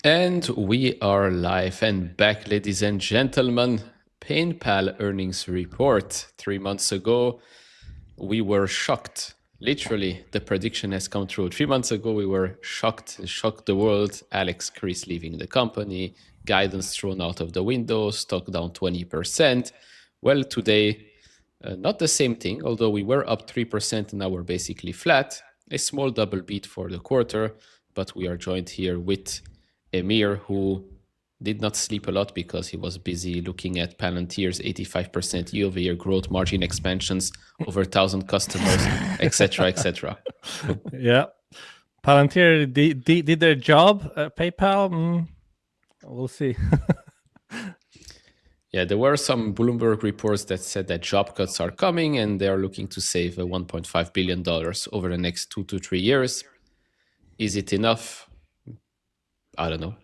And we are live and back, ladies and gentlemen. PayPal earnings report. 3 months ago, we were shocked. Literally, the prediction has come true. 3 months ago, we were shocked the world. Alex Chris leaving the company, guidance thrown out of the window, stock down 20%. Well, today, not the same thing, although we were up 3% and now we're basically flat. A small double beat for the quarter, but we are joined here with Emir, who did not sleep a lot because he was busy looking at Palantir's 85% year-over-year growth, margin expansions, over 1,000 customers, etc., etc. Yeah. Palantir did their job. PayPal, we'll see. Yeah, there were some Bloomberg reports that said that job cuts are coming and they are looking to save $1.5 billion over the next 2 to 3 years. Is it enough? I don't know.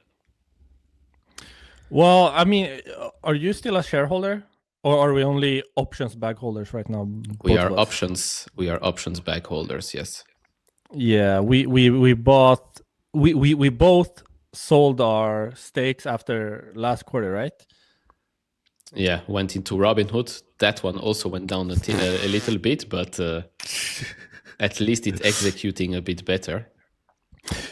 Well, I mean, are you still a shareholder, or are we only options bag holders right now? We are options bag holders, yes. Yeah, we bought we both sold our stakes after last quarter, right? Yeah, went into Robinhood. That one also went down a little bit, but at least it's executing a bit better.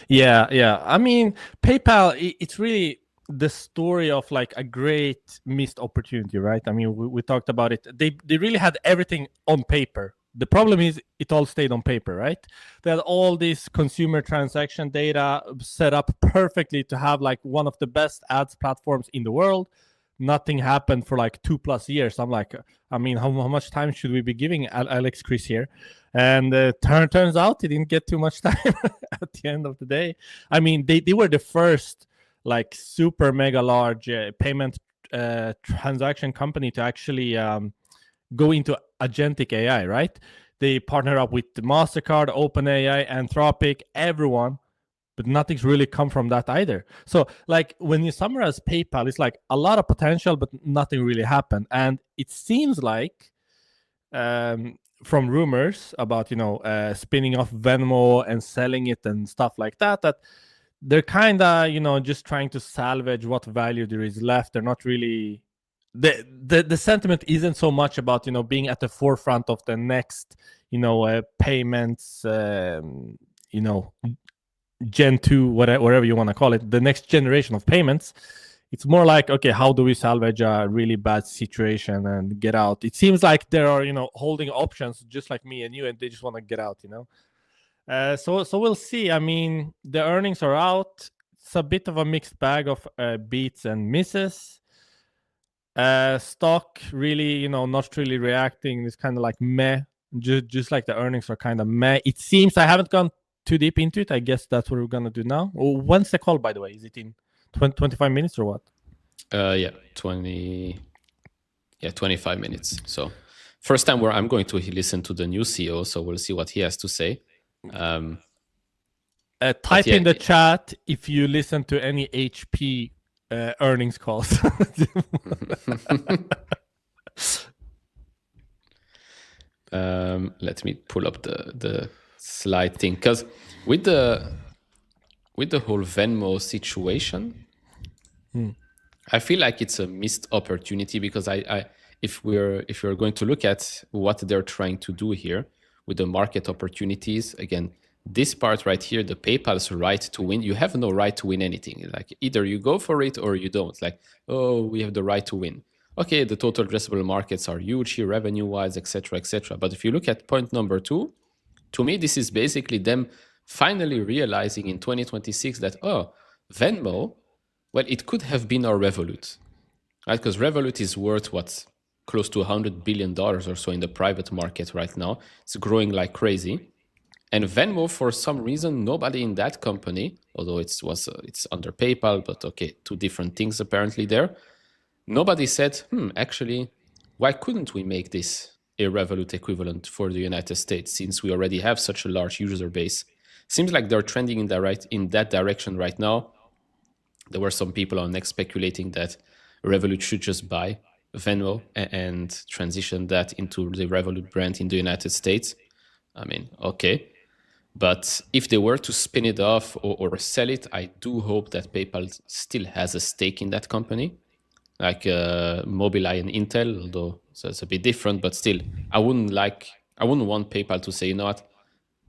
Yeah. I mean, PayPal, it's really the story of like a great missed opportunity, right? I mean, we talked about it. They really had everything on paper. The problem is it all stayed on paper, right? They had all this consumer transaction data set up perfectly to have like one of the best ads platforms in the world. Nothing happened for like 2+ years. I'm like, I mean, how much time should we be giving Alex Chris here? And turns out he didn't get too much time at the end of the day. I mean, they were the first like super mega large payment transaction company to actually go into agentic AI, right? They partner up with MasterCard, OpenAI, Anthropic, everyone, but nothing's really come from that either. So like when you summarize PayPal, it's like a lot of potential, but nothing really happened. And it seems like from rumors about spinning off Venmo and selling it and stuff like that they're kind of just trying to salvage what value there is left. They're not really the sentiment isn't so much about being at the forefront of the next payments Gen 2 whatever you want to call it, the next generation of payments. It's more like, okay, how do we salvage a really bad situation and get out? It seems like there are, holding options just like me and you, and they just want to get out, So we'll see. I mean, the earnings are out. It's a bit of a mixed bag of beats and misses. Stock really, not really reacting. It's kind of like meh. Just like the earnings are kind of meh. It seems I haven't gone too deep into it. I guess that's what we're gonna do now. When's the call, by the way? Is it in 25 minutes or what? 25 minutes. So first time where I'm going to listen to the new CEO, so we'll see what he has to say. Type in the chat if you listen to any HP earnings calls. Let me pull up the slide thing, because with the whole Venmo situation, I feel like it's a missed opportunity, because if we're going to look at what they're trying to do here with the market opportunities, again, this part right here, the PayPal's right to win, you have no right to win anything. Like either you go for it or you don't. Like, oh, we have the right to win. Okay, the total addressable markets are huge here, revenue-wise, etc., etc. But if you look at point number 2, to me, this is basically them finally realizing in 2026 that, Venmo, well, it could have been our Revolut, right? Because Revolut is worth, close to $100 billion or so in the private market right now. It's growing like crazy. And Venmo, for some reason, nobody in that company, although it's under PayPal, but okay, 2 different things apparently there. Nobody said, actually, why couldn't we make this a Revolut equivalent for the United States, since we already have such a large user base? Seems like they're trending in that direction right now. There were some people on Next speculating that Revolut should just buy Venmo and transition that into the Revolut brand in the United States. I mean, okay. But if they were to spin it off or sell it, I do hope that PayPal still has a stake in that company, like Mobileye and Intel, although so it's a bit different, but still, I wouldn't want PayPal to say, you know what,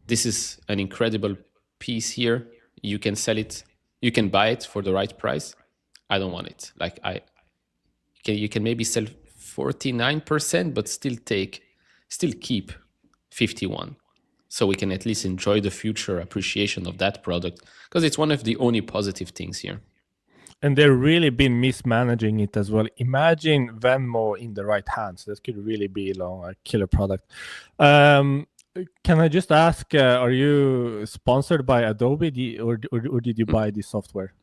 this is an incredible piece here. You can sell it, you can buy it for the right price. I don't want it. Like you can maybe sell 49%, but still keep 51. So we can at least enjoy the future appreciation of that product, because it's one of the only positive things here. And they've really been mismanaging it as well. Imagine Venmo in the right hands. That could really be a killer product. Can I just ask, are you sponsored by Adobe or did you buy this software?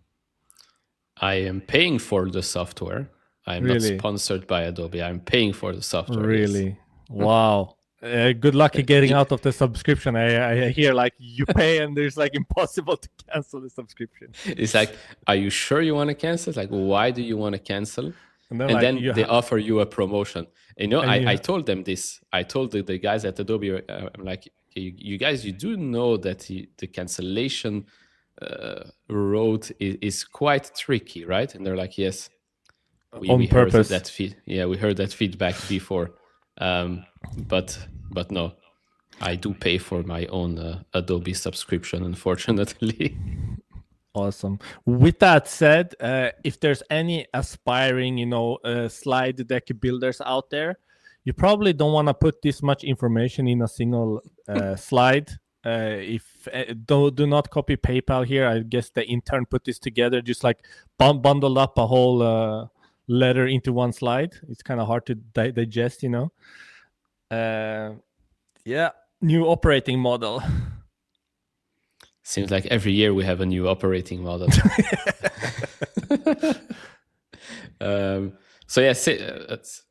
I am paying for the software. I'm not sponsored by Adobe. I'm paying for the software. Really? Yes. Wow. Good luck getting out of the subscription. I hear like you pay and there's like impossible to cancel the subscription. It's like, are you sure you want to cancel? Like, why do you want to cancel? And then they offer you a promotion. I told them this. I told the guys at Adobe, I'm like, you guys, you do know that the cancellation road is quite tricky, right? And they're like, yes. On purpose. We heard that feedback before. But no, I do pay for my own Adobe subscription, unfortunately. Awesome. With that said, if there's any aspiring, slide deck builders out there, you probably don't want to put this much information in a single slide. Do not copy PayPal here. I guess the intern put this together, just like bundled up a whole letter into one slide. It's kind of hard to digest, new operating model. Seems like every year we have a new operating model.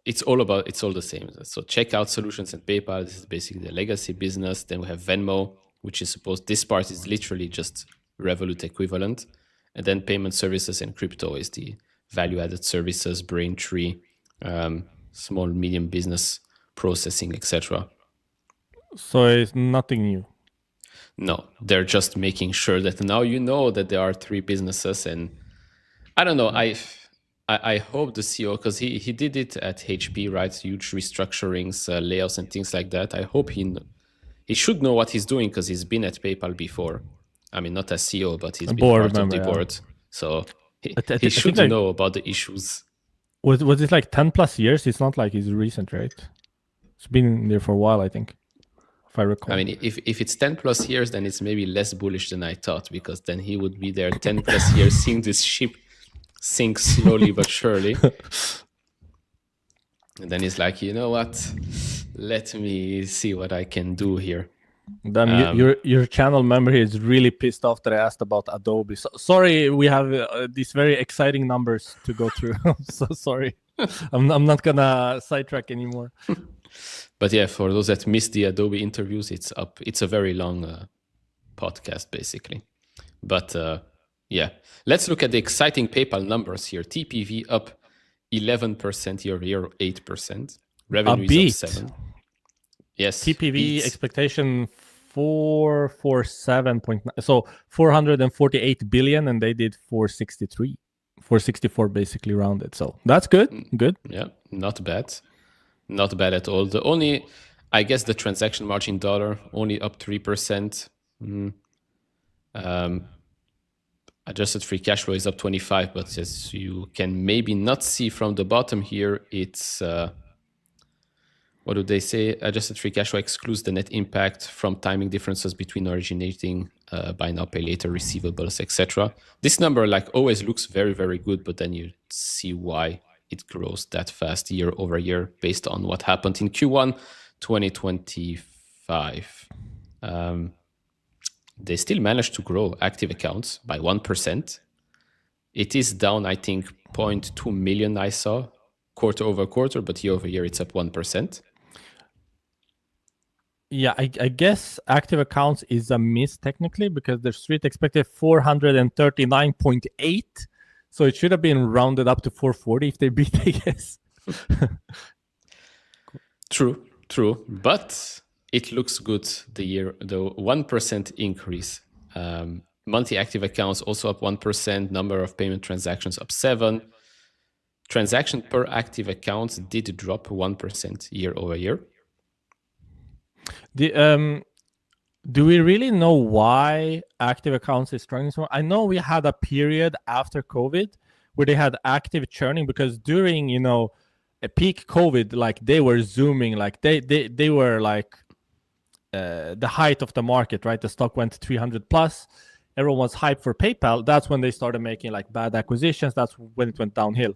It's all the same. So checkout solutions and PayPal, this is basically the legacy business. Then we have Venmo, which is this part is literally just Revolut equivalent. And then payment services and crypto is the value-added services, Braintree, small, medium business processing, etc. So it's nothing new. No, they're just making sure that now you know that there are three businesses. And I don't know, I hope the CEO, because he did it at HP, right? Huge restructurings, layoffs and things like that. I hope he should know what he's doing, because he's been at PayPal before. I mean, not as CEO, but he's been part of the board. So he should know about the issues. Was it like 10 plus years? It's not like it's recent, right? It's been there for a while, I think, if I recall. I mean, if it's 10 plus years, then it's maybe less bullish than I thought, because then he would be there 10 plus years seeing this ship sink slowly but surely. And then he's like, you know what? Let me see what I can do here. Your channel member is really pissed off that I asked about Adobe. So, sorry, we have these very exciting numbers to go through. I'm so sorry. I'm not gonna sidetrack anymore. But yeah, for those that missed the Adobe interviews, it's up. It's a very long podcast, basically. But let's look at the exciting PayPal numbers here. TPV up 11% year-over-year, 8%. Revenue is up 7%. Yes. TPV expectation 447.9. So 448 billion, and they did 464 basically rounded. So that's good. Good. Yeah, not bad. Not bad at all. The only, I guess, the transaction margin dollar only up 3%. Adjusted free cash flow is up 25%, but as you can maybe not see from the bottom here, it's what do they say? Adjusted free cash flow excludes the net impact from timing differences between originating buy now, pay later receivables, etc. This number always looks very, very good, but then you see why it grows that fast year over year based on what happened in Q1 2025. They still managed to grow active accounts by 1%. It is down, I think, 0.2 million I saw quarter over quarter, but year over year it's up 1%. Yeah, I guess active accounts is a miss technically, because the street expected 439.8. So it should have been rounded up to 440 if they beat, I guess. True. But it looks good. The 1% increase. Monthly active accounts also up 1%. Number of payment transactions up 7%. Transaction per active account did drop 1% year over year. Do we really know why active accounts is struggling so much? I know we had a period after COVID where they had active churning, because during a peak COVID, like they were zooming, like they were like the height of the market, right? The stock went 300 plus. Everyone was hyped for PayPal. That's when they started making like bad acquisitions. That's when it went downhill.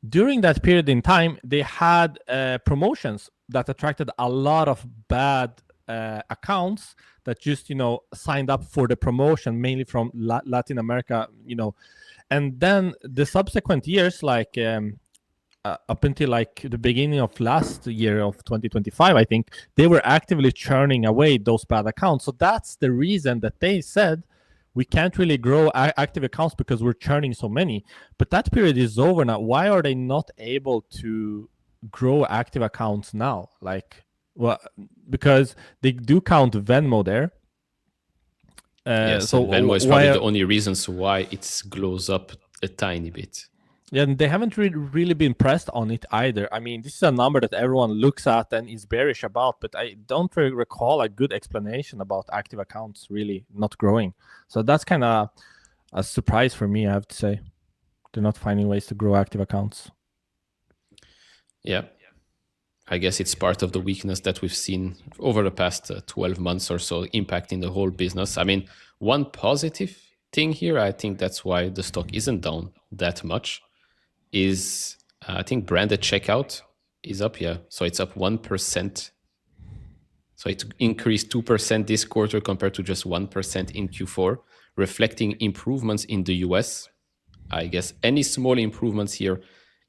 During that period in time, they had promotions that attracted a lot of bad accounts that just signed up for the promotion, mainly from Latin America, and then the subsequent years, like up until like the beginning of last year of 2025, I think they were actively churning away those bad accounts. So that's the reason that they said we can't really grow active accounts, because we're churning so many. But that period is over now. Why are they not able to grow active accounts now? Like, well, because they do count Venmo there. Yes, so Venmo is probably the only reasons why it glows up a tiny bit. Yeah, and they haven't really been pressed on it either. I mean, this is a number that everyone looks at and is bearish about, but I don't really recall a good explanation about active accounts really not growing. So that's kind of a surprise for me, I have to say. They're not finding ways to grow active accounts. Yeah. I guess it's part of the weakness that we've seen over the past 12 months or so, impacting the whole business. I mean, one positive thing here, I think that's why the stock isn't down that much, is I think branded checkout is up. Yeah, so it's up 1%. So it increased 2% this quarter compared to just 1% in Q4, reflecting improvements in the US. I guess any small improvements here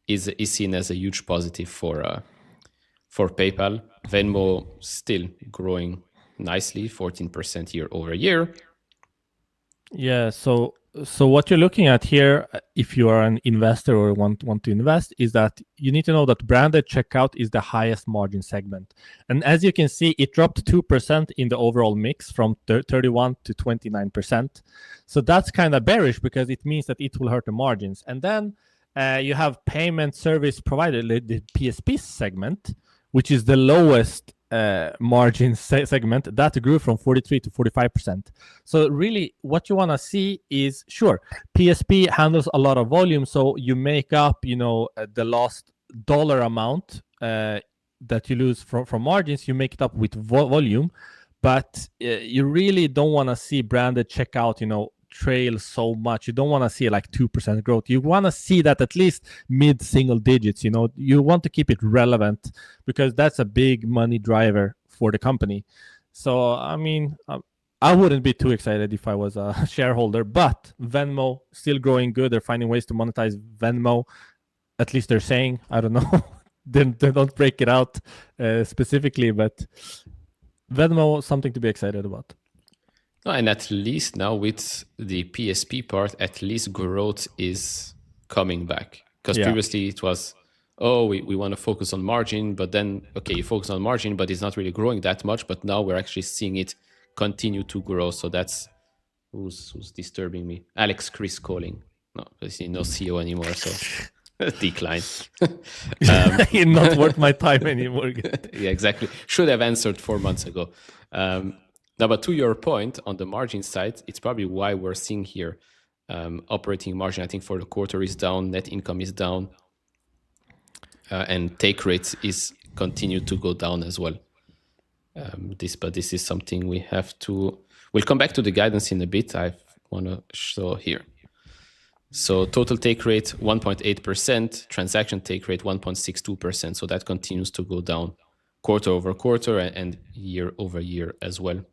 is seen as a huge positive for PayPal. Venmo still growing nicely, 14% year over year. Yeah, so what you're looking at here, if you are an investor or want to invest, is that you need to know that branded checkout is the highest margin segment. And as you can see, it dropped 2% in the overall mix from 31 to 29%. So that's kind of bearish, because it means that it will hurt the margins. And then you have payment service provider, the PSP segment, which is the lowest margin segment, that grew from 43 to 45%. So really what you want to see is, sure, PSP handles a lot of volume, so you make up the lost dollar amount that you lose from margins, you make it up with volume, but you really don't want to see branded checkout trail so much. You don't want to see like 2% growth. You want to see that at least mid-single digits. You want to keep it relevant, because that's a big money driver for the company. So I mean, I wouldn't be too excited if I was a shareholder, but Venmo still growing good. They're finding ways to monetize Venmo. At least they're saying. I don't know. they don't break it out specifically, but Venmo, something to be excited about. No, and at least now with the PSP part, at least growth is coming back. Because previously it was, we want to focus on margin, but then, okay, you focus on margin, but it's not really growing that much. But now we're actually seeing it continue to grow. So that's who's disturbing me. Alex Chris calling. No, because he's no CEO anymore, so decline. Not worth my time anymore. Yeah, exactly. Should have answered 4 months ago. Now, but to your point on the margin side, it's probably why we're seeing here operating margin, I think for the quarter is down, net income is down, and take rates is continued to go down as well. But this is something we have to, we'll come back to the guidance in a bit. I want to show here. So total take rate 1.8%, transaction take rate 1.62%. So that continues to go down quarter over quarter and year over year as well,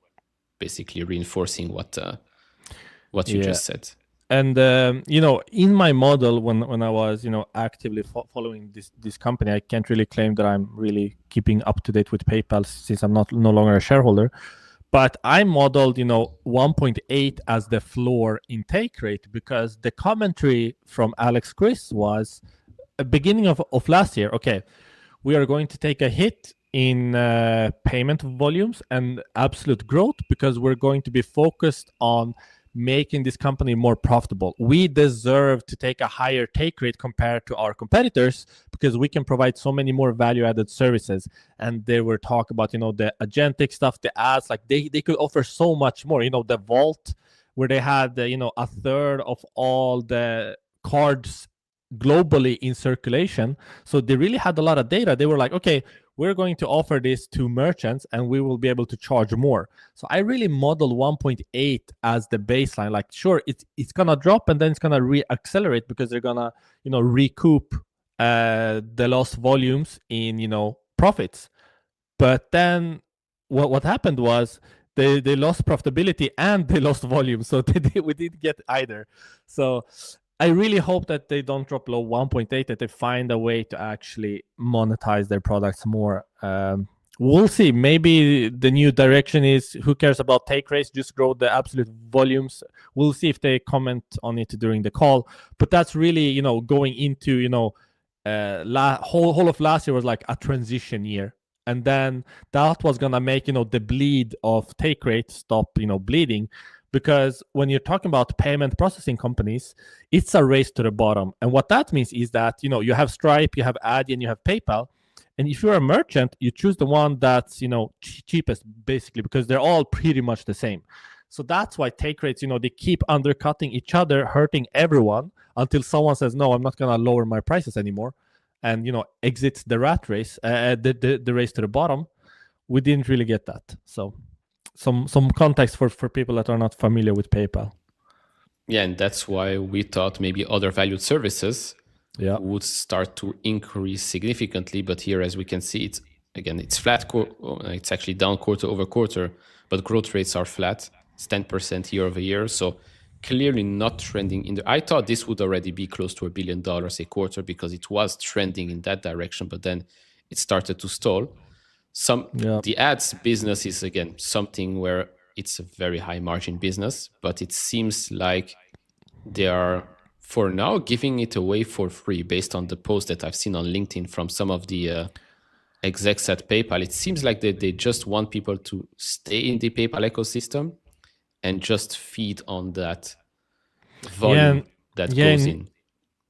basically reinforcing what you just said. And in my model, when I was actively following this company, I can't really claim that I'm really keeping up to date with PayPal, since I'm no longer a shareholder. But I modeled 1.8 as the floor in take rate, because the commentary from Alex Chris was beginning of last year. Okay, we are going to take a hit in payment volumes and absolute growth, because we're going to be focused on making this company more profitable. We deserve to take a higher take rate compared to our competitors because we can provide so many more value-added services. And they were talk about, the agentic stuff, the ads, like they could offer so much more. The vault where they had, a third of all the cards globally in circulation. So they really had a lot of data. They were like, okay, we're going to offer this to merchants and we will be able to charge more. So I really model 1.8 as the baseline. Like, sure, it's gonna drop and then it's gonna re-accelerate because they're gonna, recoup the lost volumes in, profits. But then what happened was they lost profitability and they lost volume. So we didn't get either. So I really hope that they don't drop below 1.8, that they find a way to actually monetize their products more. We'll see. Maybe the new direction is, who cares about take rates, just grow the absolute volumes. We'll see if they comment on it during the call. But that's really, going into, whole of last year was like a transition year. And then that was going to make, the bleed of take rate stop, bleeding. Because when you're talking about payment processing companies, it's a race to the bottom. And what that means is that, you have Stripe, you have Adyen, you have PayPal. And if you're a merchant, you choose the one that's, cheapest, basically, because they're all pretty much the same. So that's why take rates, they keep undercutting each other, hurting everyone until someone says, no, I'm not going to lower my prices anymore. And, exits the rat race, the race to the bottom. We didn't really get that. So some context for people that are not familiar with PayPal. Yeah, and that's why we thought maybe other valued services would start to increase significantly. But here, as we can see, it's flat. It's actually down quarter over quarter, but growth rates are flat. It's 10% year over year. So clearly not trending in I thought this would already be close to $1 billion a quarter because it was trending in that direction, but then it started to stall. The ads business is, again, something where it's a very high margin business, but it seems like they are, for now, giving it away for free based on the post that I've seen on LinkedIn from some of the execs at PayPal. It seems like they just want people to stay in the PayPal ecosystem and just feed on that volume that goes in.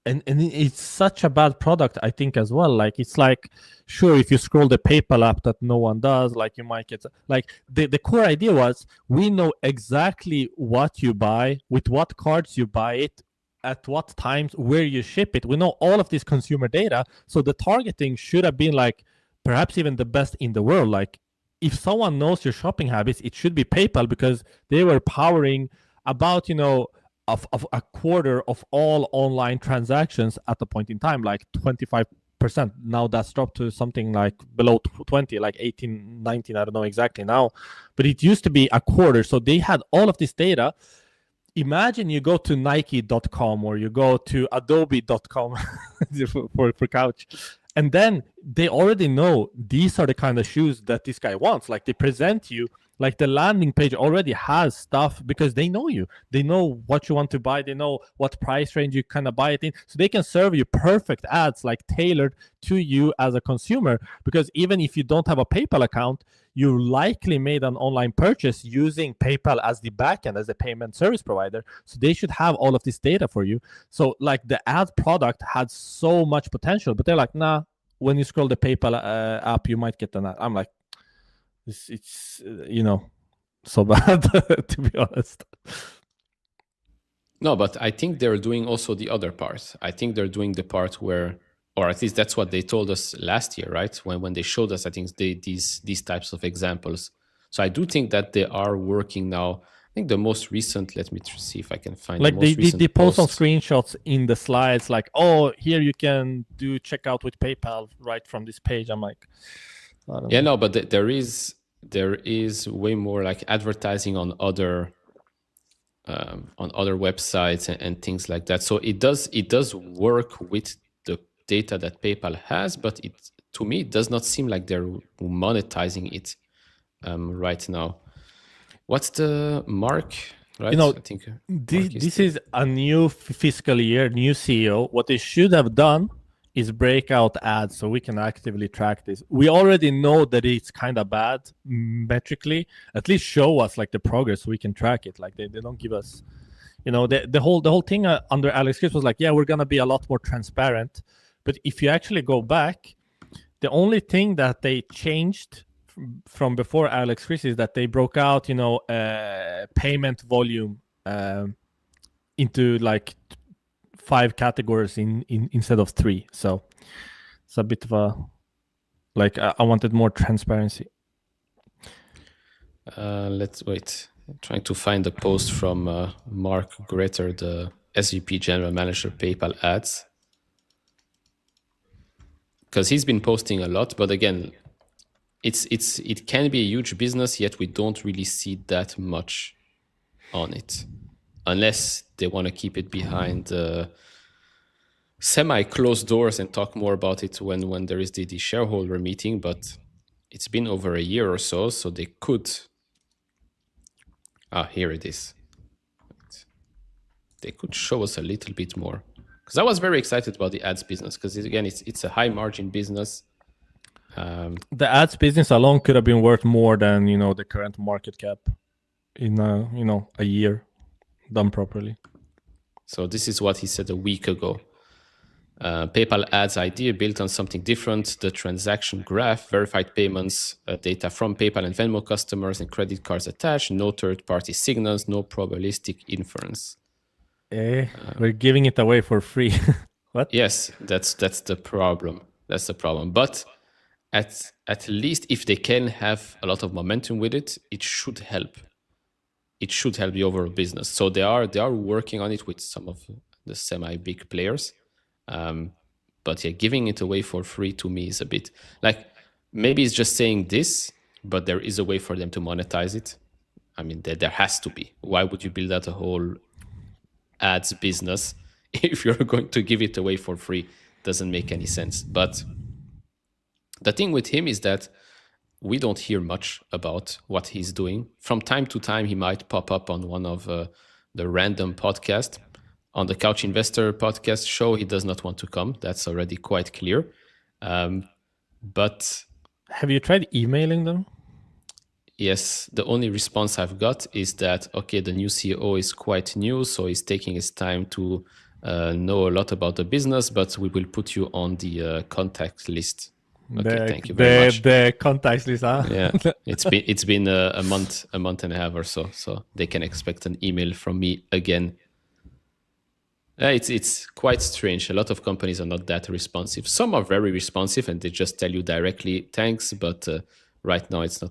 And it's such a bad product, I think, as well. Like, it's like, sure, if you scroll the PayPal app that no one does, like, you might get, like, the core idea was, we know exactly what you buy, with what cards you buy it, at what times, where you ship it. We know all of this consumer data. So the targeting should have been, like, perhaps even the best in the world. Like, if someone knows your shopping habits, it should be PayPal, because they were powering about, of a quarter of all online transactions at the point in time, like 25%. Now that's dropped to something like below 20, like 18, 19, I don't know exactly now. But it used to be a quarter. So they had all of this data. Imagine you go to Nike.com or you go to Adobe.com for couch. And then they already know these are the kind of shoes that this guy wants. Like, they present you, like, the landing page already has stuff because they know you. They know what you want to buy. They know what price range you kind of buy it in. So they can serve you perfect ads, like, tailored to you as a consumer. Because even if you don't have a PayPal account, you likely made an online purchase using PayPal as the backend, as a payment service provider. So they should have all of this data for you. So, like, the ad product had so much potential, but they're like, nah, when you scroll the PayPal app, you might get an ad. I'm like, it's so bad, to be honest. No, but I think they're doing also the other part. I think they're doing the part where, or at least that's what they told us last year, right? When they showed us, I think, these types of examples. So I do think that they are working now. I think the most recent, let me see if I can find, like, the most recent they post post. some screenshots in the slides, like, oh, here you can do checkout with PayPal right from this page. I'm like, I don't know. No, but there is way more, like, advertising on other websites and things like that. So it does work with the data that PayPal has, but to me, it does not seem like they're monetizing it right now. What's the mark? Right, I think this is a new fiscal year, new CEO. What they should have done is breakout ads, so we can actively track this. We already know that it's kind of bad metrically. At least show us like the progress so we can track it. Like they don't give us, the whole thing under Alex Chris was like, yeah, we're gonna be a lot more transparent. But if you actually go back, the only thing that they changed from before Alex Chris is that they broke out, payment volume into like 5 categories in instead of 3. So it's a bit of a I wanted more transparency. Let's wait. I'm trying to find a post from Mark Greter, the SVP General Manager PayPal Ads, because he's been posting a lot. But again, it can be a huge business, yet we don't really see that much on it, unless they want to keep it behind semi-closed doors and talk more about it when there is the shareholder meeting. But it's been over a year or so they could. Here it is. They could show us a little bit more, because I was very excited about the ads business, because again, it's a high margin business. The ads business alone could have been worth more than the current market cap in a year done properly. So this is what he said a week ago. PayPal ads idea built on something different. The transaction graph, verified payments, data from PayPal and Venmo customers, and credit cards attached. No third-party signals, no probabilistic inference. We're giving it away for free. What? Yes, that's the problem. That's the problem. But at least if they can have a lot of momentum with it, it should help. It should help the overall business. So they are working on it with some of the semi-big players. But yeah, giving it away for free to me is a bit like, maybe it's just saying this, but there is a way for them to monetize it. I mean, there has to be. Why would you build out a whole ads business if you're going to give it away for free? Doesn't make any sense. But the thing with him is that we don't hear much about what he's doing. From time to time, he might pop up on one of the random podcasts. On the Couch Investor podcast show, he does not want to come. That's already quite clear. But have you tried emailing them? Yes, the only response I've got is that, okay, the new CEO is quite new, so he's taking his time to know a lot about the business, but we will put you on the contact list. Okay, thank you very much. The contact list, huh? Yeah, it's been a month and a half or so they can expect an email from me again. It's quite strange. A lot of companies are not that responsive. Some are very responsive and they just tell you directly, thanks, but right now it's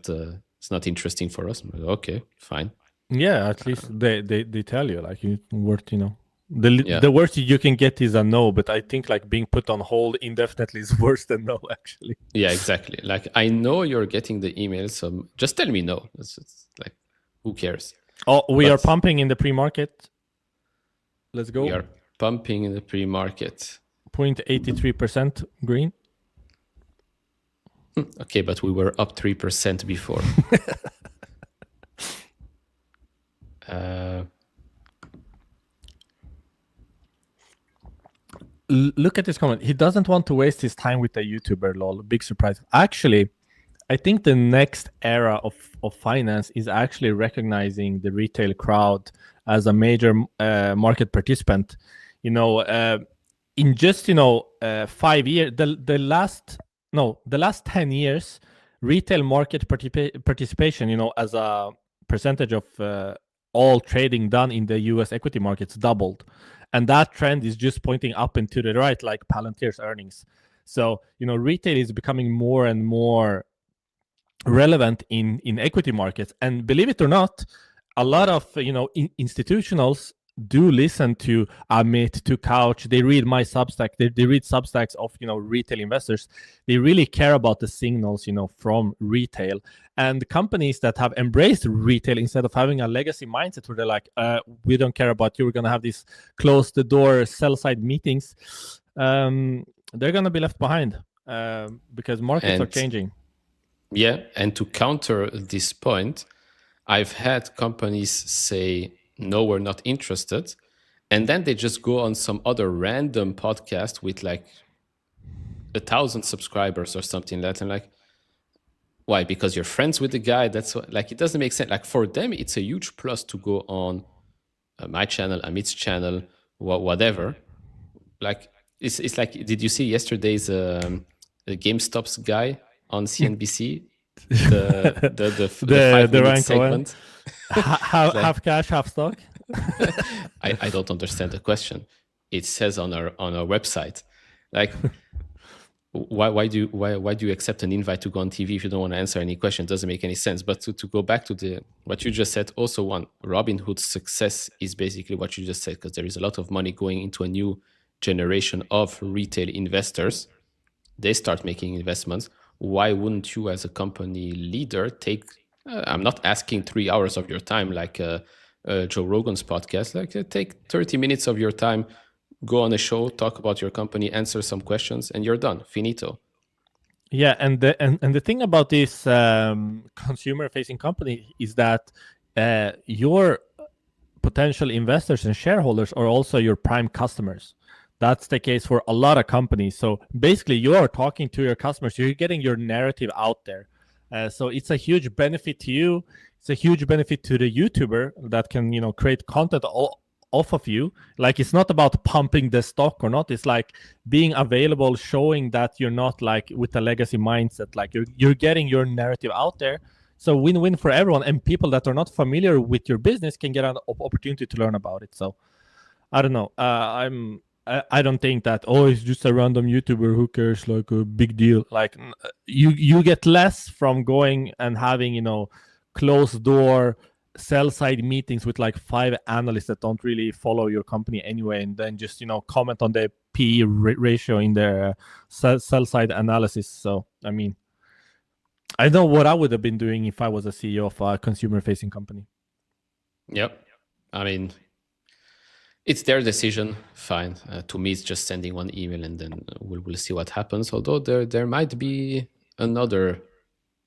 not interesting for us. Like, okay, fine. Yeah, at least they tell you like you worth, the worst you can get is a no, but I think like being put on hold indefinitely is worse than no, actually. Yeah, exactly. Like, I know you're getting the email, so just tell me no. It's like, who cares? Oh, we are pumping in the pre-market. Let's go. We are pumping in the pre-market. 0.83% green. Okay, but we were up 3% before. Look at this comment. He doesn't want to waste his time with a YouTuber, lol. Big surprise. Actually, I think the next era of finance is actually recognizing the retail crowd as a major market participant. In just 5 years, the last 10 years, retail market participation, as a percentage of all trading done in the US equity markets doubled. And that trend is just pointing up and to the right, like Palantir's earnings. So, retail is becoming more and more relevant in equity markets. And believe it or not, a lot of, institutionals do listen to Amit, to Couch. They read my Substack. They read Substacks of, retail investors. They really care about the signals, from retail. And companies that have embraced retail instead of having a legacy mindset where they're like, we don't care about you. We're going to have these close the door sell-side meetings. They're going to be left behind because markets are changing. Yeah. And to counter this point, I've had companies say, no, we're not interested. And then they just go on some other random podcast with like 1,000 subscribers or something like that. I'm like, why? Because you're friends with the guy? That's what, like, it doesn't make sense. Like for them, it's a huge plus to go on my channel, Amit's channel, whatever. Like it's like, did you see yesterday's the GameStop's guy on CNBC? The the 5-minute rank segment. half cash, half stock. I don't understand the question. It says on our website, like, why do you accept an invite to go on TV if you don't want to answer any question? It doesn't make any sense. But to go back to what you just said, also Robinhood's success is basically what you just said, because there is a lot of money going into a new generation of retail investors. They start making investments. Why wouldn't you, as a company leader, take? I'm not asking 3 hours of your time like Joe Rogan's podcast. Like, take 30 minutes of your time, go on a show, talk about your company, answer some questions, and you're done. Finito. Yeah, and the thing about this consumer-facing company is that your potential investors and shareholders are also your prime customers. That's the case for a lot of companies. So basically, you are talking to your customers. You're getting your narrative out there. So it's a huge benefit to you. It's a huge benefit to the YouTuber that can, create content off of you. Like, it's not about pumping the stock or not. It's like being available, showing that you're not like with a legacy mindset. Like you're getting your narrative out there. So win-win for everyone. And people that are not familiar with your business can get an opportunity to learn about it. So I don't know. I don't think that, it's just a random YouTuber, who cares, like a big deal. Like you get less from going and having, closed door sell side meetings with like 5 analysts that don't really follow your company anyway, and then just, comment on the PE ratio in their sell side analysis. So, I mean, I know what I would have been doing if I was a CEO of a consumer facing company. Yep. I mean, it's their decision. Fine. To me, it's just sending one email and then we'll see what happens. Although there might be another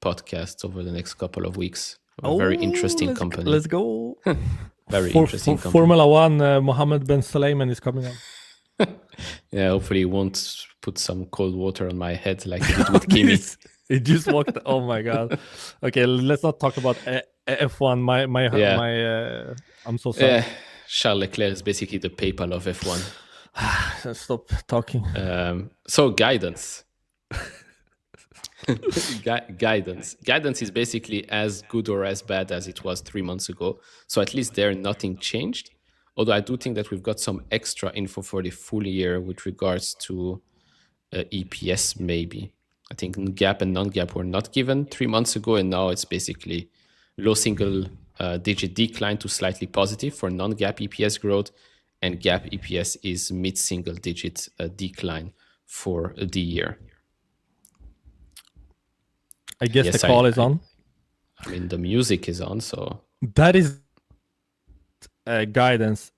podcast over the next couple of weeks. A very interesting company. Let's go. Very interesting company. Formula One, Mohammed Ben Sulayman is coming up. Yeah, hopefully he won't put some cold water on my head like he did with Kimi. It just walked. Oh my god. Okay, let's not talk about F1. I'm so sorry. Yeah. Charles Leclerc is basically the PayPal of F1. Stop talking. So guidance. Guidance is basically as good or as bad as it was 3 months ago. So at least there, nothing changed. Although I do think that we've got some extra info for the full year with regards to EPS, maybe. I think GAAP and non-GAAP were not given 3 months ago, and now it's basically low single digit decline to slightly positive for non-GAAP EPS growth, and GAAP EPS is mid-single digit decline for the year. I guess the call is on. I mean, the music is on, so... That is guidance.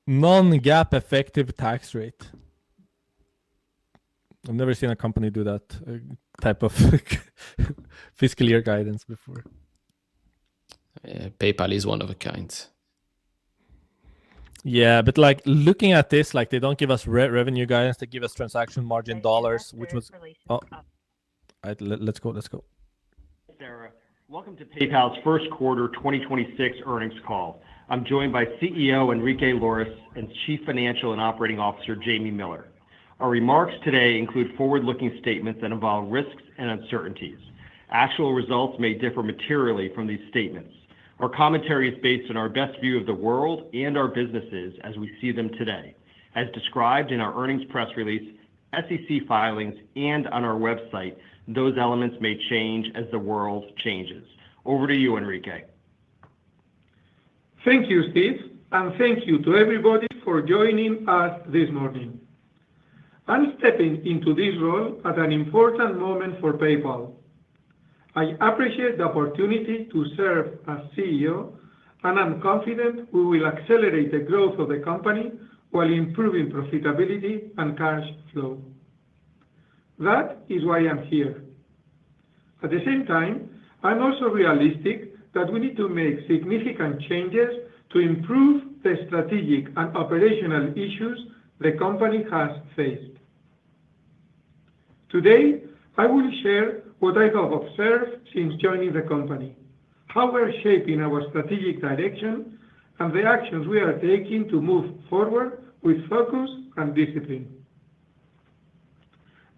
Non-GAAP effective tax rate. I've never seen a company do that type of fiscal year guidance before. PayPal is one of a kind. Yeah, but like looking at this, like they don't give us revenue guidance, they give us transaction margin dollars, which was... Let's go. Sarah, welcome to PayPal's first quarter 2026 earnings call. I'm joined by CEO Enrique Lores and Chief Financial and Operating Officer Jamie Miller. Our remarks today include forward-looking statements that involve risks and uncertainties. Actual results may differ materially from these statements. Our commentary is based on our best view of the world and our businesses as we see them today, as described in our earnings press release, SEC filings, and on our website. Those elements may change as the world changes. Over to you, Enrique. Thank you, Steve, and thank you to everybody for joining us this morning. I'm stepping into this role at an important moment for PayPal. I appreciate the opportunity to serve as CEO, and I'm confident we will accelerate the growth of the company while improving profitability and cash flow. That is why I'm here. At the same time, I'm also realistic that we need to make significant changes to improve the strategic and operational issues the company has faced. Today, I will share what I have observed since joining the company, how we're shaping our strategic direction, and the actions we are taking to move forward with focus and discipline.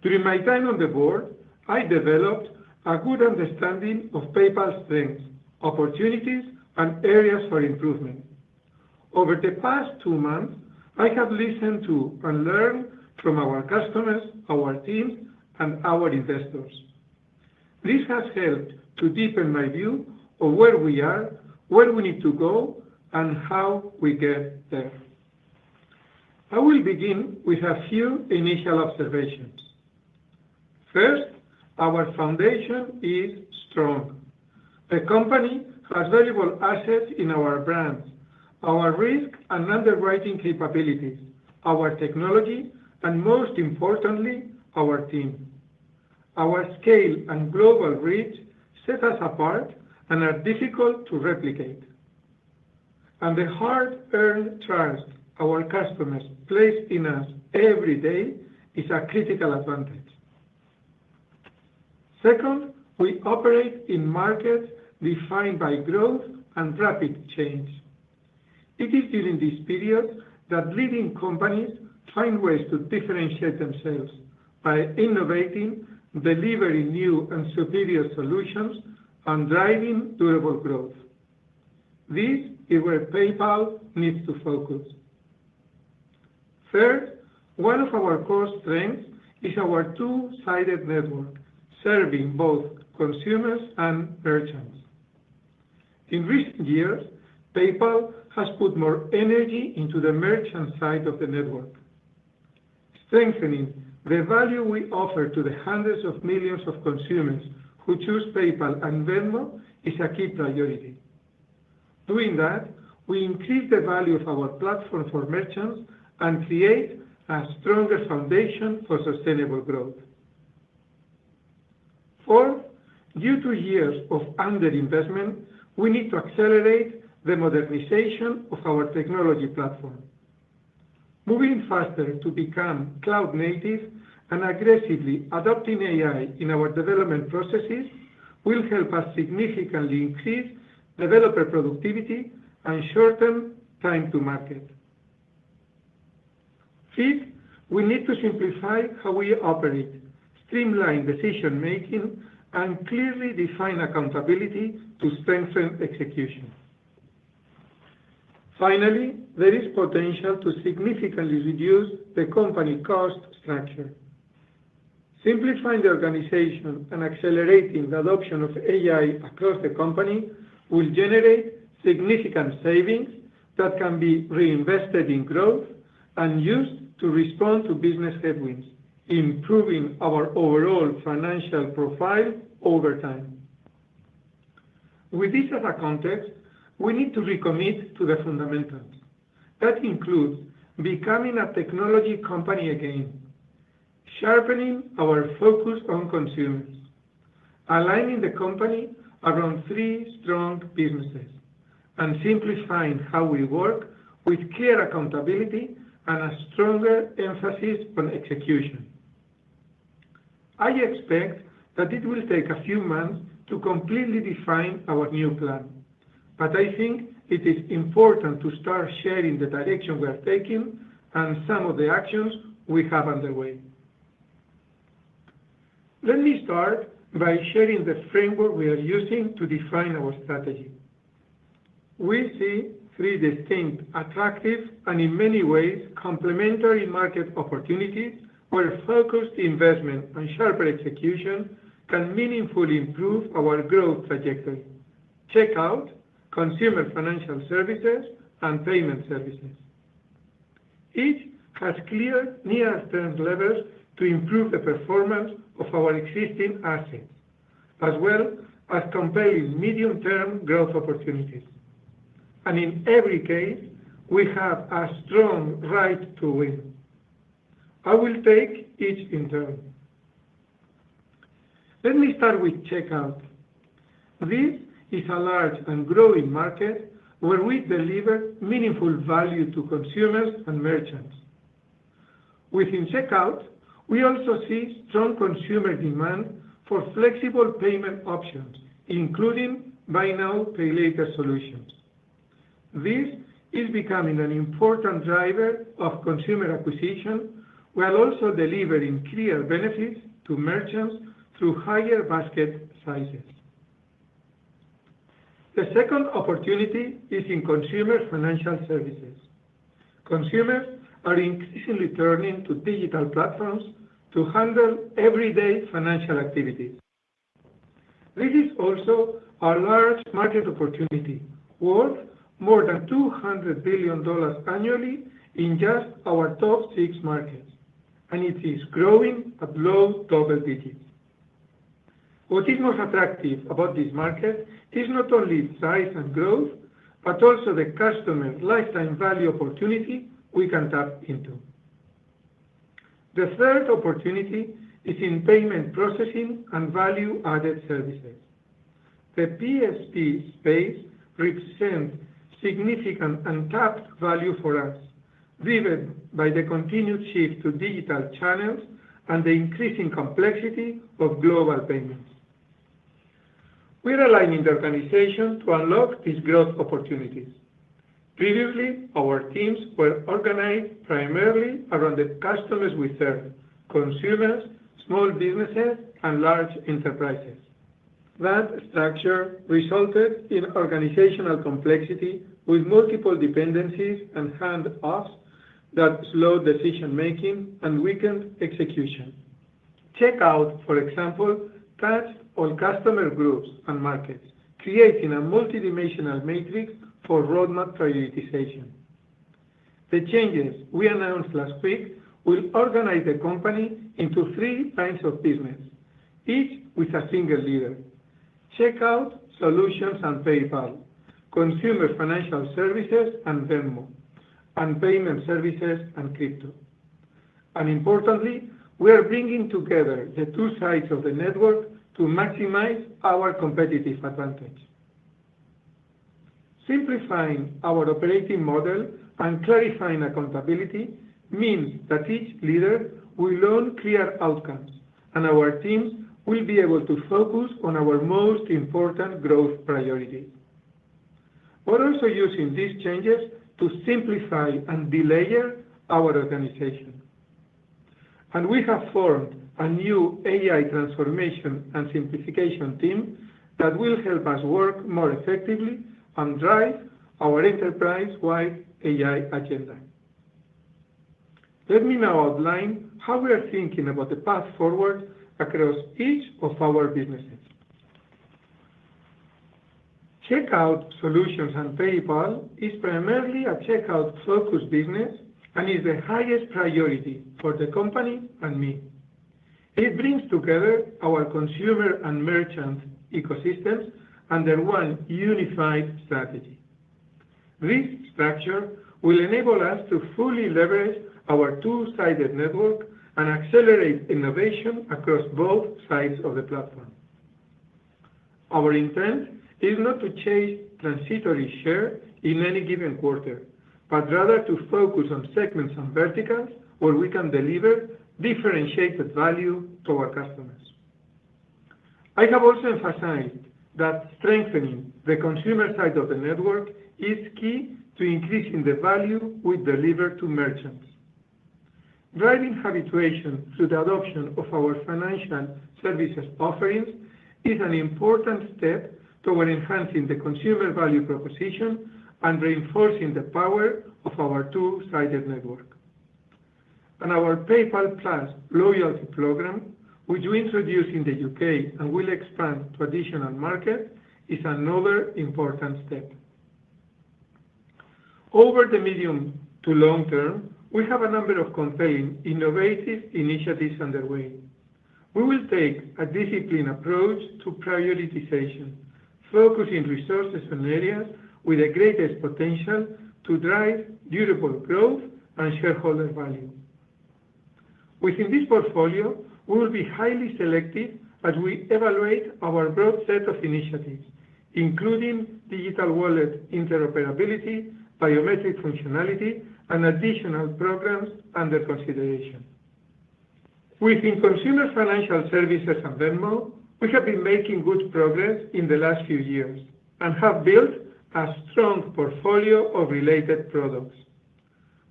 During my time on the board, I developed a good understanding of PayPal's strengths, opportunities, and areas for improvement. Over the past 2 months, I have listened to and learned from our customers, our teams, and our investors. This has helped to deepen my view of where we are, where we need to go, and how we get there. I will begin with a few initial observations. First, our foundation is strong. The company has valuable assets in our brands, our risk and underwriting capabilities, our technology, and most importantly, our team. Our scale and global reach set us apart and are difficult to replicate. And the hard-earned trust our customers place in us every day is a critical advantage. Second, we operate in markets defined by growth and rapid change. It is during this period that leading companies find ways to differentiate themselves by innovating, delivering new and superior solutions, and driving durable growth. This is where PayPal needs to focus. Third, one of our core strengths is our two-sided network, serving both consumers and merchants. In recent years, PayPal has put more energy into the merchant side of the network. Strengthening the value we offer to the hundreds of millions of consumers who choose PayPal and Venmo is a key priority. Doing that, we increase the value of our platform for merchants and create a stronger foundation for sustainable growth. Fourth, due to years of underinvestment, we need to accelerate the modernization of our technology platform. Moving faster to become cloud native and aggressively adopting AI in our development processes will help us significantly increase developer productivity and shorten time to market. Fifth, we need to simplify how we operate, streamline decision-making, and clearly define accountability to strengthen execution. Finally, there is potential to significantly reduce the company cost structure. Simplifying the organization and accelerating the adoption of AI across the company will generate significant savings that can be reinvested in growth and used to respond to business headwinds, improving our overall financial profile over time. With this as a context, we need to recommit to the fundamentals. That includes becoming a technology company again, sharpening our focus on consumers, aligning the company around 3 strong businesses, and simplifying how we work with clear accountability and a stronger emphasis on execution. I expect that it will take a few months to completely define our new plan, but I think it is important to start sharing the direction we are taking and some of the actions we have underway. Let me start by sharing the framework we are using to define our strategy. We see 3 distinct, attractive, and in many ways complementary market opportunities where focused investment and sharper execution can meaningfully improve our growth trajectory. Checkout, consumer financial services, and payment services. Each has clear near-term levers to improve the performance of our existing assets, as well as compelling medium-term growth opportunities. And in every case, we have a strong right to win. I will take each in turn. Let me start with checkout. This is a large and growing market where we deliver meaningful value to consumers and merchants. Within checkout, We also see strong consumer demand for flexible payment options, including buy now, pay later solutions. This is becoming an important driver of consumer acquisition, while also delivering clear benefits to merchants through higher basket sizes. The second opportunity is in consumer financial services. Consumers are increasingly turning to digital platforms to handle everyday financial activities. This is also a large market opportunity, worth more than $200 billion annually in just our top 6 markets, and it is growing at low double digits. What is most attractive about this market is not only its size and growth, but also the customer lifetime value opportunity we can tap into. The third opportunity is in payment processing and value-added services. The PSP space represents significant untapped value for us, driven by the continued shift to digital channels and the increasing complexity of global payments. We're aligning the organization to unlock these growth opportunities. Previously, our teams were organized primarily around the customers we serve: consumers, small businesses, and large enterprises. That structure resulted in organizational complexity with multiple dependencies and handoffs that slowed decision-making and weakened execution. Checkout, for example, touched all customer groups and markets, creating a multidimensional matrix for roadmap prioritization. The changes we announced last week will organize the company into 3 lines of business, each with a single leader: Checkout, Solutions and PayPal, Consumer Financial Services and Venmo, and Payment Services and Crypto. And importantly, we are bringing together the 2 sides of the network to maximize our competitive advantage. Simplifying our operating model and clarifying accountability means that each leader will own clear outcomes, and our teams will be able to focus on our most important growth priorities. We're also using these changes to simplify and delayer our organization. And we have formed a new AI transformation and simplification team that will help us work more effectively and drive our enterprise-wide AI agenda. Let me now outline how we are thinking about the path forward across each of our businesses. Checkout, Solutions, and PayPal is primarily a checkout-focused business and is the highest priority for the company and me. It brings together our consumer and merchant ecosystems under one unified strategy. This structure will enable us to fully leverage our 2-sided network and accelerate innovation across both sides of the platform. Our intent is not to chase transitory share in any given quarter, but rather to focus on segments and verticals where we can deliver differentiated value to our customers. I have also emphasized that strengthening the consumer side of the network is key to increasing the value we deliver to merchants. Driving habituation through the adoption of our financial services offerings is an important step toward enhancing the consumer value proposition and reinforcing the power of our 2-sided network. And our PayPal Plus loyalty program, which we introduced in the UK and will expand to additional markets, is another important step. Over the medium to long term, we have a number of compelling, innovative initiatives underway. We will take a disciplined approach to prioritization, focusing resources on areas with the greatest potential to drive durable growth and shareholder value. Within this portfolio, we will be highly selective as we evaluate our broad set of initiatives, including digital wallet interoperability, biometric functionality, and additional programs under consideration. Within consumer financial services and Venmo, we have been making good progress in the last few years and have built a strong portfolio of related products.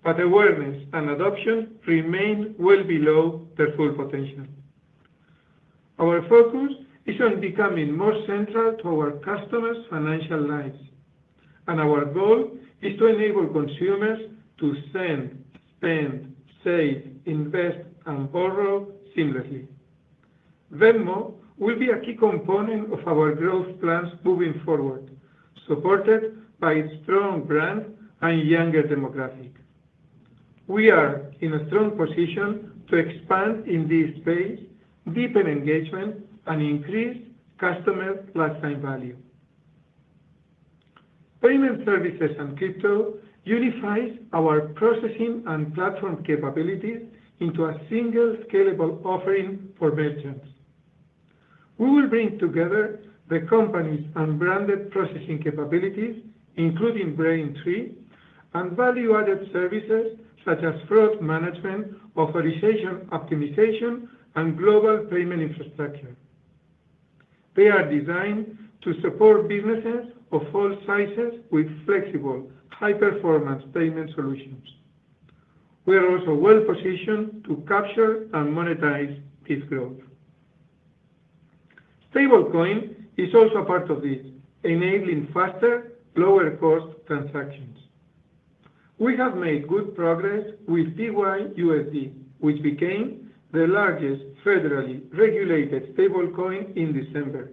But awareness and adoption remain well below their full potential. Our focus is on becoming more central to our customers' financial lives, and our goal is to enable consumers to send, spend, save, invest, and borrow seamlessly. Venmo will be a key component of our growth plans moving forward, supported by its strong brand and younger demographic. We are in a strong position to expand in this space, deepen engagement, and increase customer lifetime value. Payment services and crypto unifies our processing and platform capabilities into a single scalable offering for merchants. We will bring together the company's unbranded processing capabilities, including Braintree, and value-added services such as fraud management, authorization optimization, and global payment infrastructure. They are designed to support businesses of all sizes with flexible, high-performance payment solutions. We are also well-positioned to capture and monetize this growth. Stablecoin is also part of this, enabling faster, lower-cost transactions. We have made good progress with PYUSD, which became the largest federally regulated stablecoin in December,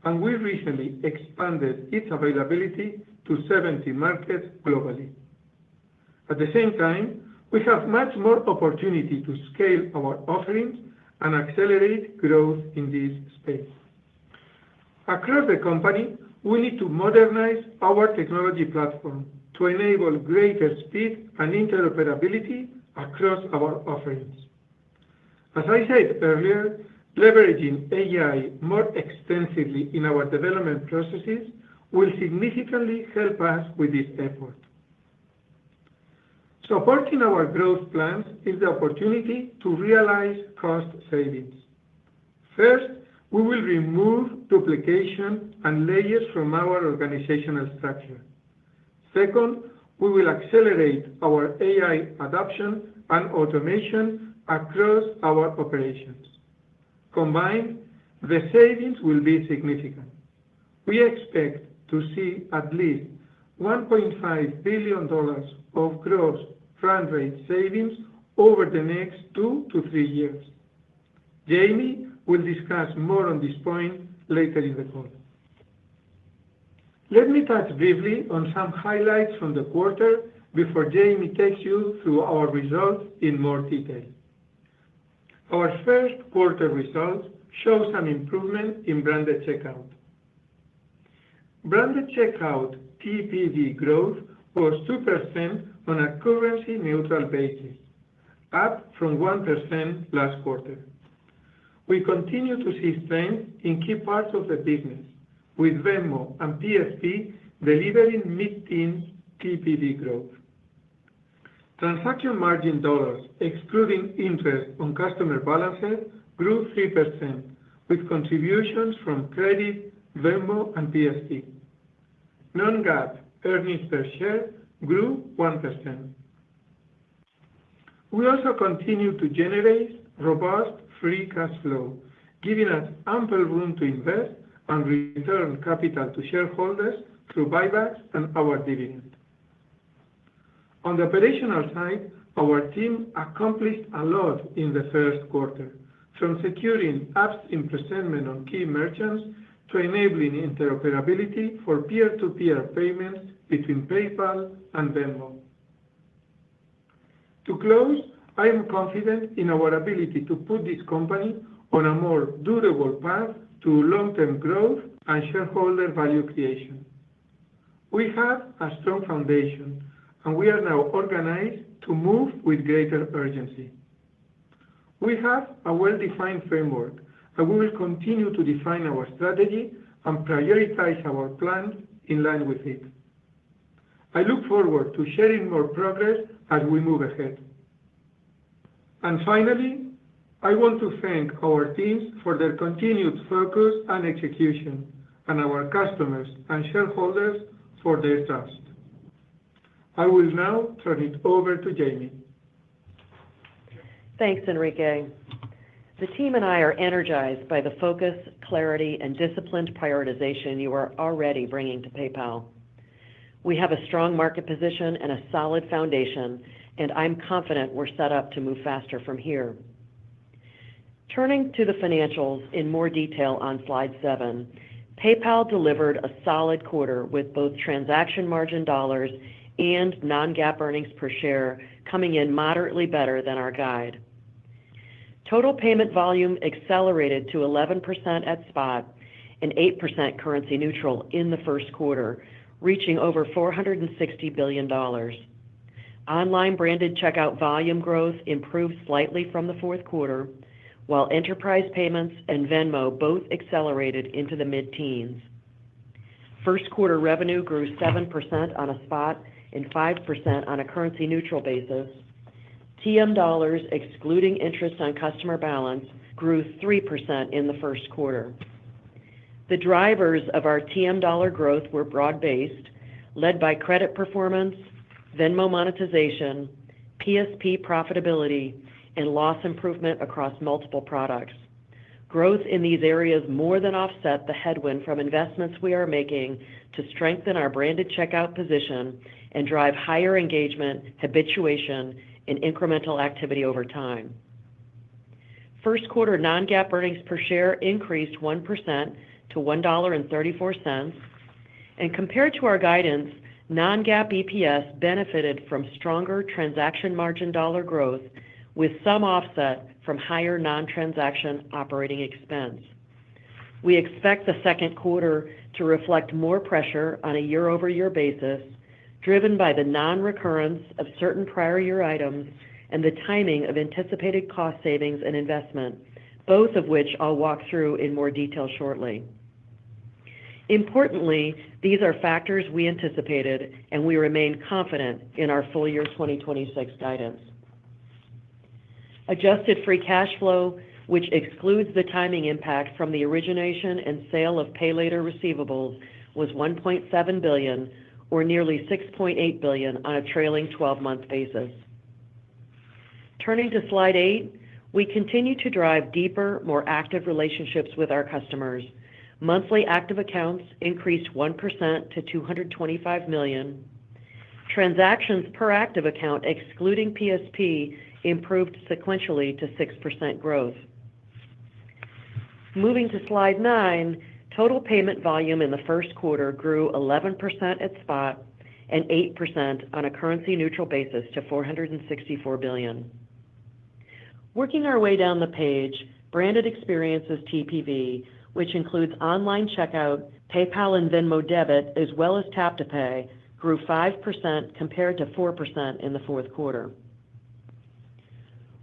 and we recently expanded its availability to 70 markets globally. At the same time, we have much more opportunity to scale our offerings and accelerate growth in this space. Across the company, we need to modernize our technology platform to enable greater speed and interoperability across our offerings. As I said earlier, leveraging AI more extensively in our development processes will significantly help us with this effort. Supporting our growth plans is the opportunity to realize cost savings. First, we will remove duplication and layers from our organizational structure. Second, we will accelerate our AI adoption and automation across our operations. Combined, the savings will be significant. We expect to see at least $1.5 billion of gross run rate savings over the next 2 to 3 years. Jamie will discuss more on this point later in the call. Let me touch briefly on some highlights from the quarter before Jamie takes you through our results in more detail. Our first quarter results show some improvement in branded checkout. Branded checkout TPV growth was 2% on a currency-neutral basis, up from 1% last quarter. We continue to see strength in key parts of the business, with Venmo and PSP delivering mid-teens TPV growth. Transaction margin dollars, excluding interest on customer balances, grew 3%, with contributions from credit, Venmo, and PSP. Non-GAAP earnings per share grew 1%. We also continue to generate robust free cash flow, giving us ample room to invest and return capital to shareholders through buybacks and our dividend. On the operational side, our team accomplished a lot in the first quarter, from securing upstream presentment on key merchants to enabling interoperability for peer-to-peer payments between PayPal and Venmo. To close, I am confident in our ability to put this company on a more durable path to long-term growth and shareholder value creation. We have a strong foundation, and we are now organized to move with greater urgency. We have a well-defined framework, and we will continue to define our strategy and prioritize our plans in line with it. I look forward to sharing more progress as we move ahead. And finally, I want to thank our teams for their continued focus and execution, and our customers and shareholders for their trust. I will now turn it over to Jamie. Thanks, Enrique. The team and I are energized by the focus, clarity, and disciplined prioritization you are already bringing to PayPal. We have a strong market position and a solid foundation, and I'm confident we're set up to move faster from here. Turning to the financials in more detail on slide 7, PayPal delivered a solid quarter with both transaction margin dollars and non-GAAP earnings per share coming in moderately better than our guide. Total payment volume accelerated to 11% at spot and 8% currency neutral in the first quarter, reaching over $460 billion. Online branded checkout volume growth improved slightly from the fourth quarter, while enterprise payments and Venmo both accelerated into the mid-teens. First quarter revenue grew 7% on a spot and 5% on a currency neutral basis. TM dollars, excluding interest on customer balance, grew 3% in the first quarter. The drivers of our TM dollar growth were broad-based, led by credit performance, Venmo monetization, PSP profitability, and loss improvement across multiple products. Growth in these areas more than offset the headwind from investments we are making to strengthen our branded checkout position and drive higher engagement, habituation, and incremental activity over time. First quarter non-GAAP earnings per share increased 1% to $1.34, and compared to our guidance, non-GAAP EPS benefited from stronger transaction margin dollar growth with some offset from higher non-transaction operating expense. We expect the second quarter to reflect more pressure on a year-over-year basis, driven by the non-recurrence of certain prior year items and the timing of anticipated cost savings and investment, both of which I'll walk through in more detail shortly. Importantly, these are factors we anticipated, and we remain confident in our full year 2026 guidance. Adjusted free cash flow, which excludes the timing impact from the origination and sale of pay later receivables, was $1.7 billion, or nearly $6.8 billion on a trailing 12-month basis. Turning to slide 8, we continue to drive deeper, more active relationships with our customers. Monthly active accounts increased 1% to 225 million. Transactions per active account, excluding PSP, improved sequentially to 6% growth. Moving to slide 9, total payment volume in the first quarter grew 11% at spot and 8% on a currency-neutral basis to $464 billion. Working our way down the page, branded experiences TPV, which includes online checkout, PayPal and Venmo debit, as well as Tap to Pay, grew 5% compared to 4% in the fourth quarter.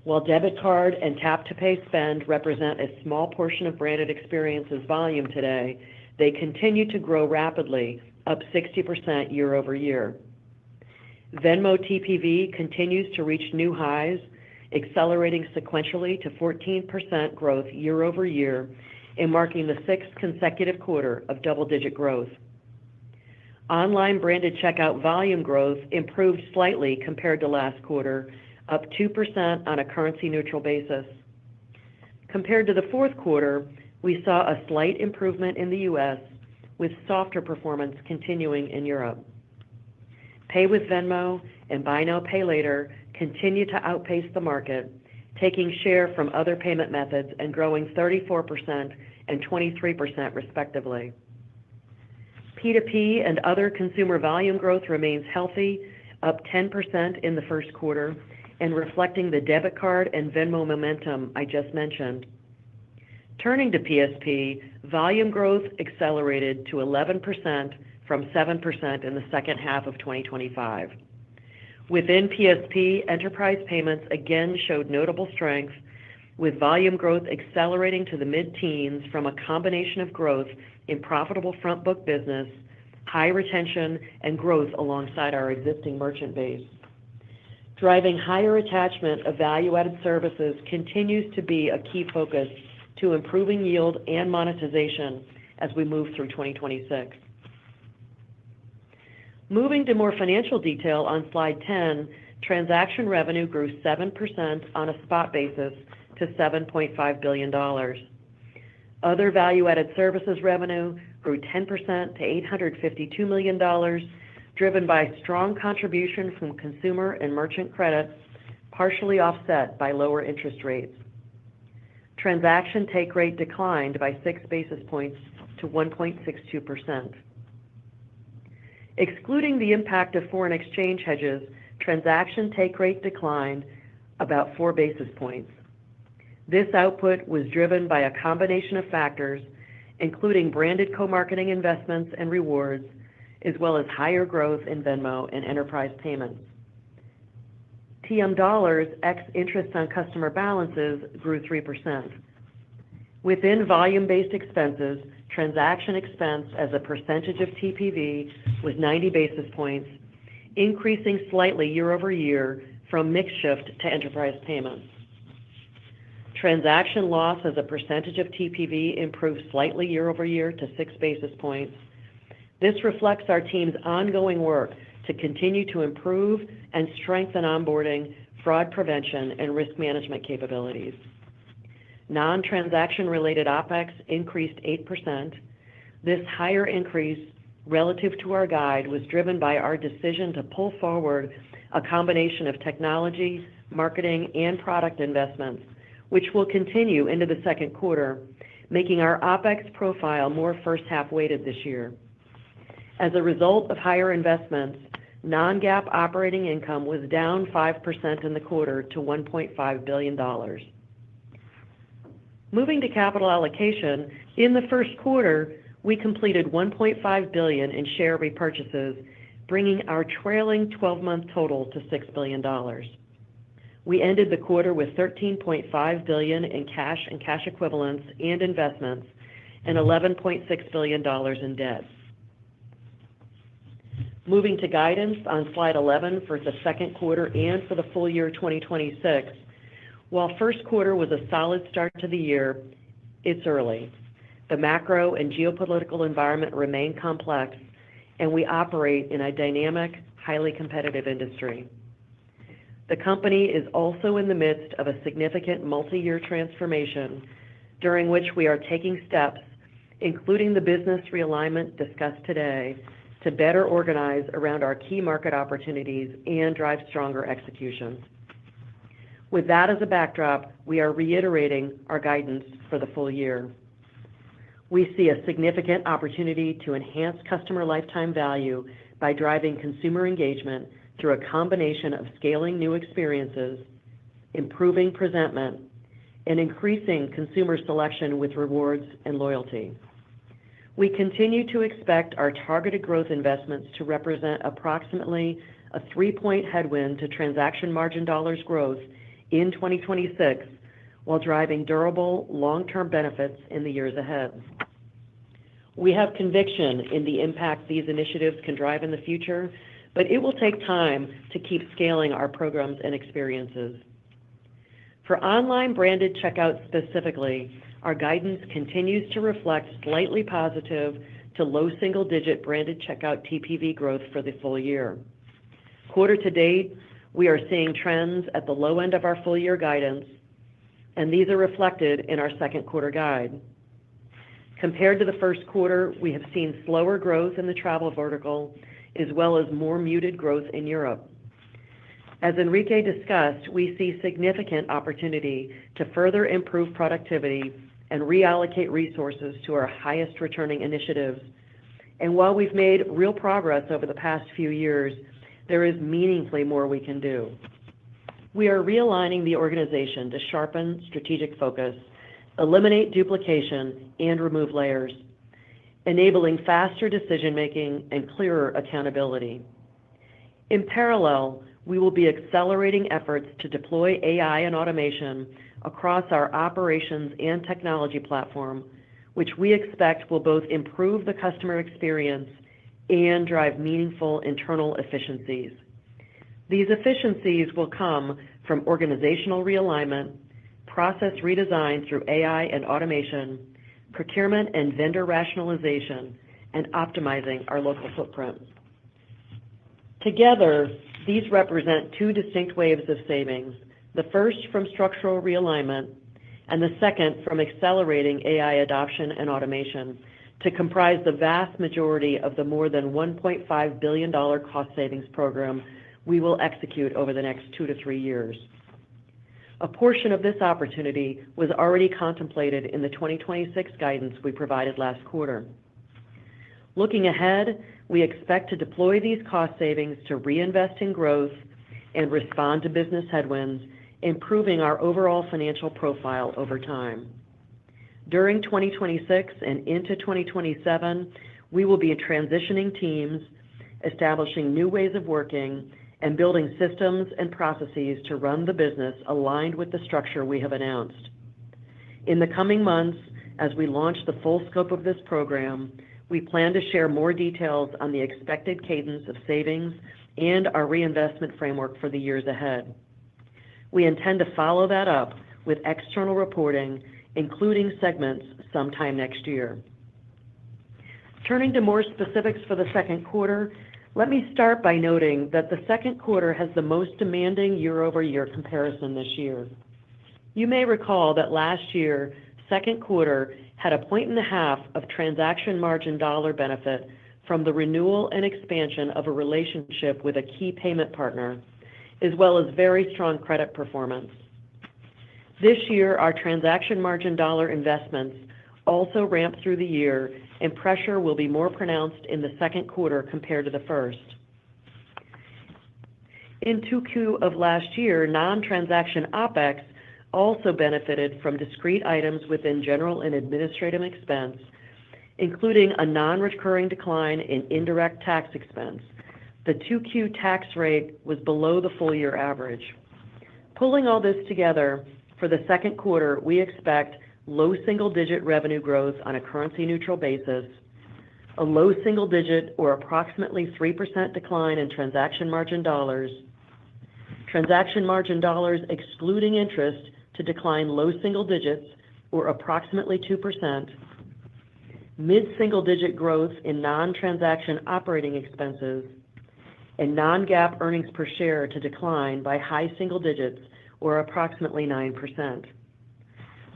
While debit card and Tap to Pay spend represent a small portion of branded experiences volume today, they continue to grow rapidly, up 60% year over year. Venmo TPV continues to reach new highs, accelerating sequentially to 14% growth year over year and marking the 6th consecutive quarter of double-digit growth. Online branded checkout volume growth improved slightly compared to last quarter, up 2% on a currency-neutral basis. Compared to the fourth quarter, we saw a slight improvement in the U.S., with softer performance continuing in Europe. Pay with Venmo and Buy Now, Pay Later continue to outpace the market, taking share from other payment methods and growing 34% and 23% respectively. P2P and other consumer volume growth remains healthy, up 10% in the first quarter, and reflecting the debit card and Venmo momentum I just mentioned. Turning to PSP, volume growth accelerated to 11% from 7% in the second half of 2025. Within PSP, enterprise payments again showed notable strength, with volume growth accelerating to the mid-teens from a combination of growth in profitable front book business, high retention, and growth alongside our existing merchant base. Driving higher attachment of value-added services continues to be a key focus to improving yield and monetization as we move through 2026. Moving to more financial detail on slide 10, transaction revenue grew 7% on a spot basis to $7.5 billion. Other value-added services revenue grew 10% to $852 million, driven by strong contribution from consumer and merchant credit, partially offset by lower interest rates. Transaction take rate declined by 6 basis points to 1.62%. Excluding the impact of foreign exchange hedges, transaction take rate declined about 4 basis points. This output was driven by a combination of factors, including branded co-marketing investments and rewards, as well as higher growth in Venmo and enterprise payments. TM dollars ex interest on customer balances grew 3%. Within volume-based expenses, transaction expense as a percentage of TPV was 90 basis points, increasing slightly year-over-year from mix shift to enterprise payments. Transaction loss as a percentage of TPV improved slightly year-over-year to 6 basis points. This reflects our team's ongoing work to continue to improve and strengthen onboarding, fraud prevention, and risk management capabilities. Non-transaction related OpEx increased 8%. This higher increase relative to our guide was driven by our decision to pull forward a combination of technology, marketing, and product investments, which will continue into the second quarter, making our OpEx profile more first-half weighted this year. As a result of higher investments, non-GAAP operating income was down 5% in the quarter to $1.5 billion. Moving to capital allocation, in the first quarter, we completed $1.5 billion in share repurchases, bringing our trailing 12-month total to $6 billion. We ended the quarter with $13.5 billion in cash and cash equivalents and investments and $11.6 billion in debt. Moving to guidance on slide 11 for the second quarter and for the full year 2026. While first quarter was a solid start to the year, it's early. The macro and geopolitical environment remain complex, and we operate in a dynamic, highly competitive industry. The company is also in the midst of a significant multi-year transformation during which we are taking steps, including the business realignment discussed today, to better organize around our key market opportunities and drive stronger execution. With that as a backdrop, we are reiterating our guidance for the full year. We see a significant opportunity to enhance customer lifetime value by driving consumer engagement through a combination of scaling new experiences, improving presentment, and increasing consumer selection with rewards and loyalty. We continue to expect our targeted growth investments to represent approximately a 3-point headwind to transaction margin dollars growth in 2026, while driving durable long-term benefits in the years ahead. We have conviction in the impact these initiatives can drive in the future, but it will take time to keep scaling our programs and experiences. For online branded checkout specifically, our guidance continues to reflect slightly positive to low single-digit branded checkout TPV growth for the full year. Quarter to date, we are seeing trends at the low end of our full year guidance, and these are reflected in our second quarter guide. Compared to the first quarter, we have seen slower growth in the travel vertical, as well as more muted growth in Europe. As Enrique discussed, we see significant opportunity to further improve productivity and reallocate resources to our highest returning initiatives. And while we've made real progress over the past few years, there is meaningfully more we can do. We are realigning the organization to sharpen strategic focus, eliminate duplication, and remove layers, enabling faster decision-making and clearer accountability. In parallel, we will be accelerating efforts to deploy AI and automation across our operations and technology platform, which we expect will both improve the customer experience and drive meaningful internal efficiencies. These efficiencies will come from organizational realignment, process redesign through AI and automation, procurement and vendor rationalization, and optimizing our local footprint. Together, these represent two distinct waves of savings, the first from structural realignment and the second from accelerating AI adoption and automation to comprise the vast majority of the more than $1.5 billion cost savings program we will execute over the next 2 to 3 years. A portion of this opportunity was already contemplated in the 2026 guidance we provided last quarter. Looking ahead, we expect to deploy these cost savings to reinvest in growth and respond to business headwinds, improving our overall financial profile over time. During 2026 and into 2027, we will be transitioning teams, establishing new ways of working, and building systems and processes to run the business aligned with the structure we have announced. In the coming months, as we launch the full scope of this program, we plan to share more details on the expected cadence of savings and our reinvestment framework for the years ahead. We intend to follow that up with external reporting, including segments, sometime next year. Turning to more specifics for the second quarter, let me start by noting that the second quarter has the most demanding year-over-year comparison this year. You may recall that last year, second quarter had 1.5 points of transaction margin dollar benefit from the renewal and expansion of a relationship with a key payment partner, as well as very strong credit performance. This year, our transaction margin dollar investments also ramp through the year, and pressure will be more pronounced in the second quarter compared to the first. In 2Q of last year, non-transaction OpEx also benefited from discrete items within general and administrative expense, including a non-recurring decline in indirect tax expense. The 2Q tax rate was below the full-year average. Pulling all this together, for the second quarter, we expect low single-digit revenue growth on a currency-neutral basis, a low single-digit or approximately 3% decline in transaction margin dollars, transaction margin dollars excluding interest to decline low single digits or approximately 2%, mid-single-digit growth in non-transaction operating expenses, and non-GAAP earnings per share to decline by high single digits or approximately 9%.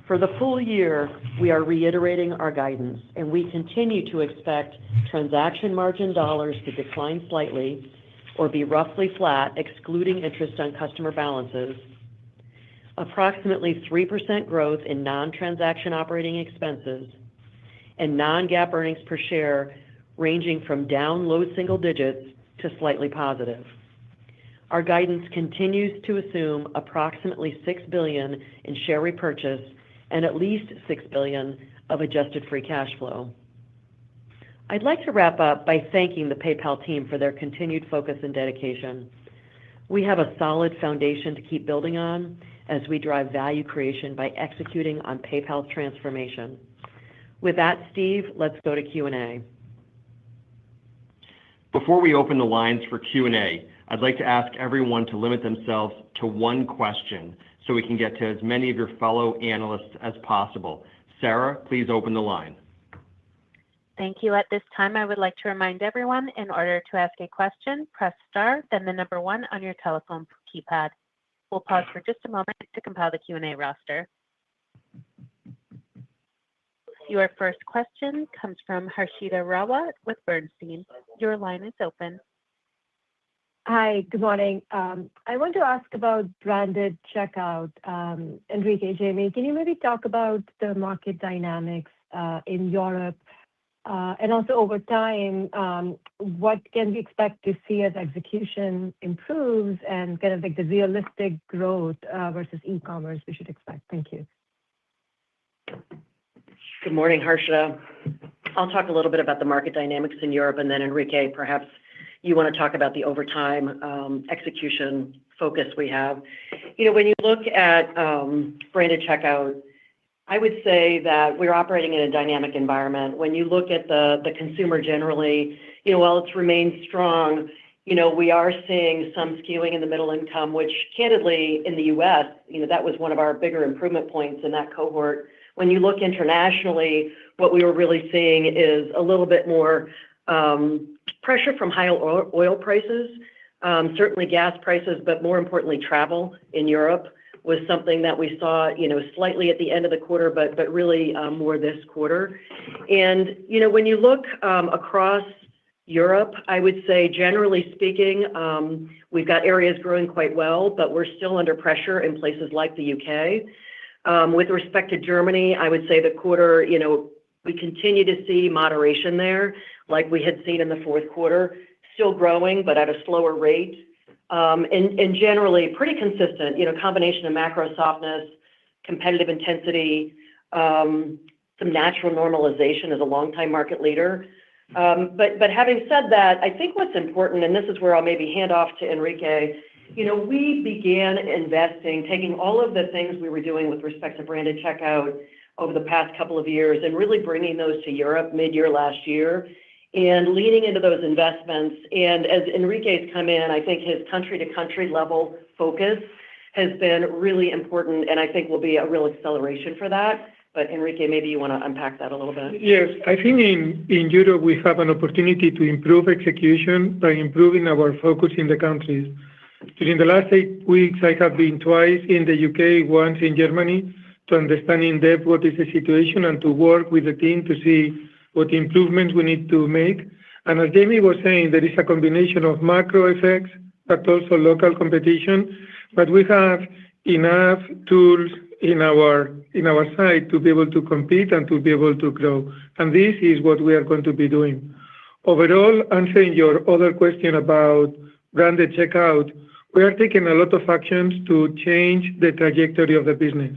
For the full year, we are reiterating our guidance, and we continue to expect transaction margin dollars to decline slightly or be roughly flat, excluding interest on customer balances, approximately 3% growth in non-transaction operating expenses, and non-GAAP earnings per share ranging from down low single digits to slightly positive. Our guidance continues to assume approximately $6 billion in share repurchase and at least $6 billion of adjusted free cash flow. I'd like to wrap up by thanking the PayPal team for their continued focus and dedication. We have a solid foundation to keep building on as we drive value creation by executing on PayPal's transformation. With that, Steve, let's go to Q&A. Before we open the lines for Q&A, I'd like to ask everyone to limit themselves to one question so we can get to as many of your fellow analysts as possible. Sarah, please open the line. Thank you. At this time, I would like to remind everyone, in order to ask a question, press star, then the number 1 on your telephone keypad. We'll pause for just a moment to compile the Q&A roster. Your first question comes from Harshita Rawat with Bernstein. Your line is open. Hi, good morning. I want to ask about branded checkout. Enrique, Jamie, can you maybe talk about the market dynamics in Europe? And also over time, what can we expect to see as execution improves and kind of like the realistic growth versus e-commerce we should expect? Thank you. Good morning, Harshita. I'll talk a little bit about the market dynamics in Europe, and then Enrique, perhaps you want to talk about the overtime execution focus we have. When you look at branded checkout, I would say that we're operating in a dynamic environment. When you look at the consumer generally, while it's remained strong, we are seeing some skewing in the middle income, which candidly in the US, that was one of our bigger improvement points in that cohort. When you look internationally, what we were really seeing is a little bit more pressure from high oil prices, certainly gas prices, but more importantly, travel in Europe was something that we saw, slightly at the end of the quarter, but really more this quarter. And, when you look across Europe, I would say, generally speaking, we've got areas growing quite well, but we're still under pressure in places like the UK. With respect to Germany, I would say the quarter, we continue to see moderation there, like we had seen in the fourth quarter, still growing, but at a slower rate. And generally pretty consistent, combination of macro softness, competitive intensity, some natural normalization as a longtime market leader. But having said that, I think what's important, and this is where I'll maybe hand off to Enrique, we began investing, taking all of the things we were doing with respect to branded checkout over the past couple of years and really bringing those to Europe mid-year last year and leaning into those investments. And as Enrique's come in, I think his country-to-country level focus has been really important, and I think will be a real acceleration for that. But Enrique, maybe you want to unpack that a little bit. Yes, I think in Europe we have an opportunity to improve execution by improving our focus in the countries. During the last 8 weeks, I have been twice in the UK, once in Germany, to understand in depth what is the situation and to work with the team to see what improvements we need to make. And as Jamie was saying, there is a combination of macro effects, but also local competition. But we have enough tools in our side to be able to compete and to be able to grow. And this is what we are going to be doing. Overall, answering your other question about branded checkout, we are taking a lot of actions to change the trajectory of the business.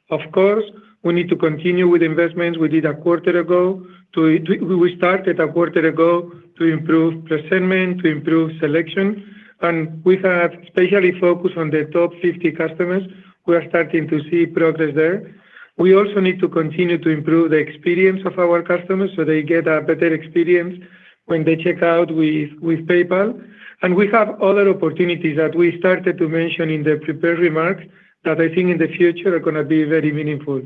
Of course, we need to continue with investments we did a quarter ago. We started a quarter ago to improve presentment, to improve selection, and we have especially focused on the top 50 customers. We are starting to see progress there. We also need to continue to improve the experience of our customers so they get a better experience when they check out with PayPal. And we have other opportunities that we started to mention in the prepared remarks that I think in the future are going to be very meaningful.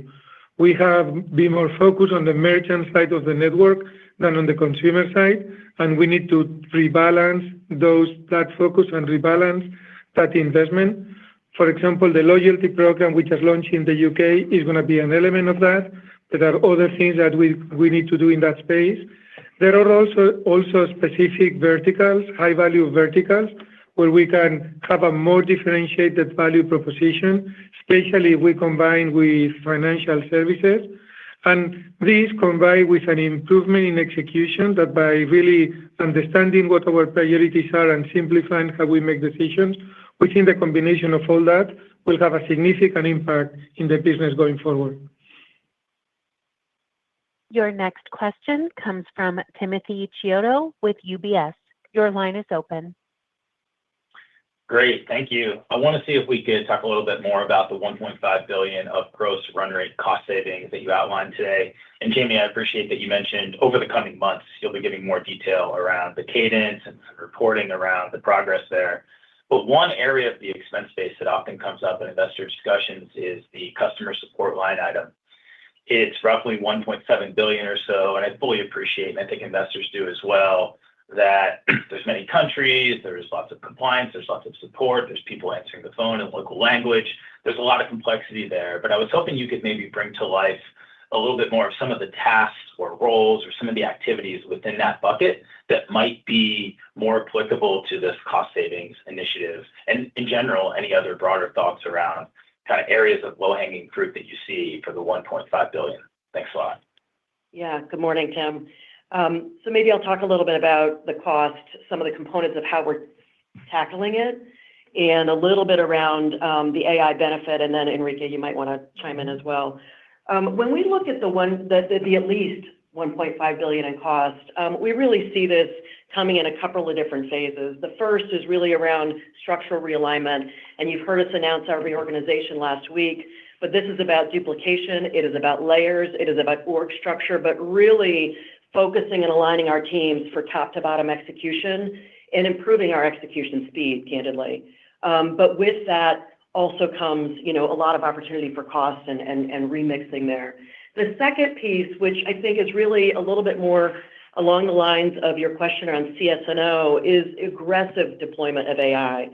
We have been more focused on the merchant side of the network than on the consumer side, and we need to rebalance that focus and rebalance that investment. For example, the loyalty program, which has launched in the UK, is going to be an element of that. There are other things that we need to do in that space. There are also specific verticals, high-value verticals, where we can have a more differentiated value proposition, especially if we combine with financial services. And this combined with an improvement in execution that by really understanding what our priorities are and simplifying how we make decisions, we think the combination of all that will have a significant impact in the business going forward. Your next question comes from Timothy Chiodo with UBS. Your line is open. Great, thank you. I want to see if we could talk a little bit more about the $1.5 billion of gross run rate cost savings that you outlined today. And Jamie, I appreciate that you mentioned over the coming months, you'll be giving more detail around the cadence and reporting around the progress there. But one area of the expense base that often comes up in investor discussions is the customer support line item. It's roughly $1.7 billion or so, and I fully appreciate, and I think investors do as well, that there's many countries, there's lots of compliance, there's lots of support, there's people answering the phone in local language. There's a lot of complexity there, but I was hoping you could maybe bring to life a little bit more of some of the tasks or roles or some of the activities within that bucket that might be more applicable to this cost savings initiative. And in general, any other broader thoughts around kind of areas of low-hanging fruit that you see for the $1.5 billion. Thanks a lot. Yeah, good morning, Tim. So maybe I'll talk a little bit about the cost, some of the components of how we're tackling it, and a little bit around the AI benefit, and then Enrique, you might want to chime in as well. When we look at the at least $1.5 billion in cost, we really see this coming in a couple of different phases. The first is really around structural realignment, and you've heard us announce our reorganization last week, but this is about duplication, it is about layers, it is about org structure, but really focusing and aligning our teams for top to bottom execution and improving our execution speed, candidly. But with that also comes, a lot of opportunity for cost and remixing there. The second piece, which I think is really a little bit more along the lines of your question around CS&O, is aggressive deployment of AI.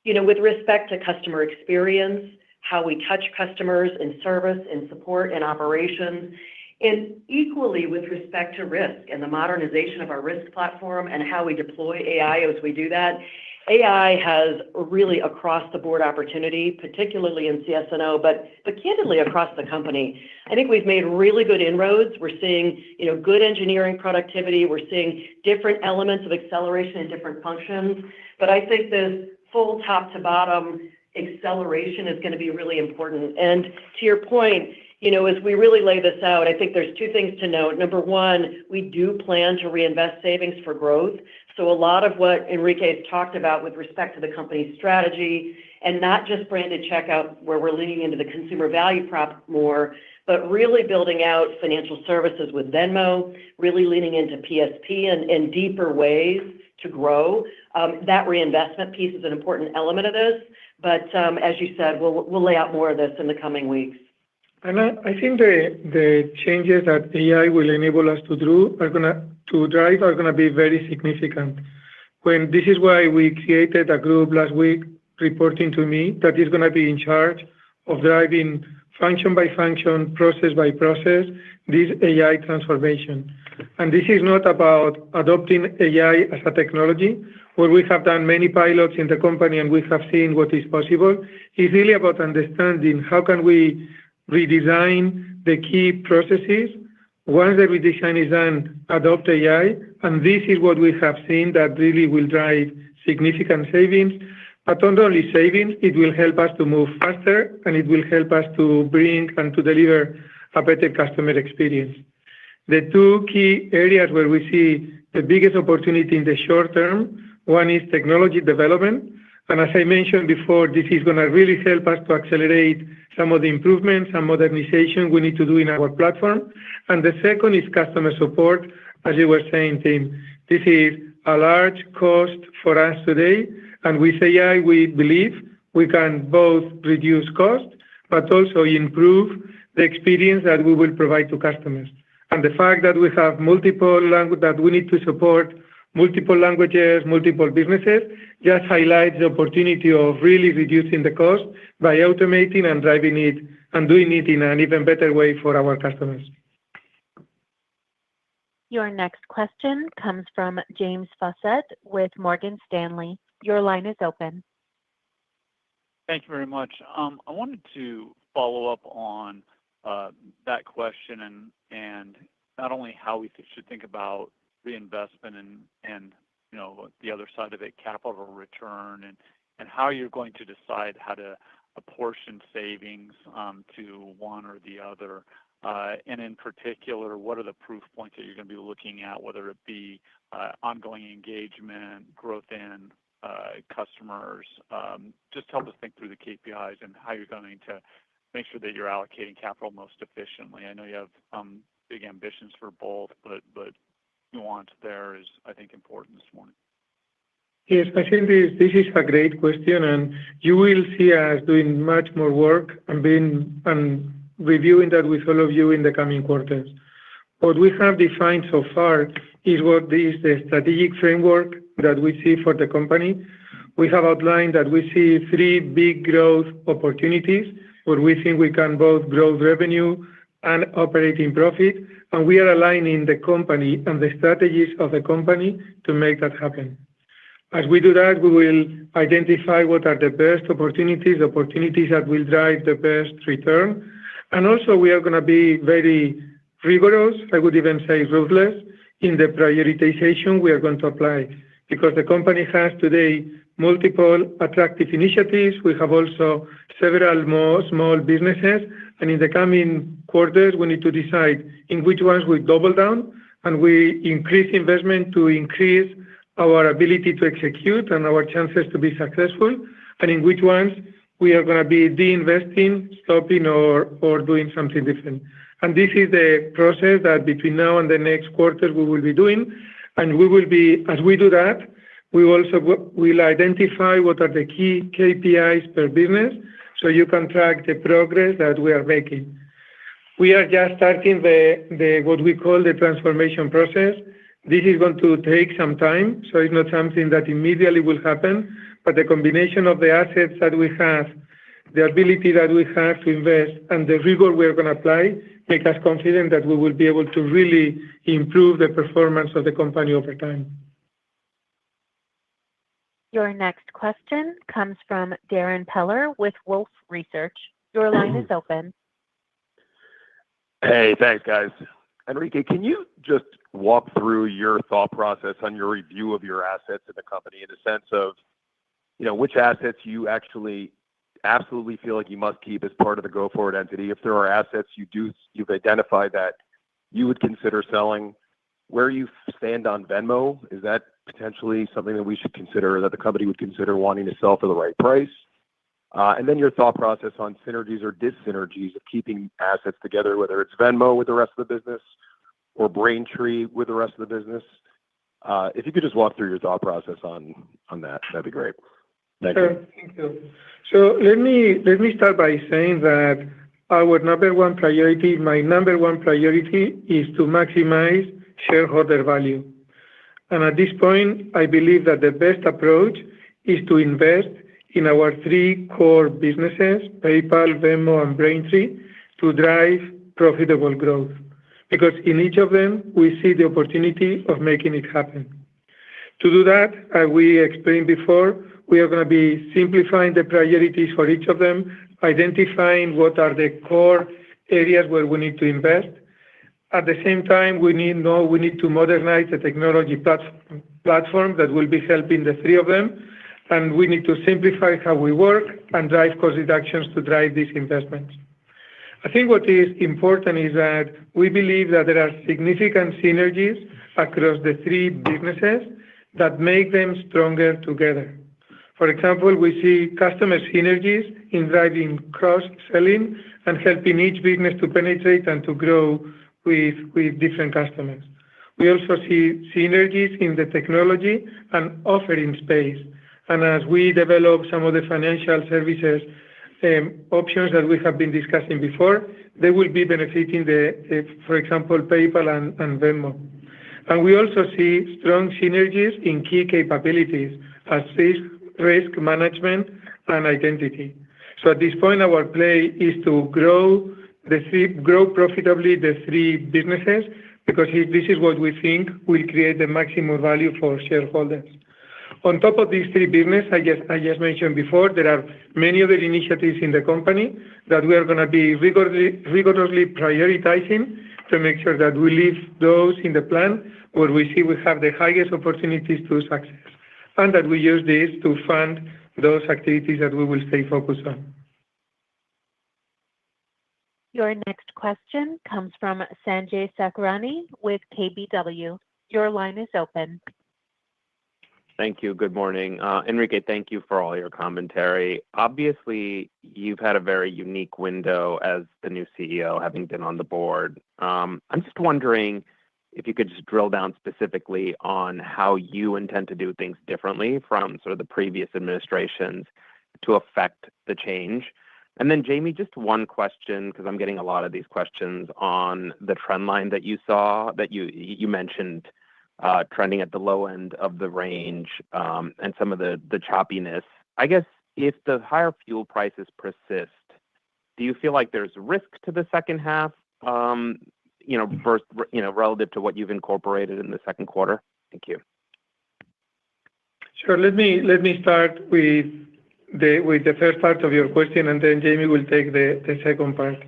With respect to customer experience, how we touch customers in service, in support, and operations, and equally with respect to risk and the modernization of our risk platform and how we deploy AI as we do that. AI has really across-the-board opportunity, particularly in CS&O, but candidly across the company. I think we've made really good inroads. We're seeing, good engineering productivity. We're seeing different elements of acceleration in different functions. But I think this full top-to-bottom acceleration is going to be really important. And to your point, as we really lay this out, I think there's two things to note. Number one, we do plan to reinvest savings for growth. So a lot of what Enrique has talked about with respect to the company's strategy, and not just branded checkout where we're leaning into the consumer value prop more, but really building out financial services with Venmo, really leaning into PSP and deeper ways to grow. That reinvestment piece is an important element of this. But as you said, we'll lay out more of this in the coming weeks. And I think the changes that AI will enable us to drive are gonna be very significant. This is why we created a group last week reporting to me that is gonna be in charge of driving function by function, process by process, this AI transformation. And this is not about adopting AI as a technology, where we have done many pilots in the company and we have seen what is possible. It's really about understanding how can we redesign the key processes. Once the redesign is done, adopt AI, and this is what we have seen that really will drive significant savings. But not only savings, it will help us to move faster, and it will help us to bring and to deliver a better customer experience. The two key areas where we see the biggest opportunity in the short term, one is technology development. And as I mentioned before, this is gonna really help us to accelerate some of the improvements and modernization we need to do in our platform. And the second is customer support. As you were saying, Tim, this is a large cost for us today. And with AI, we believe we can both reduce cost, but also improve the experience that we will provide to customers. And the fact that we have multiple languages, that we need to support multiple languages, multiple businesses, just highlights the opportunity of really reducing the cost by automating and driving it and doing it in an even better way for our customers. Your next question comes from James Faucette with Morgan Stanley. Your line is open. Thank you very much. I wanted to follow up on that question and not only how we should think about reinvestment and the other side of it, capital return, and how you're going to decide how to apportion savings to one or the other. And in particular, what are the proof points that you're going to be looking at, whether it be ongoing engagement, growth in customers? Just help us think through the KPIs and how you're going to make sure that you're allocating capital most efficiently. I know you have big ambitions for both, but nuance there is, I think, important this morning. Yes, I think this is a great question, and you will see us doing much more work and reviewing that with all of you in the coming quarters. What we have defined so far is what is the strategic framework that we see for the company. We have outlined that we see three big growth opportunities where we think we can both grow revenue and operating profit, and we are aligning the company and the strategies of the company to make that happen. As we do that, we will identify what are the best opportunities that will drive the best return. And also, we are going to be very rigorous, I would even say ruthless, in the prioritization we are going to apply, because the company has today multiple attractive initiatives. We have also several more small businesses, and in the coming quarters, we need to decide in which ones we double down and we increase investment to increase our ability to execute and our chances to be successful, and in which ones we are going to be de-investing, stopping, or doing something different. And this is the process that between now and the next quarter we will be doing. And we will be, as we do that, we also will identify what are the key KPIs per business so you can track the progress that we are making. We are just starting the what we call the transformation process. This is going to take some time, so it's not something that immediately will happen, but the combination of the assets that we have, the ability that we have to invest, and the rigor we're going to apply make us confident that we will be able to really improve the performance of the company over time. Your next question comes from Darrin Peller with Wolfe Research. Your line is open. Hey, thanks, guys. Enrique, can you just walk through your thought process on your review of your assets in the company in the sense of, which assets you actually absolutely feel like you must keep as part of the go-forward entity? If there are assets you've identified that you would consider selling, where you stand on Venmo, is that potentially something that we should consider, that the company would consider wanting to sell for the right price? And then your thought process on synergies or dis-synergies of keeping assets together, whether it's Venmo with the rest of the business or Braintree with the rest of the business. If you could just walk through your thought process on that, that'd be great. Thank you. Thank you. So let me start by saying that my number one priority is to maximize shareholder value. And at this point, I believe that the best approach is to invest in our three core businesses, PayPal, Venmo, and Braintree, to drive profitable growth. Because in each of them, we see the opportunity of making it happen. To do that, as we explained before, we are going to be simplifying the priorities for each of them, identifying what are the core areas where we need to invest. At the same time, we need to modernize the technology platform that will be helping the three of them, and we need to simplify how we work and drive cost reductions to drive these investments. I think what is important is that we believe that there are significant synergies across the three businesses that make them stronger together. For example, we see customer synergies in driving cross-selling and helping each business to penetrate and to grow with different customers. We also see synergies in the technology and offering space. And as we develop some of the financial services options that we have been discussing before, they will be benefiting for example, PayPal and Venmo. And we also see strong synergies in key capabilities as risk management and identity. So at this point, our play is to grow profitably the three businesses, because this is what we think will create the maximum value for shareholders. On top of these three businesses, I just mentioned before, there are many other initiatives in the company that we are going to be rigorously prioritizing to make sure that we leave those in the plan where we see we have the highest opportunities to success, and that we use this to fund those activities that we will stay focused on. Your next question comes from Sanjay Sakhrani with KBW. Your line is open. Thank you. Good morning. Enrique, thank you for all your commentary. Obviously, you've had a very unique window as the new CEO, having been on the board. I'm just wondering if you could just drill down specifically on how you intend to do things differently from sort of the previous administrations to affect the change. And then, Jamie, just one question, because I'm getting a lot of these questions on the trend line that you saw, that you mentioned trending at the low end of the range and some of the choppiness. I guess if the higher fuel prices persist, do you feel like there's risk to the second half, first, relative to what you've incorporated in the second quarter? Thank you. Sure. Let me start with the first part of your question, and then Jamie will take the second part.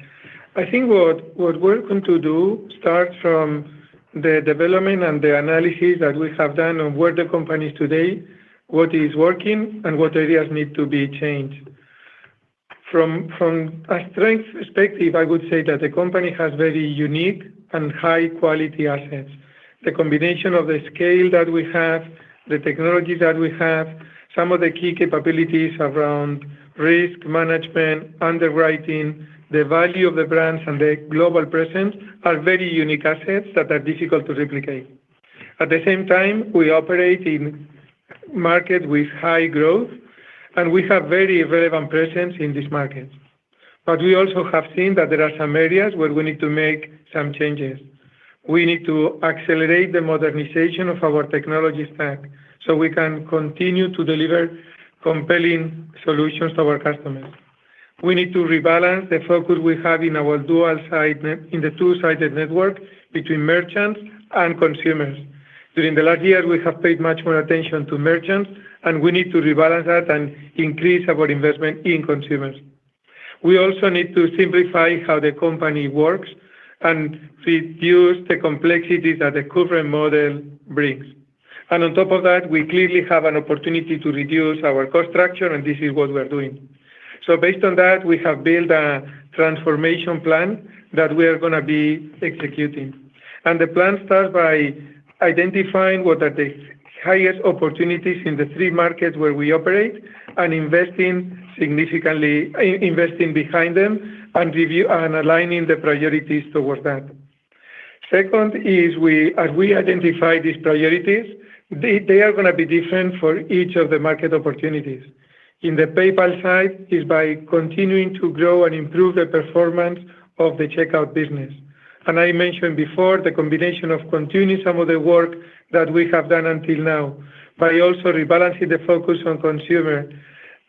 I think what we're going to do starts from the development and the analysis that we have done on where the company is today, what is working, and what areas need to be changed. From a strength perspective, I would say that the company has very unique and high-quality assets. The combination of the scale that we have, the technology that we have, some of the key capabilities around risk management, underwriting, the value of the brands, and the global presence are very unique assets that are difficult to replicate. At the same time, we operate in markets with high growth, and we have very relevant presence in these markets. But we also have seen that there are some areas where we need to make some changes. We need to accelerate the modernization of our technology stack so we can continue to deliver compelling solutions to our customers. We need to rebalance the focus we have in our in the two-sided network between merchants and consumers. During the last year, we have paid much more attention to merchants, and we need to rebalance that and increase our investment in consumers. We also need to simplify how the company works and reduce the complexities that the current model brings. And on top of that, we clearly have an opportunity to reduce our cost structure, and this is what we're doing. So based on that, we have built a transformation plan that we are going to be executing. And the plan starts by identifying what are the highest opportunities in the three markets where we operate and investing significantly, investing behind them and review and aligning the priorities towards that. Second is as we identify these priorities, they are going to be different for each of the market opportunities. In the PayPal side is by continuing to grow and improve the performance of the checkout business. And I mentioned before the combination of continuing some of the work that we have done until now, by also rebalancing the focus on consumer,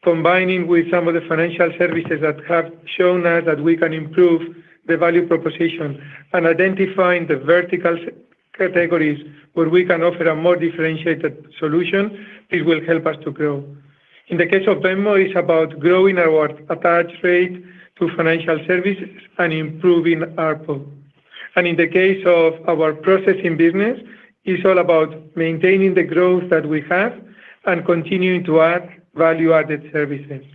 combining with some of the financial services that have shown us that we can improve the value proposition and identifying the vertical categories where we can offer a more differentiated solution. This will help us to grow. In the case of Venmo, it's about growing our attach rate to financial services and improving ARPU. And in the case of our processing business, it's all about maintaining the growth that we have and continuing to add value-added services.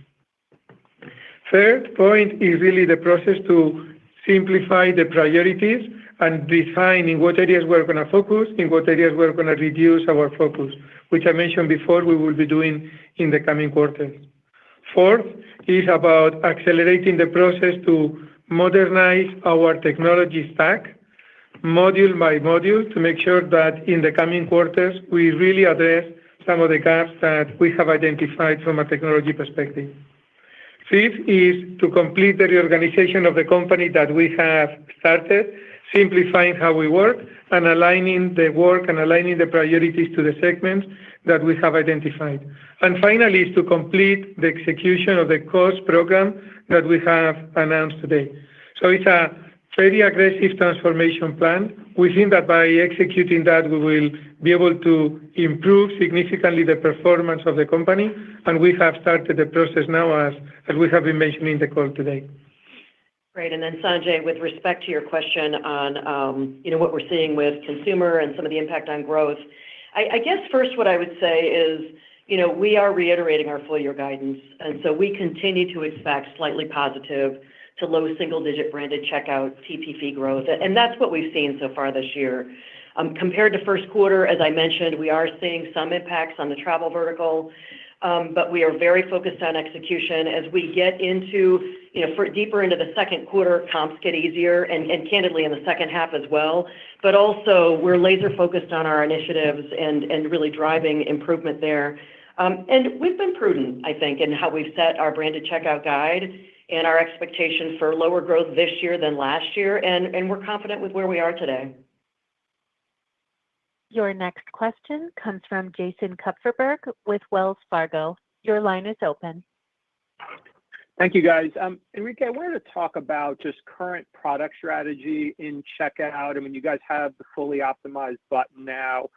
Third point is really the process to simplify the priorities and define in what areas we're going to focus, in what areas we're going to reduce our focus, which I mentioned before we will be doing in the coming quarters. Fourth is about accelerating the process to modernize our technology stack, module by module, to make sure that in the coming quarters, we really address some of the gaps that we have identified from a technology perspective. Fifth is to complete the reorganization of the company that we have started, simplifying how we work and aligning the work and aligning the priorities to the segments that we have identified. And finally is to complete the execution of the cost program that we have announced today. So it's a very aggressive transformation plan. We think that by executing that, we will be able to improve significantly the performance of the company, and we have started the process now as we have been mentioning in the call today. Great. And then Sanjay, with respect to your question on what we're seeing with consumer and some of the impact on growth, I guess first what I would say is, we are reiterating our full year guidance, and so we continue to expect slightly positive to low single-digit branded checkout TPV growth, and that's what we've seen so far this year. Compared to first quarter, as I mentioned, we are seeing some impacts on the travel vertical, but we are very focused on execution. As we get into, deeper into the second quarter, comps get easier, and candidly in the second half as well. But also, we're laser focused on our initiatives and really driving improvement there. And we've been prudent, I think, in how we've set our branded checkout guide and our expectation for lower growth this year than last year, and we're confident with where we are today. Your next question comes from Jason Kupferberg with Wells Fargo. Your line is open. Thank you, guys. Enrique, I wanted to talk about just current product strategy in checkout. I mean, you guys have the fully optimized button now.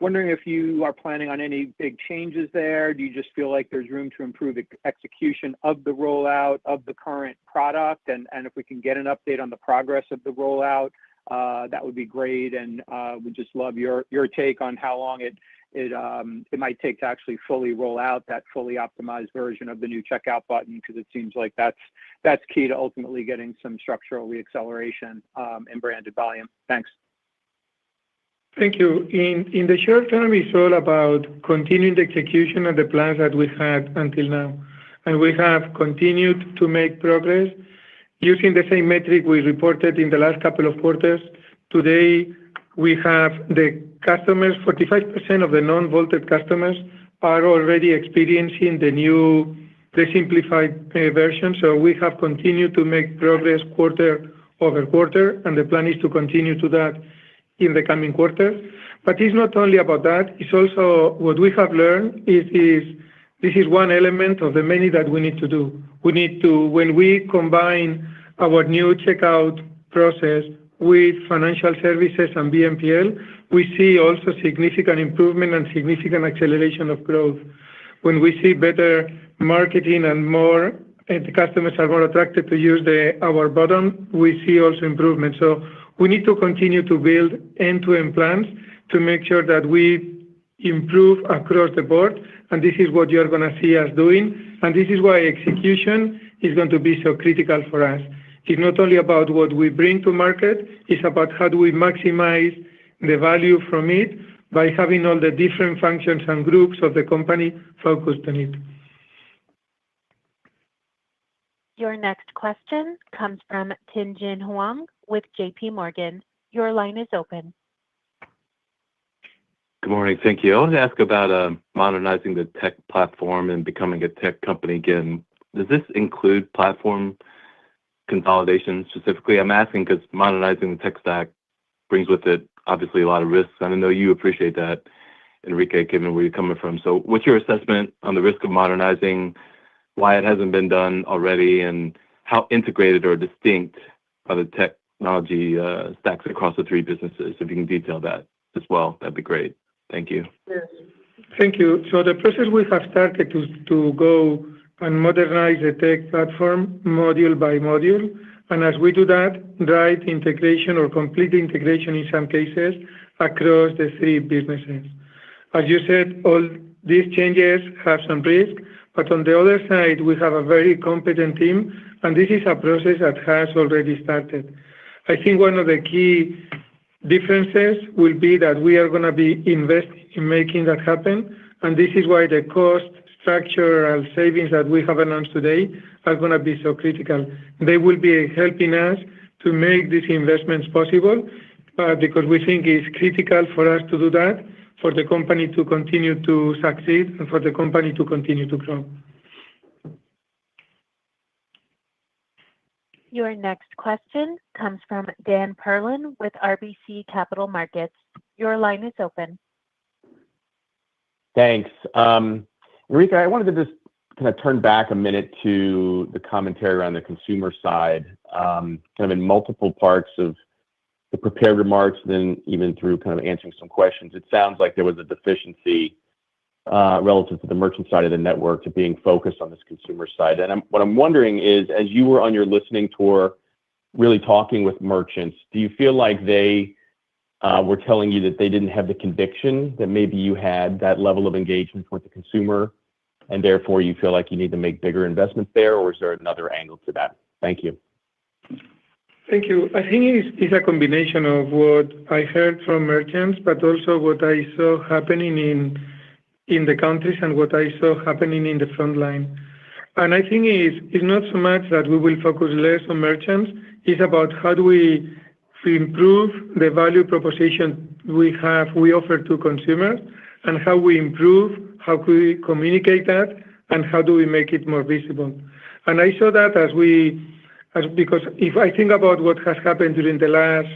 Wondering if you are planning on any big changes there. Do you just feel like there's room to improve the execution of the rollout of the current product? And if we can get an update on the progress of the rollout, that would be great. And we'd just love your take on how long it might take to actually fully roll out that fully optimized version of the new checkout button, because it seems like that's key to ultimately getting some structural reacceleration in branded volume. Thanks. Thank you. In the short term, it's all about continuing the execution of the plans that we had until now. And we have continued to make progress using the same metric we reported in the last couple of quarters. Today, We have the customers, 45% of the non-vaulted customers are already experiencing the simplified version. So we have continued to make progress quarter-over-quarter, and the plan is to continue to that in the coming quarters. But it's not only about that. It's also what we have learned is this is one element of the many that we need to do. When we combine our new checkout process with financial services and BNPL, we see also significant improvement and significant acceleration of growth. When we see better marketing and the customers are more attracted to use our button, we see also improvement. So we need to continue to build end-to-end plans to make sure that we improve across the board, and this is what you're going to see us doing. And this is why execution is going to be so critical for us. It's not only about what we bring to market, it's about how do we maximize the value from it by having all the different functions and groups of the company focused on it. Your next question comes from Tien-Tsin Huang with JP Morgan. Your line is open. Good morning. Thank you. I wanted to ask about modernizing the tech platform and becoming a tech company again. Does this include platform consolidation specifically? I'm asking because modernizing the tech stack brings with it obviously a lot of risks, and I know you appreciate that, Enrique, given where you're coming from. So what's your assessment on the risk of modernizing, why it hasn't been done already, and how integrated or distinct are the technology stacks across the three businesses? If you can detail that as well, that'd be great. Thank you. Yes. Thank you. So the process we have started to go and modernize the tech platform module by module. And as we do that, drive integration or complete integration in some cases across the three businesses. As you said, all these changes have some risk, but on the other side, we have a very competent team, and this is a process that has already started. I think one of the key differences will be that we are going to be investing in making that happen, and this is why the cost structural savings that we have announced today are going to be so critical. They will be helping us to make these investments possible because we think it's critical for us to do that, for the company to continue to succeed, and for the company to continue to grow. Your next question comes from Dan Perlin with RBC Capital Markets. Your line is open. Thanks. Enrique, I wanted to just kind of turn back a minute to the commentary around the consumer side, kind of in multiple parts of the prepared remarks, and then even through kind of answering some questions. It sounds like there was a deficiency relative to the merchant side of the network to being focused on this consumer side. And what I'm wondering is, as you were on your listening tour, really talking with merchants, do you feel like they were telling you that they didn't have the conviction that maybe you had that level of engagement with the consumer, and therefore you feel like you need to make bigger investments there, or is there another angle to that? Thank you. Thank you. I think it's a combination of what I heard from merchants, but also what I saw happening in the countries and what I saw happening in the front line. And I think it's not so much that we will focus less on merchants. It's about how do we improve the value proposition we offer to consumers, and how we improve, how we communicate that, and how do we make it more visible. And I saw that because if I think about what has happened during the last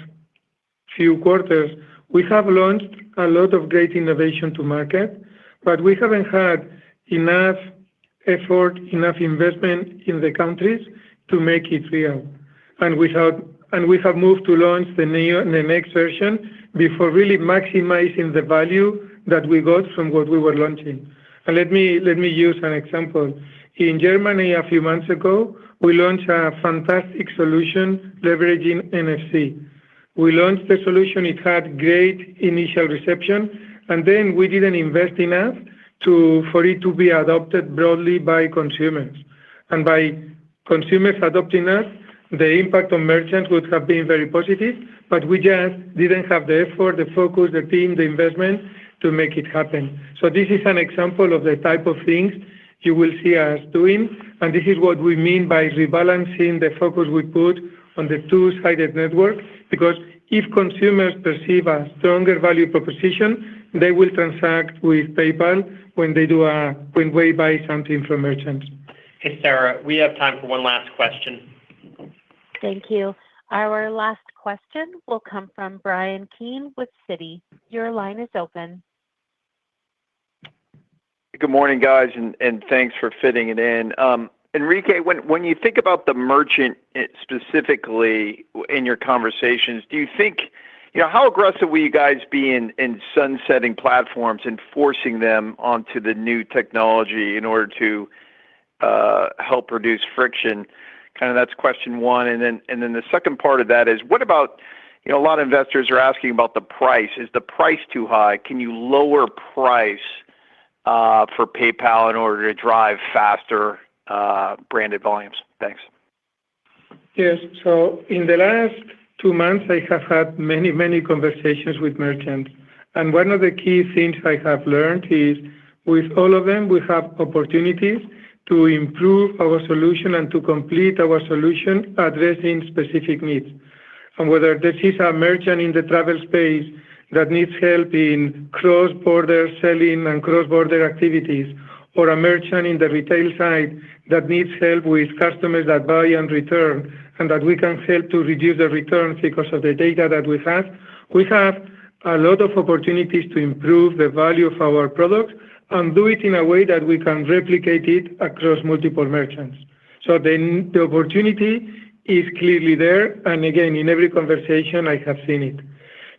few quarters, we have launched a lot of great innovation to market, but we haven't had enough effort, enough investment in the countries to make it real. And we have moved to launch the next version before really maximizing the value that we got from what we were launching. And let me use an example. In Germany, a few months ago, we launched a fantastic solution leveraging NFC. We launched the solution. It had great initial reception, and then we didn't invest enough for it to be adopted broadly by consumers. And by consumers adopting us, the impact on merchants would have been very positive, but we just didn't have the effort, the focus, the team, the investment to make it happen. So this is an example of the type of things you will see us doing, and this is what we mean by rebalancing the focus we put on the two-sided network, because if consumers perceive a stronger value proposition, they will transact with PayPal when they buy something from merchants. Hey, Sarah, we have time for one last question. Thank you. Our last question will come from Brian Keane with Citi. Your line is open. Good morning, guys, and thanks for fitting it in. Enrique, when you think about the merchant specifically in your conversations, do you think, how aggressive will you guys be in sunsetting platforms and forcing them onto the new technology in order to help reduce friction? Kind of that's question one. And then the second part of that is, what about, a lot of investors are asking about the price. Is the price too high? Can you lower price for PayPal in order to drive faster branded volumes? Thanks. Yes. So in the last 2 months, I have had many conversations with merchants. And one of the key things I have learned is with all of them, we have opportunities to improve our solution and to complete our solution addressing specific needs. And whether this is a merchant in the travel space that needs help in cross-border selling and cross-border activities, or a merchant in the retail side that needs help with customers that buy and return, and that we can help to reduce the returns because of the data that we have a lot of opportunities to improve the value of our products and do it in a way that we can replicate it across multiple merchants. So the opportunity is clearly there, and again, in every conversation, I have seen it.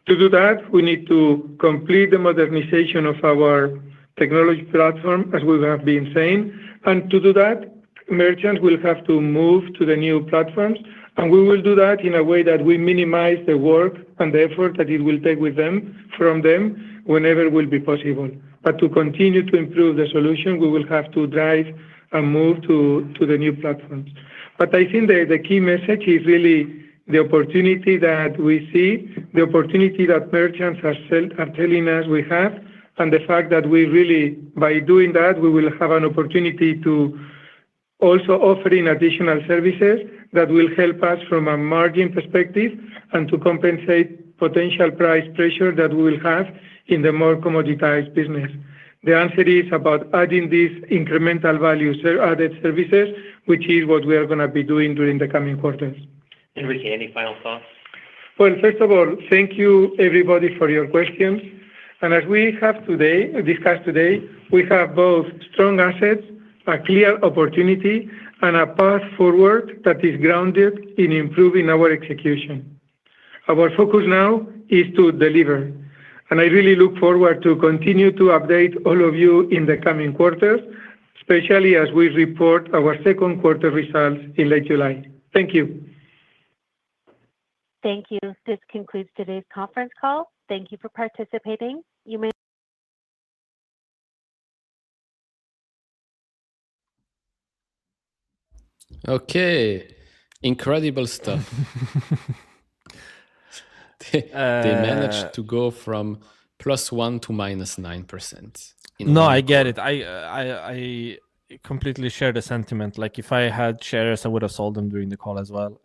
To do that, we need to complete the modernization of our technology platform, as we have been saying, and to do that, merchants will have to move to the new platforms, and we will do that in a way that we minimize the work and the effort that it will take from them whenever will be possible. But to continue to improve the solution, we will have to drive and move to the new platforms. But I think the key message is really the opportunity that we see, the opportunity that merchants are telling us we have, and the fact that we really, by doing that, we will have an opportunity to also offering additional services that will help us from a margin perspective and to compensate potential price pressure that we will have in the more commoditized business. The answer is about adding these incremental value-added services, which is what we are going to be doing during the coming quarters. Enrique, any final thoughts? Well, first of all, thank you, everybody, for your questions. And as we have discussed today, we have both strong assets, a clear opportunity, and a path forward that is grounded in improving our execution. Our focus now is to deliver. And I really look forward to continue to update all of you in the coming quarters, especially as we report our second quarter results in late July. Thank you. Thank you. This concludes today's conference call. Thank you for participating. You may. Okay, incredible stuff. They managed to go from +1 to -9%. No, I get it. I completely share the sentiment. Like if I had shares, I would have sold them during the call as well.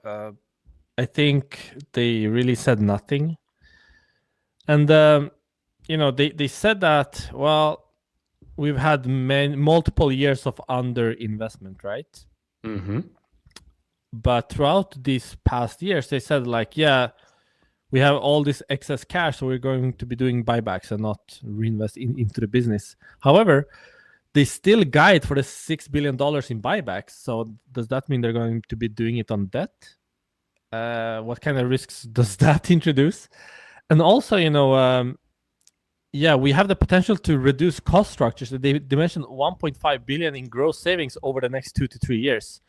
I think they really said nothing. And, they said that, well, we've had multiple years of underinvestment, right? Mm-hmm. But throughout these past years, they said like, yeah, we have all this excess cash, so we're going to be doing buybacks and not reinvest into the business. However, they still guide for the $6 billion in buybacks. So does that mean they're going to be doing it on debt? What kind of risks does that introduce? And also, we have the potential to reduce cost structures. They mentioned 1.5 billion in gross savings over the next 2 to 3 years.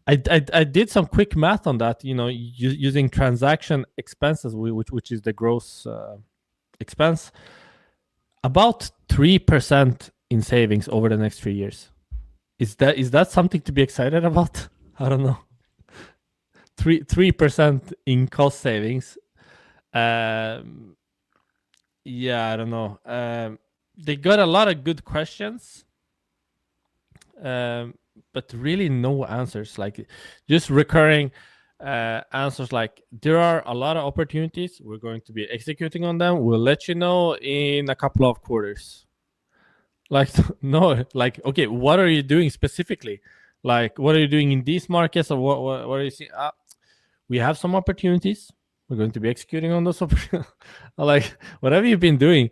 I did some quick math on that, using transaction expenses, which is the gross expense, about 3% in savings over the next 3 years. Is that something to be excited about? I don't know. 3% in cost savings. I don't know. They got a lot of good questions, but really no answers. Like just recurring. answers like, there are a lot of opportunities. We're going to be executing on them. We'll let you know in a couple of quarters. Like, no, like, okay, what are you doing specifically? Like, what are you doing in these markets, or what are you seeing? We have some opportunities. We're going to be executing on those opportunities. Like, whatever you've been doing.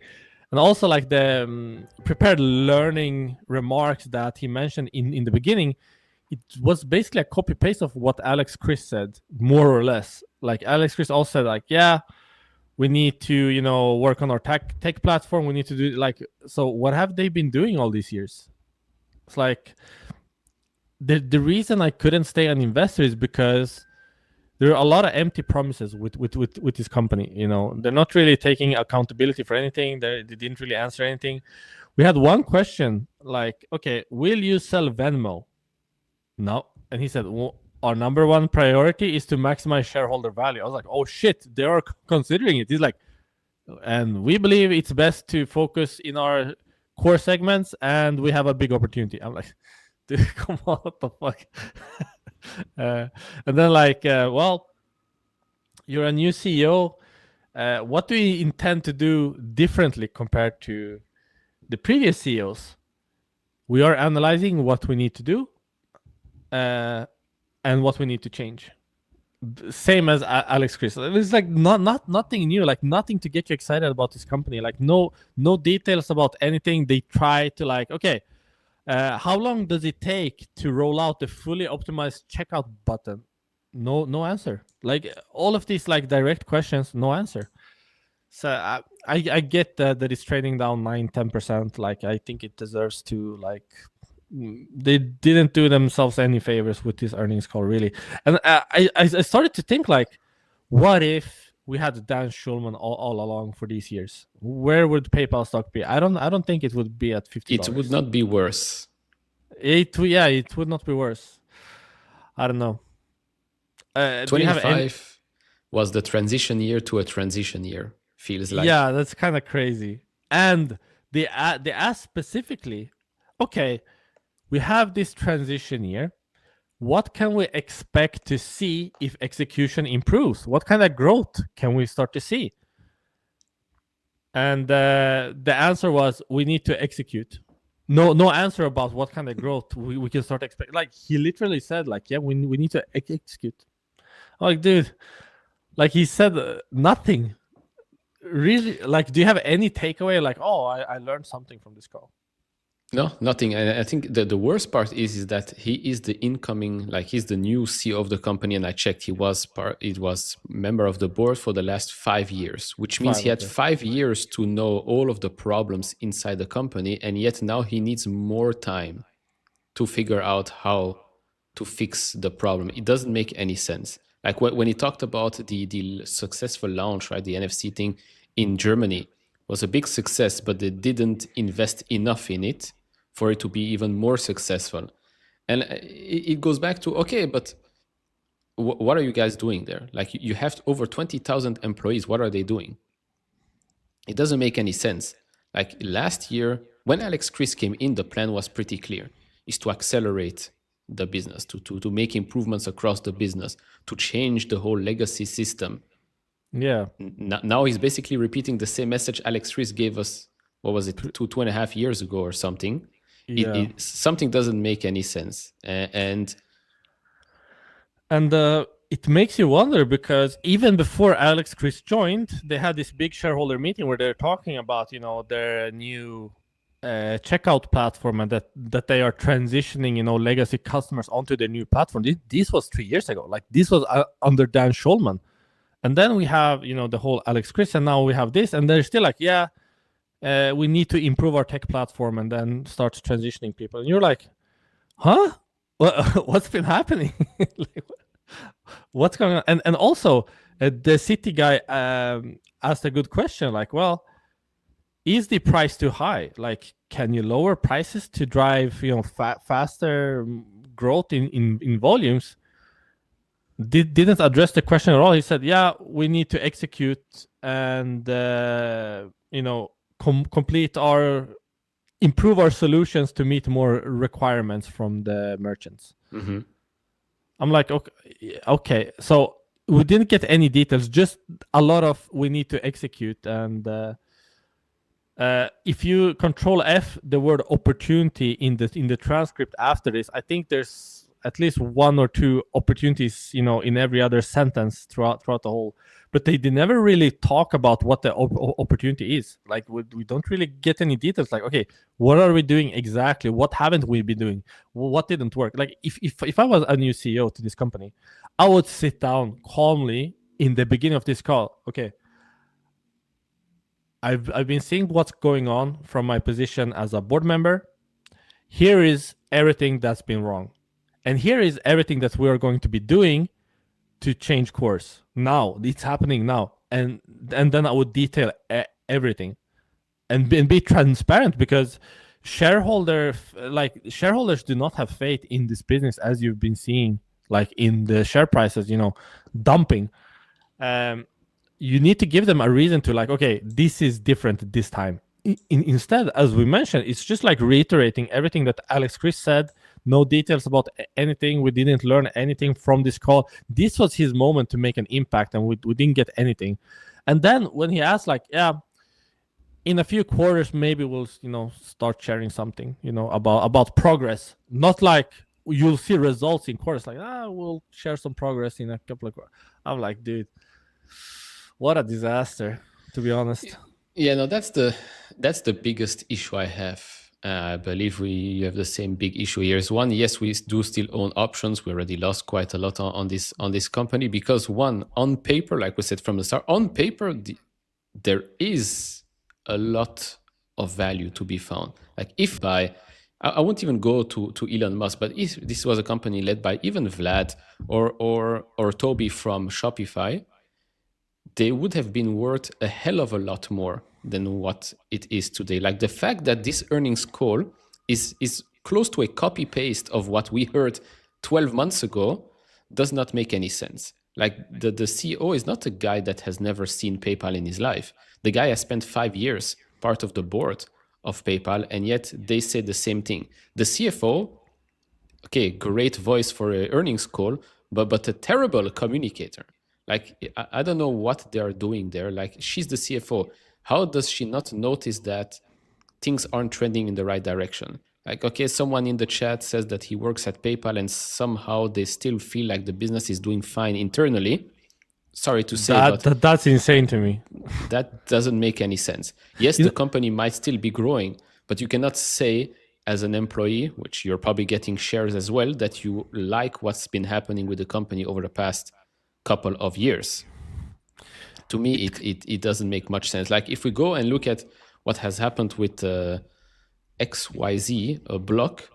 And also, like, the prepared learning remarks that he mentioned in the beginning, it was basically a copy paste of what Alex Chris said, more or less. Like, Alex Chris also said, like, yeah, we need to, work on our tech platform. We need to do, like, so what have they been doing all these years? It's like, the reason I couldn't stay an investor is because there are a lot of empty promises with this company. They're not really taking accountability for anything. They didn't really answer anything. We had one question like, okay, will you sell Venmo? No. And he said, well, our number one priority is to maximize shareholder value. I was like, oh shit, they are considering it. He's like, and we believe it's best to focus in our core segments, and we have a big opportunity. I'm like, dude, come on, what the fuck? And then like, well, you're a new CEO. What do you intend to do differently compared to the previous CEOs? We are analyzing what we need to do and what we need to change. Same as Alex Chris. It's like nothing new, like nothing to get you excited about this company. Like no details about anything. They try to like, okay, how long does it take to roll out the fully optimized checkout button? No answer. Like all of these like direct questions, no answer. So I get that it's trading down 9-10%. Like I think it deserves to like. They didn't do themselves any favors with this earnings call, really. And I started to think like, what if we had Dan Schulman all along for these years? Where would PayPal stock be? I don't think it would be at $50. It would not be worse. It would not be worse. I don't know. 25 was the transition year to a transition year. Feels like. Yeah, that's kind of crazy. And they asked specifically, okay, we have this transition year. What can we expect to see if execution improves? What kind of growth can we start to see? And the answer was, we need to execute. No answer about what kind of growth we can start expecting. Like he literally said, like, yeah, we need to execute. I'm like, dude, like he said nothing. Really, like, do you have any takeaway? Like, oh, I learned something from this call. No, nothing. And I think the worst part is that he is the incoming, like he's the new CEO of the company. And I checked, it was member of the board for the last 5 years, which means he had 5 years to know all of the problems inside the company. And yet now he needs more time to figure out how to fix the problem. It doesn't make any sense. Like when he talked about the successful launch, right? The NFC thing in Germany was a big success, but they didn't invest enough in it for it to be even more successful. And it goes back to, okay, but what are you guys doing there? Like you have over 20,000 employees. What are they doing? It doesn't make any sense. Like last year, when Alex Chris came in, the plan was pretty clear, is to accelerate the business, to make improvements across the business, to change the whole legacy system. Yeah. Now he's basically repeating the same message Alex Chris gave us, what was it, 2.5 years ago or something. Yeah. Something doesn't make any sense. And it makes you wonder, because even before Alex Chris joined, they had this big shareholder meeting where they're talking about, their new checkout platform, and that they are transitioning, legacy customers onto their new platform. This was 3 years ago. Like this was under Dan Schulman. And then we have, the whole Alex Chris, and now we have this, and they're still like, yeah, we need to improve our tech platform and then start transitioning people. And you're like, huh? What's been happening? Like, what's going on? And also, the city guy asked a good question, like, well, is the price too high? Like, can you lower prices to drive, faster growth in volumes? Didn't address the question at all. He said, yeah, we need to execute and improve our solutions to meet more requirements from the merchants. Mm-hmm. I'm like, okay. So we didn't get any details, just a lot of we need to execute. And if you control F, the word opportunity in the transcript after this, I think there's at least one or two opportunities, in every other sentence throughout the whole. But they never really talk about what the opportunity is. Like we don't really get any details. Like, okay, what are we doing exactly? What haven't we been doing? What didn't work? Like if I was a new CEO to this company, I would sit down calmly in the beginning of this call. Okay, I've been seeing what's going on from my position as a board member. Here is everything that's been wrong, and here is everything that we are going to be doing to change course. Now it's happening now, and then I would detail everything, and be transparent, because shareholders do not have faith in this business, as you've been seeing, like in the share prices, dumping. You need to give them a reason to, like, okay, this is different this time. Instead, as we mentioned, it's just like reiterating everything that Alex Chris said. No details about anything. We didn't learn anything from this call. This was his moment to make an impact, and we didn't get anything. And then when he asked, like, yeah, in a few quarters, maybe we'll, start sharing something, about progress. Not like you'll see results in quarters, like, we'll share some progress in a couple of quarters. I'm like, dude, what a disaster, to be honest. Yeah, no, that's the biggest issue I have. I believe we have the same big issue here. Is one, yes, we do still own options. We already lost quite a lot on this company, because one, on paper, like we said from the start, on paper, there is a lot of value to be found. Like I won't even go to Elon Musk, but if this was a company led by even Vlad or Toby from Shopify, they would have been worth a hell of a lot more than what it is today. Like the fact that this earnings call is close to a copy paste of what we heard 12 months ago does not make any sense. Like the CEO is not a guy that has never seen PayPal in his life. The guy has spent 5 years part of the board of PayPal, and yet they say the same thing. The CFO, okay, great voice for an earnings call, but a terrible communicator. Like, I don't know what they are doing there. Like, she's the CFO. How does she not notice that things aren't trending in the right direction? Like, okay, someone in the chat says that he works at PayPal and somehow they still feel like the business is doing fine internally. Sorry to say, but that's insane to me. That doesn't make any sense. Yes, the company might still be growing, but you cannot say as an employee, which you're probably getting shares as well, that you like what's been happening with the company over the past couple of years. To me, it doesn't make much sense. Like if we go and look at what has happened with XYZ block,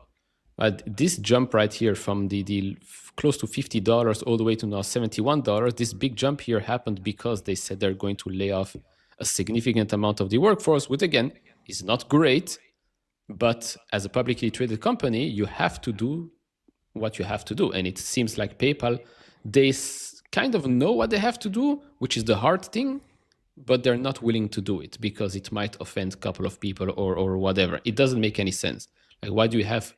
this jump right here from the close to $50 all the way to now $71, this big jump here happened because they said they're going to lay off a significant amount of the workforce, which again is not great. But as a publicly traded company, you have to do what you have to do. And it seems like PayPal, they kind of know what they have to do, which is the hard thing, but they're not willing to do it because it might offend a couple of people or whatever. It doesn't make any sense. Like, why do you have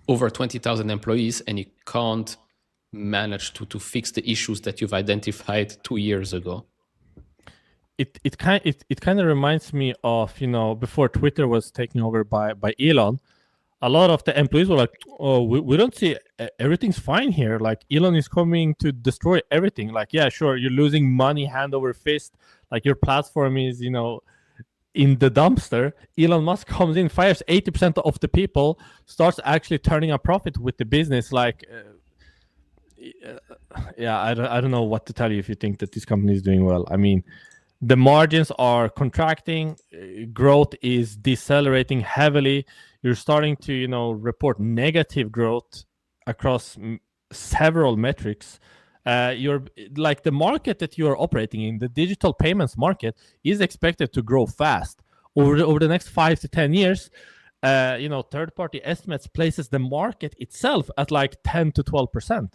over 20,000 employees and you can't manage to fix the issues that you've identified 2 years ago? It kind of reminds me of, before Twitter was taken over by Elon. A lot of the employees were like, oh, we don't see, everything's fine here. Like, Elon is coming to destroy everything. Like, yeah, sure, you're losing money hand over fist. Like, your platform is, in the dumpster. Elon Musk comes in, fires 80% of the people, starts actually turning a profit with the business. Like, yeah, I don't know what to tell you if you think that this company is doing well. I mean, the margins are contracting, growth is decelerating heavily. You're starting to, report negative growth across several metrics. You're like, the market that you are operating in, the digital payments market, is expected to grow fast over the next 5 to 10 years. Third-party estimates places the market itself at like 10 to 12%.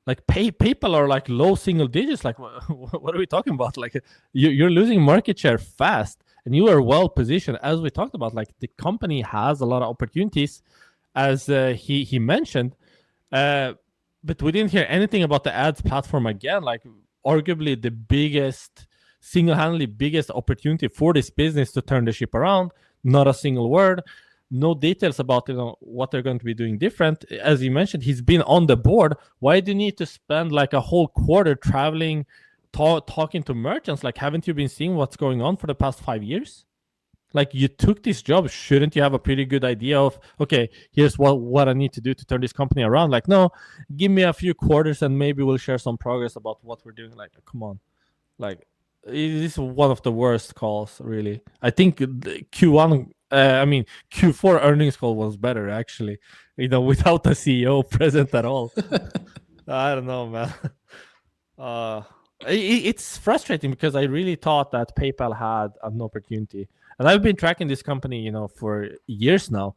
Like, PayPal are like low single digits. Like, what are we talking about? Like, you're losing market share fast, and you are well positioned, as we talked about. Like, the company has a lot of opportunities, as he mentioned. but we didn't hear anything about the ads platform again. Like arguably the biggest, single-handedly biggest opportunity for this business to turn the ship around. Not a single word, no details about what they're going to be doing different. As you mentioned, he's been on the board. Why do you need to spend like a whole quarter traveling, talking to merchants? Like, haven't you been seeing what's going on for the past 5 years? Like, you took this job, shouldn't you have a pretty good idea of, okay, here's what I need to do to turn this company around? Like, no, give me a few quarters and maybe we'll share some progress about what we're doing. Like, come on. Like, this is one of the worst calls, really. I think Q4 earnings call was better, actually, without the CEO present at all. I don't know, man. It's frustrating because I really thought that PayPal had an opportunity. And I've been tracking this company, for years now.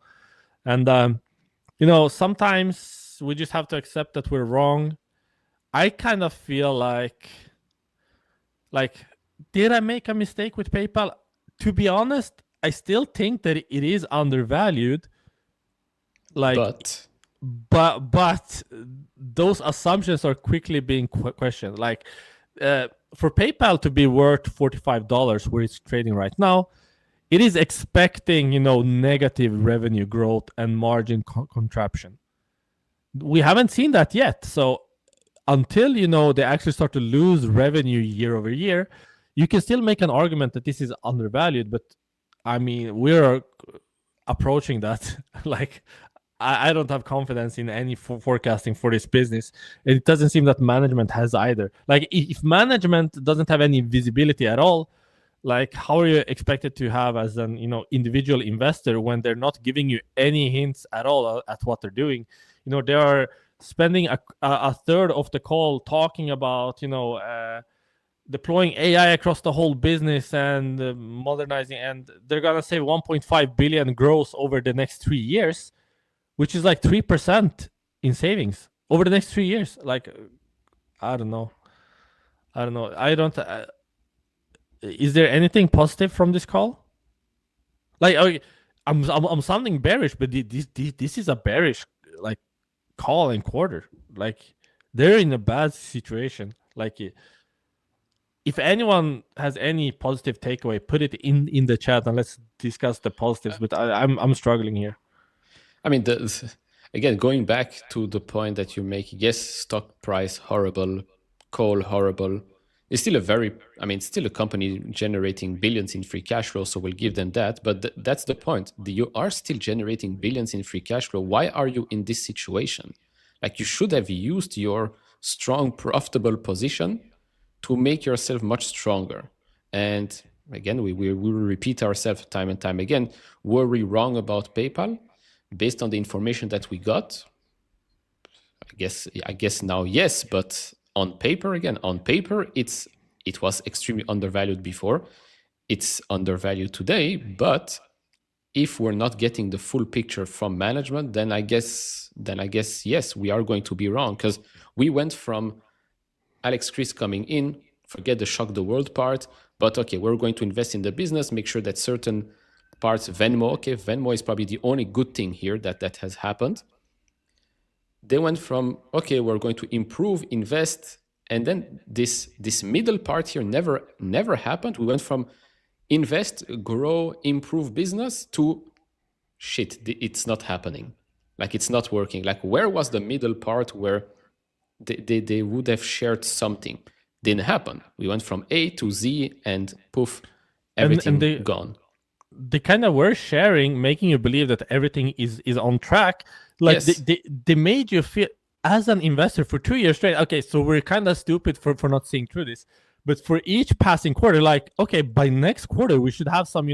And, sometimes we just have to accept that we're wrong. I kind of feel like, did I make a mistake with PayPal? To be honest, I still think that it is undervalued. But those assumptions are quickly being questioned. Like, for PayPal to be worth $45 where it's trading right now, it is expecting, negative revenue growth and margin contraction. We haven't seen that yet. So until, they actually start to lose revenue year over year, you can still make an argument that this is undervalued. But I mean, we're approaching that. Like, I don't have confidence in any forecasting for this business. It doesn't seem that management has either. Like, if management doesn't have any visibility at all, like, how are you expected to have as an individual investor when they're not giving you any hints at all at what they're doing? They are spending a third of the call talking about deploying AI across the whole business and modernizing, and they're gonna save 1.5 billion gross over the next 3 years, which is like 3% in savings over the next 3 years. Like, I don't know. Is there anything positive from this call? Like, I'm sounding bearish, but this is a bearish like call and quarter. Like, they're in a bad situation. Like, if anyone has any positive takeaway, put it in the chat and let's discuss the positives. But I'm struggling here. I mean, again, going back to the point that you make, yes, stock price horrible, call horrible. It's still still a company generating billions in free cash flow, so we'll give them that. But that's the point. You are still generating billions in free cash flow. Why are you in this situation? Like, you should have used your strong, profitable position to make yourself much stronger. And again, we will repeat ourselves time and time again. Were we wrong about PayPal? Based on the information that we got, I guess now yes, but on paper, it was extremely undervalued before. It's undervalued today, but if we're not getting the full picture from management, then I guess yes, we are going to be wrong, because we went from Alex Chris coming in, forget the shock the world part, but okay, we're going to invest in the business, make sure that certain parts, Venmo is probably the only good thing here that has happened. They went from, okay, we're going to improve, invest, and then this middle part here never happened. We went from invest, grow, improve business to shit, it's not happening. Like, it's not working. Like, where was the middle part where they would have shared something? Didn't happen. We went from A to Z and poof, everything gone. They kind of were sharing, making you believe that everything is on track. Like, yes. they made you feel as an investor for 2 years straight. Okay, so we're kind of stupid for not seeing through this. But for each passing quarter, like, okay, by next quarter we should have some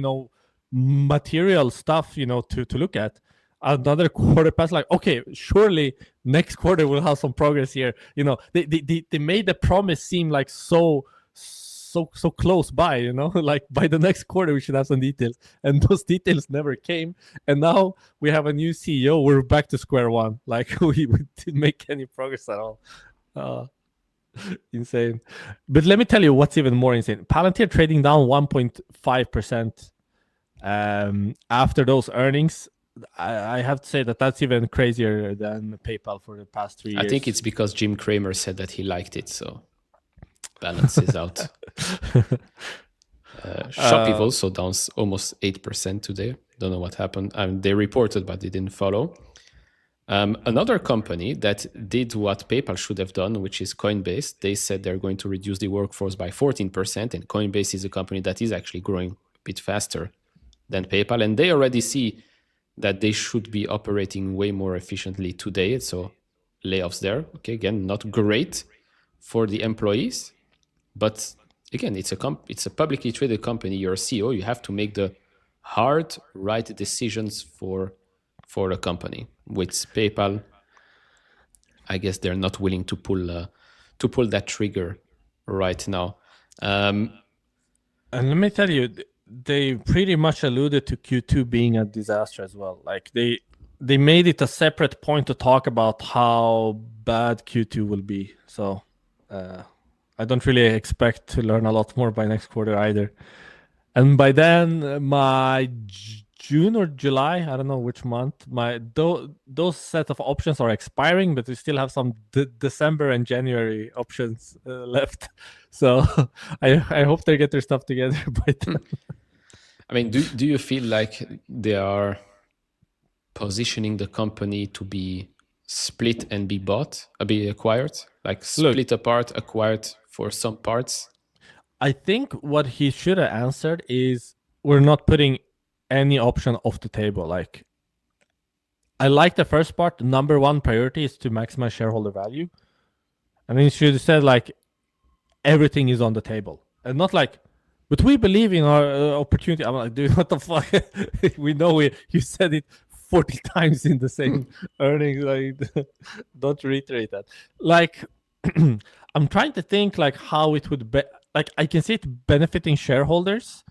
material stuff to look at. Another quarter pass, like, okay, surely next quarter we'll have some progress here. They made the promise seem like so close by, like by the next quarter we should have some details, and those details never came. And now we have a new CEO, we're back to square one. Like, we didn't make any progress at all. Insane. But let me tell you what's even more insane. Palantir trading down 1.5% after those earnings. I have to say that that's even crazier than PayPal for the past 3 years. I think it's because Jim Cramer said that he liked it, so balances out. Shopee also down almost 8% today. Don't know what happened. They reported, but they didn't follow. Another company that did what PayPal should have done, which is Coinbase, they said they're going to reduce the workforce by 14%, and Coinbase is a company that is actually growing a bit faster than PayPal, and they already see that they should be operating way more efficiently today. So layoffs there. Okay, again, not great for the employees, but again, it's a publicly traded company. You're a CEO. You have to make the hard, right decisions for the company. With PayPal, I guess they're not willing to pull that trigger right now. And let me tell you, they pretty much alluded to Q2 being a disaster as well. Like they made it a separate point to talk about how bad Q2 will be. So I don't really expect to learn a lot more by next quarter either. And by then, my June or July, I don't know which month, those set of options are expiring, but we still have some December and January options left. So I hope they get their stuff together by then. I mean, do you feel like they are positioning the company to be split and be acquired? Like split apart, acquired for some parts? I think what he should have answered is, we're not putting any option off the table. Like, I like the first part. The number one priority is to maximize shareholder value. And then he should have said, like, everything is on the table. And not like, but we believe in our opportunity. I'm like, dude, what the fuck? We know you said it 40 times in the same earnings. Like, don't reiterate that. Like, I'm trying to think like how it would be. Like, I can see it benefiting shareholders.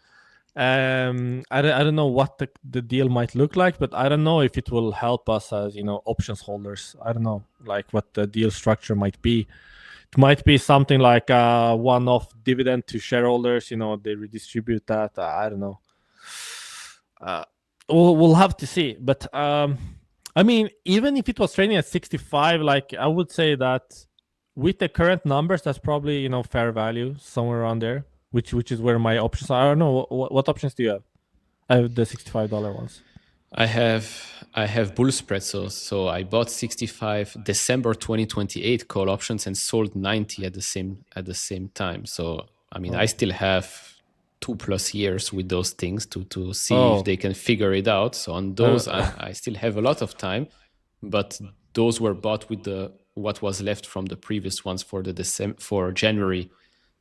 I don't know what the deal might look like, but I don't know if it will help us as, options holders. I don't know like what the deal structure might be. It might be something like a one-off dividend to shareholders. They redistribute that. I don't know. We'll have to see. But I mean, even if it was trading at 65, like I would say that with the current numbers, that's probably fair value somewhere around there. Which is where my options are. I don't know what options do you have? I have the $65 ones. I have bull spread, so I bought 65 December 2028 call options and sold 90 at the same time. So I mean, I still have 2+ years with those things to see if they can figure it out. So on those, I still have a lot of time, but those were bought with what was left from the previous ones for January.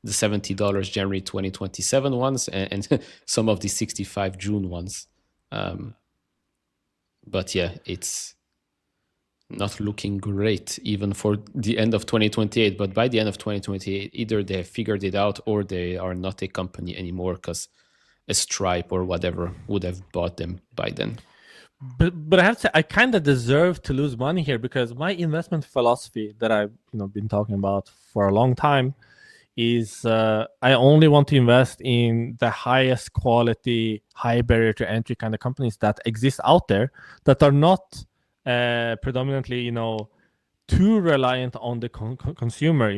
The $70 January 2027 ones and some of the 65 June ones. But yeah, it's not looking great even for the end of 2028. But by the end of 2028, either they have figured it out or they are not a company anymore because a Stripe or whatever would have bought them by then. But I have to say, I kind of deserve to lose money here because my investment philosophy that I've been talking about for a long time is I only want to invest in the highest quality, high barrier to entry kind of companies that exist out there that are not predominantly, too reliant on the consumer,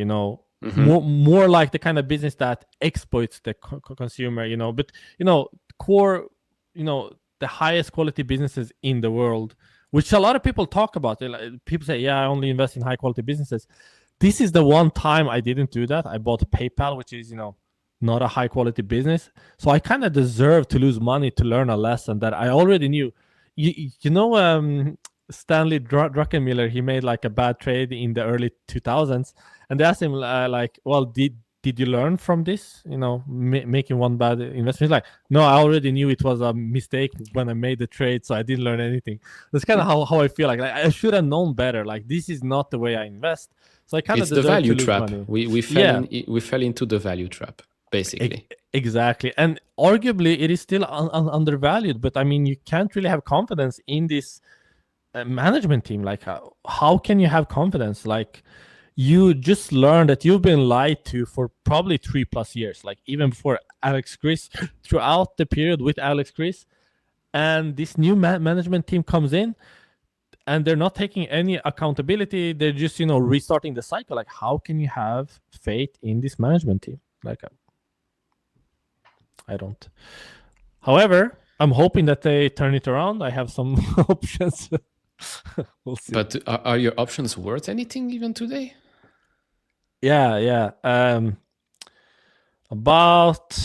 more like the kind of business that exploits the consumer, but, core, the highest quality businesses in the world, which a lot of people talk about. People say, yeah, I only invest in high quality businesses. This is the one time I didn't do that. I bought PayPal, which is, not a high quality business. So I kind of deserve to lose money to learn a lesson that I already knew. Stanley Druckenmiller, he made like a bad trade in the early 2000s. And they asked him well, did you learn from this, making one bad investment? He's like, no, I already knew it was a mistake when I made the trade. So I didn't learn anything. That's kind of how I feel like I should have known better. Like, this is not the way I invest. So I kind of it's the value trap. We fell into the value trap, basically. Exactly. And arguably it is still undervalued, but I mean, you can't really have confidence in this management team. Like, how can you have confidence? Like, you just learned that you've been lied to for probably 3+ years. Like, even before Alex Chris, throughout the period with Alex Chris, and this new management team comes in, and they're not taking any accountability. They're just restarting the cycle. Like, how can you have faith in this management team? Like, I don't. However, I'm hoping that they turn it around. I have some options. We'll see. But are your options worth anything even today? Yeah. About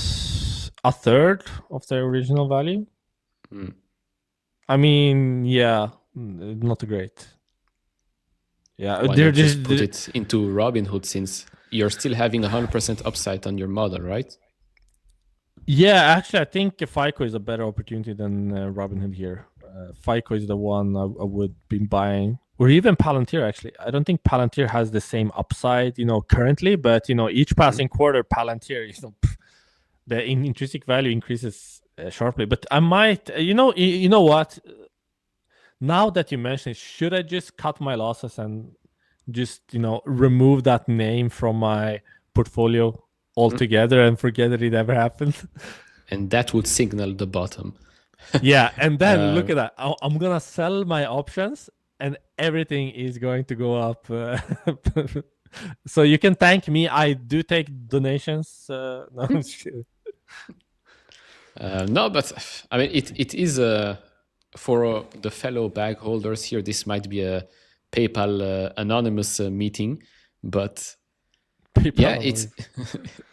a third of their original value. I mean, yeah, not great. Yeah, Why not just put it into Robinhood, since you're still having 100% upside on your model, right? Yeah, actually, I think FICO is a better opportunity than Robinhood here. FICO is the one I would be buying, or even Palantir. Actually, I don't think Palantir has the same upside, currently. But each passing quarter, Palantir, the intrinsic value increases sharply. But I might, you know what? Now that you mention it, should I just cut my losses and just remove that name from my portfolio altogether and forget that it ever happened? And that would signal the bottom. Yeah, and then look at that. I'm gonna sell my options, and everything is going to go up. So you can thank me. I do take donations. No, I'm just kidding. No, but I mean, it is for the fellow bag holders here. This might be a PayPal anonymous meeting, but yeah,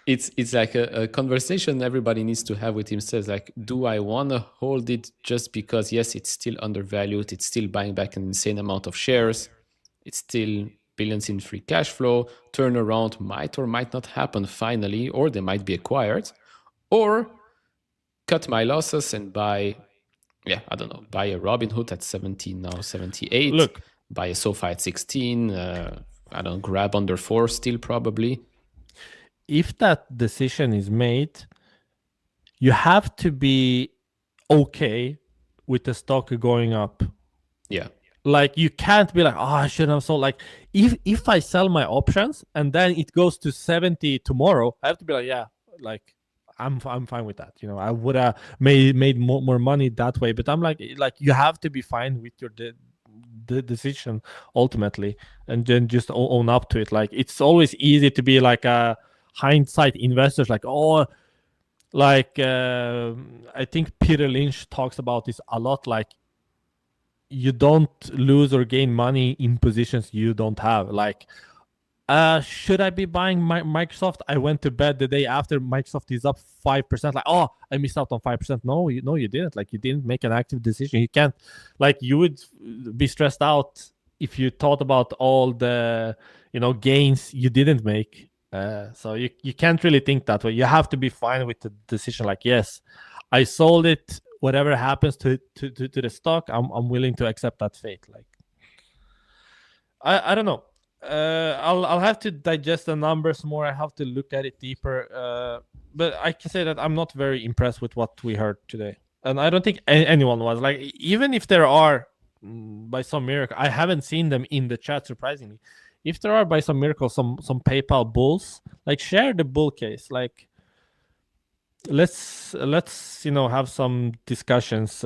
it's like a conversation everybody needs to have with themselves. Like, do I want to hold it just because, yes, it's still undervalued, it's still buying back an insane amount of shares, it's still billions in free cash flow, turnaround might or might not happen finally, or they might be acquired, or cut my losses and buy, I don't know, buy a Robinhood at 17, now 78, Look, buy a SoFi at 16, I don't know, grab under 4 still probably. If that decision is made, you have to be okay with the stock going up. Yeah. Like, you can't be like, I shouldn't have sold. Like, if I sell my options and then it goes to 70 tomorrow, I have to be like, yeah, like I'm fine with that. I would have made more money that way. But I'm like you have to be fine with your the decision ultimately, and then just own up to it. Like, it's always easy to be like a hindsight investors, like, I think Peter Lynch talks about this a lot. Like, you don't lose or gain money in positions you don't have. Like, should I be buying Microsoft? I went to bed the day after Microsoft is up 5%. Like, I missed out on 5%. No, you didn't. Like, you didn't make an active decision. You can't. Like, you would be stressed out if you thought about all the gains you didn't make. So you can't really think that way. You have to be fine with the decision. Like, yes, I sold it. Whatever happens to the stock, I'm willing to accept that fate. Like, I don't know. I'll have to digest the numbers more. I have to look at it deeper. But I can say that I'm not very impressed with what we heard today, and I don't think anyone was. Like, even if there are, by some miracle, I haven't seen them in the chat. Surprisingly, if there are by some miracle some PayPal bulls, like, share the bull case. Like, let's have some discussions.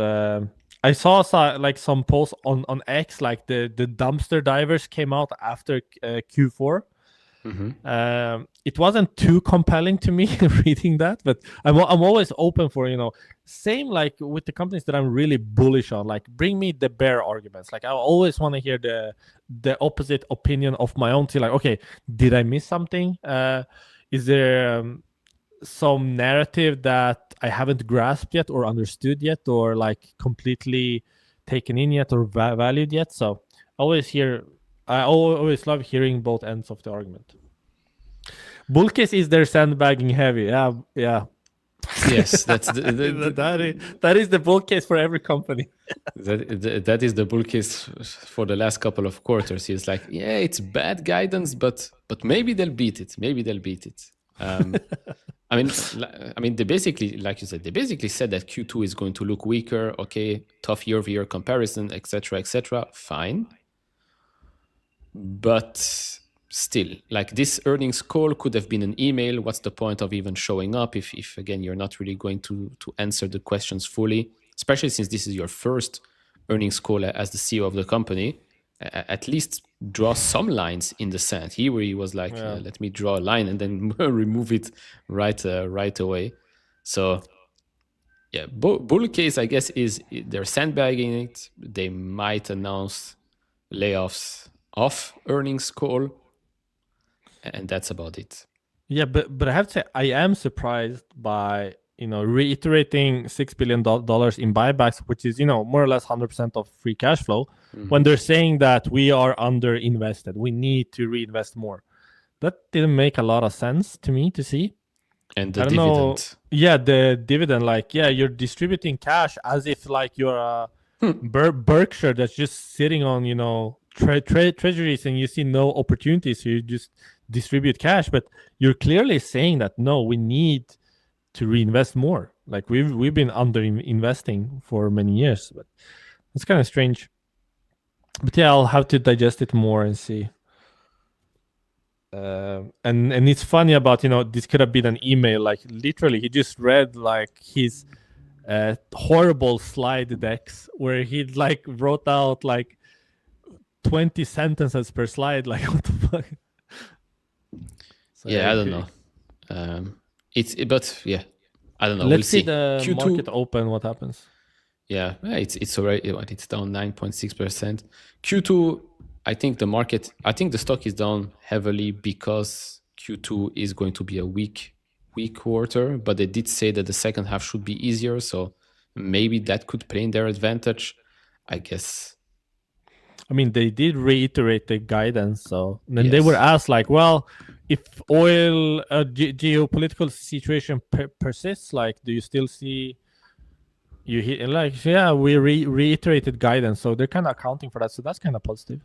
I saw some posts on X, like the dumpster divers came out after Q4. It wasn't too compelling to me reading that, but I'm always open for same like with the companies that I'm really bullish on. Like, bring me the bear arguments. Like, I always want to hear the opposite opinion of my own team. Like, okay, did I miss something? Is there some narrative that I haven't grasped yet or understood yet, or like completely taken in yet or valued yet? So I always love hearing both ends of the argument. Bull case is their sandbagging heavy. Yeah. Yes, that's that is the bull case for every company. that is the bull case for the last couple of quarters. It's like, yeah, it's bad guidance, but maybe they'll beat it. I mean, they basically, like you said, said that Q2 is going to look weaker. Okay, tough year-over-year comparison, etc. Fine, but still, like, this earnings call could have been an email. What's the point of even showing up if again you're not really going to answer the questions fully? especially since this is your first earnings call as the CEO of the company, at least draw some lines in the sand. He was like, let me draw a line and then remove it right away. So yeah, bull case, I guess, is they're sandbagging it. They might announce layoffs off earnings call, and that's about it. Yeah, but I have to say, I am surprised by reiterating $6 billion in buybacks, which is more or less 100% of free cash flow, when they're saying that we are underinvested, we need to reinvest more. That didn't make a lot of sense to me to see. And the dividend. Yeah, the dividend, you're distributing cash as if like you're a Berkshire that's just sitting on treasuries, and you see no opportunities, so you just distribute cash. But you're clearly saying that no, we need to reinvest more. Like we've been under investing for many years, but it's kind of strange. But yeah, I'll have to digest it more and see. And it's funny about this could have been an email. Like literally, he just read like his horrible slide decks where he like wrote out like 20 sentences per slide. Like what the fuck? So, yeah, I don't know. But yeah, I don't know. Let's we'll see the Q2, market open. What happens? Yeah, it's already it's down 9.6%. Q2, I think the stock is down heavily because Q2 is going to be a weak quarter, but they did say that the second half should be easier, so maybe that could play in their advantage, I guess. I mean, they did reiterate the guidance, so then they were asked like, well, if oil geopolitical situation persists, like, do you still see you hit like, yeah, we reiterated guidance, so they're kind of accounting for that, so that's kind of positive.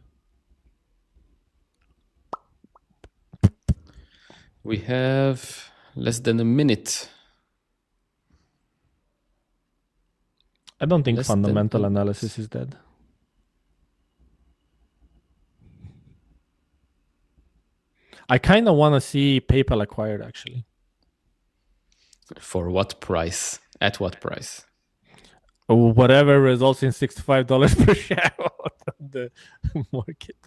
We have less than a minute. I don't think fundamental analysis is dead. I kind of want to see PayPal acquired, actually. For what price? At what price? Whatever results in $65 per share on the market.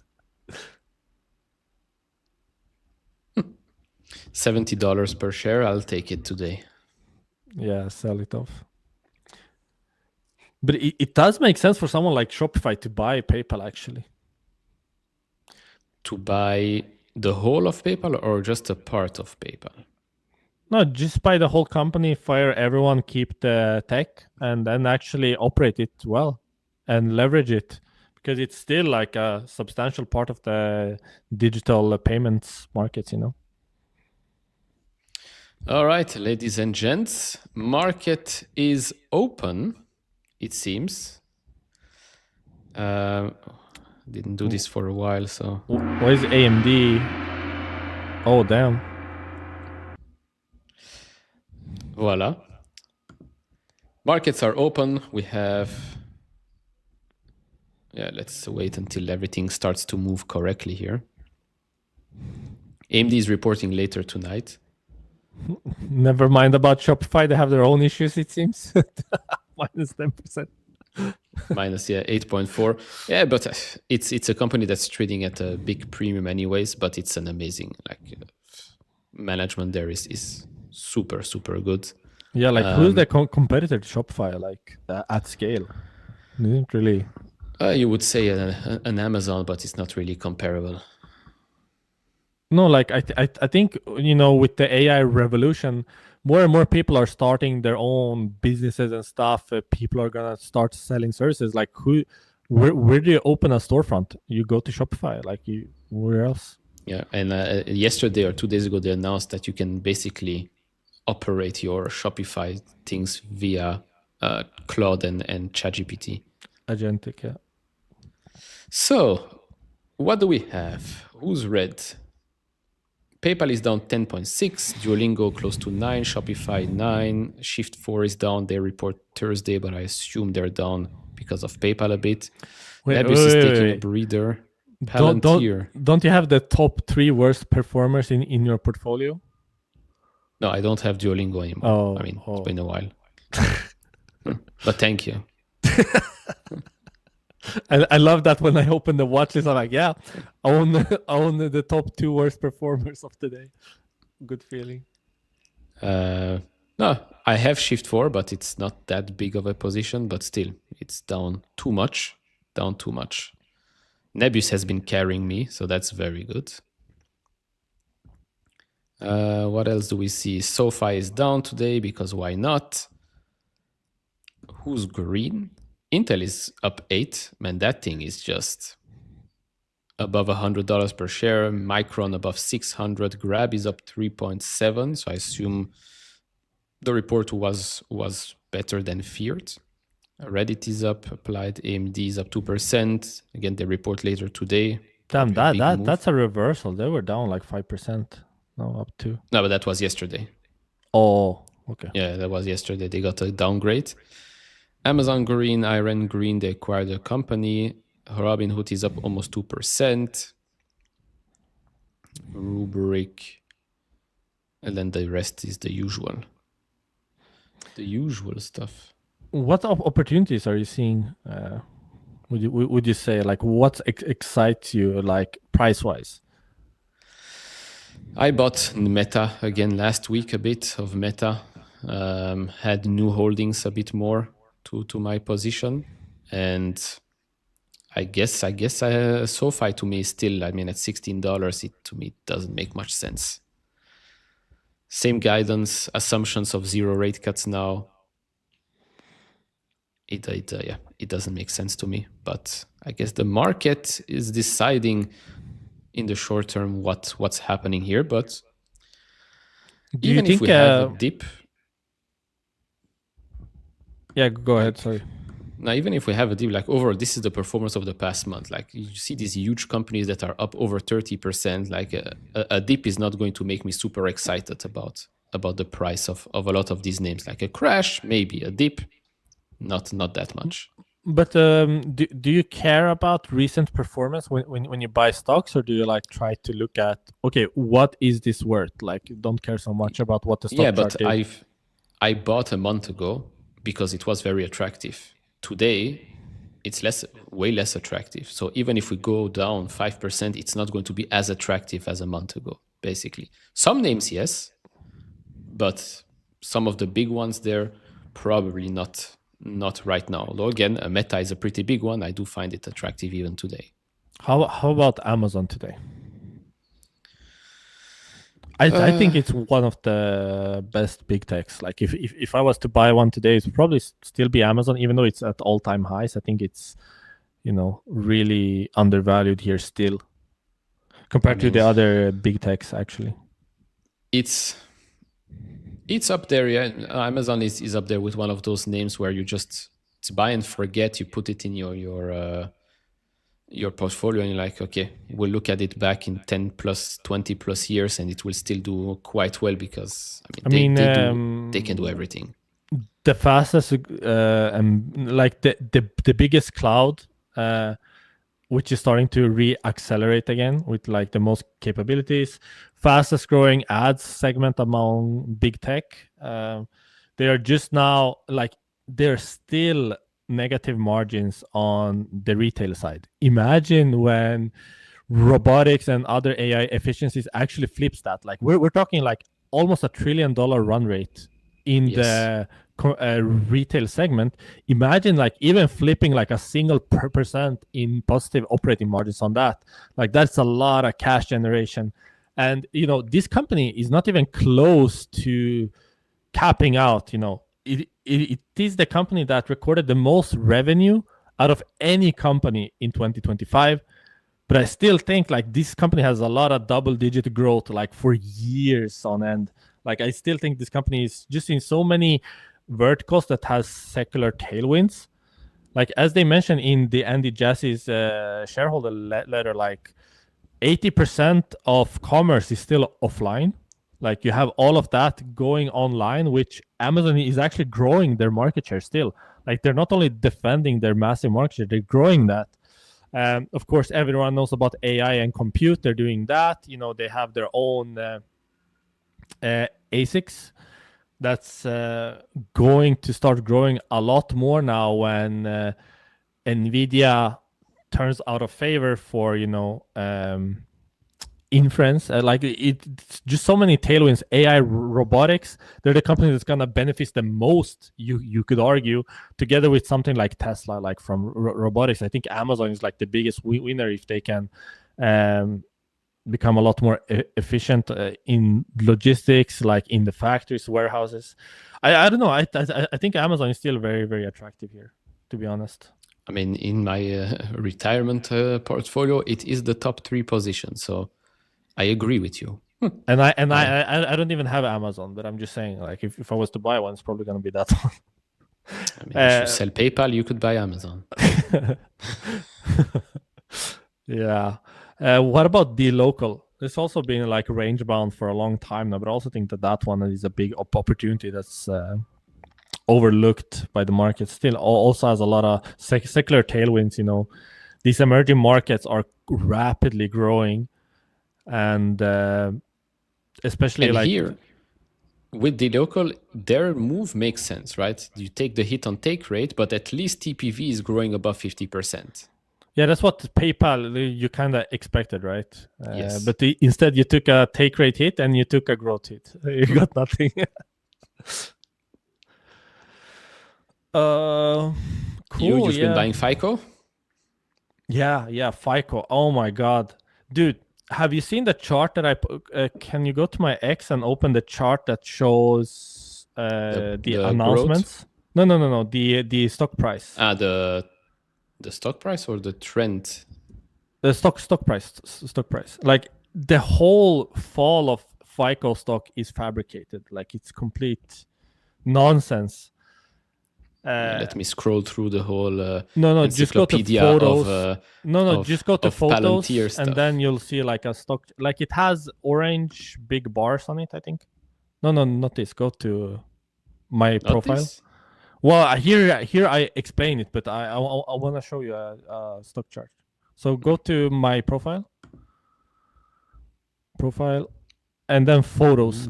$70 per share. I'll take it today. Yeah, sell it off. But it does make sense for someone like Shopify to buy PayPal, actually. To buy the whole of PayPal or just a part of PayPal? No, just buy the whole company, fire everyone, keep the tech, and then actually operate it well and leverage it, because it's still like a substantial part of the digital payments markets, All right, ladies and gents, market is open, it seems. Didn't do this for a while, so... Why is AMD? Oh, damn. Voila. Markets are open. We have... Yeah, let's wait until everything starts to move correctly here. AMD is reporting later tonight. Never mind about Shopify. They have their own issues, it seems. Minus 10%. Minus 8.4. Yeah, but it's a company that's trading at a big premium anyways, but it's an amazing management there is super, super good. Yeah, like who's the competitor to Shopify, like at scale? Isn't really... you would say an Amazon, but it's not really comparable. No, like I think, with the AI revolution, more and more people are starting their own businesses and stuff. People are gonna start selling services. Like where do you open a storefront? You go to Shopify. Like where else? Yeah, and yesterday or 2 days ago, they announced that you can basically operate your Shopify things via Claude and ChatGPT. Agentic, yeah. So, what do we have? Who's red? PayPal is down 10.6, Duolingo close to 9, Shopify 9, Shift4 is down. They report Thursday, but I assume they're down because of PayPal a bit. Lebus is taking a breather. Palantir. Don't you have the top 3 worst performers in your portfolio? No, I don't have Duolingo anymore. It's been a while. But thank you. I love that when I open the watch list, I'm like, yeah, I own the top 2 worst performers of today. Good feeling. No, I have shift 4, but it's not that big of a position, but still, it's down too much. Nebus has been carrying me, so that's very good. What else do we see? SoFi is down today because why not? Who's green? Intel is up 8. Man, that thing is just above $100 per share. Micron above 600. Grab is up 3.7. So I assume the report was better than feared. Reddit is up. Applied AMD is up 2%. Again, they report later today. Damn, that's a reversal. They were down like 5%. No, up 2. No, but that was yesterday. Oh, okay. Yeah, that was yesterday. They got a downgrade. Amazon green, Iron green, they acquired a company. Robinhood is up almost 2%. Rubrik. And then the rest is the usual. The usual stuff. What opportunities are you seeing? Would you say, like, what excites you, like, price-wise? I bought Meta again last week, a bit of Meta. Had new holdings a bit more to my position. And I guess SoFi to me is still, I mean, at $16, it to me doesn't make much sense. Same guidance, assumptions of 0 rate cuts now. It doesn't make sense to me. But I guess the market is deciding in the short term what's happening here. But do you think if we have a dip, yeah, go ahead. Sorry. Now, even if we have a dip, like overall, this is the performance of the past month. Like you see these huge companies that are up over 30%. Like a dip is not going to make me super excited about the price of a lot of these names. Like a crash, maybe a dip, not that much. But do you care about recent performance when you buy stocks, or do you like try to look at, okay, what is this worth? Like you don't care so much about what the stock chart is. Yeah, but I bought a month ago because it was very attractive. Today, it's way less attractive. So even if we go down 5%, it's not going to be as attractive as a month ago, basically. Some names, yes, but some of the big ones there, probably not right now. Although again, Meta is a pretty big one. I do find it attractive even today. How about Amazon today? I think it's one of the best big techs. Like if I was to buy one today, it would probably still be Amazon, even though it's at all-time highs. I think it's, really undervalued here still compared to the other big techs, actually. It's up there, yeah. Amazon is up there with one of those names where you just buy and forget. You put it in your portfolio and you're like, okay, we'll look at it back in 10 plus 20 plus years and it will still do quite well because they can do everything. The fastest like the biggest cloud which is starting to re-accelerate again with like the most capabilities, fastest growing ads segment among big tech. They are just now like they're still negative margins on the retail side. Imagine when robotics and other AI efficiencies actually flips that. Like we're talking like almost $1 trillion run rate in the retail segment. Imagine like even flipping like a single % in positive operating margins on that. Like that's a lot of cash generation. And this company is not even close to capping out. It is the company that recorded the most revenue out of any company in 2025. But I still think like this company has a lot of double-digit growth like for years on end. Like I still think this company is just in so many verticals that has secular tailwinds. Like as they mentioned in the Andy Jassy's shareholder letter, like 80% of commerce is still offline. Like you have all of that going online, which Amazon is actually growing their market share still. Like they're not only defending their massive market share, they're growing that. Of course, everyone knows about AI and compute. They're doing that. They have their own ASICs, that's going to start growing a lot more now when NVIDIA turns out of favor for inference. It's just so many tailwinds. AI, robotics, they're the company that's gonna benefit the most. You could argue, together with something like Tesla, like from robotics. I think Amazon is like the biggest winner if they can become a lot more efficient in logistics, like in the factories, warehouses. I don't know. I think Amazon is still very, very attractive here, to be honest. I mean, in my retirement portfolio, it is the top 3 position. So I agree with you. And I don't even have Amazon, but I'm just saying, like, if I was to buy one, it's probably going to be that one. I mean, if you sell PayPal, you could buy Amazon. Yeah. What about the local? It's also been like range bound for a long time now, but I also think that one is a big opportunity that's overlooked by the market. Still, also has a lot of secular tailwinds. These emerging markets are rapidly growing, and especially like here with the local, their move makes sense, right? You take the hit on take rate, but at least TPV is growing above 50%. Yeah, that's what PayPal you kind of expected, right? Yes. But instead, you took a take rate hit and you took a growth hit. You got nothing. Cool. You've been buying FICO? Yeah, FICO. Oh my God, dude, have you seen the chart that I? Can you go to my X and open the chart that shows the announcements? Growth? No. The stock price. The stock price or the trend? The stock price. Like the whole fall of FICO stock is fabricated. Like it's complete nonsense. Let me scroll through the whole no, just go to photos. Just go to photos, and then you'll see like a stock. Like it has orange big bars on it, I think. No, not this. Go to my profile. This? Well, here I explain it, but I want to show you a stock chart. So go to my profile, and then photos.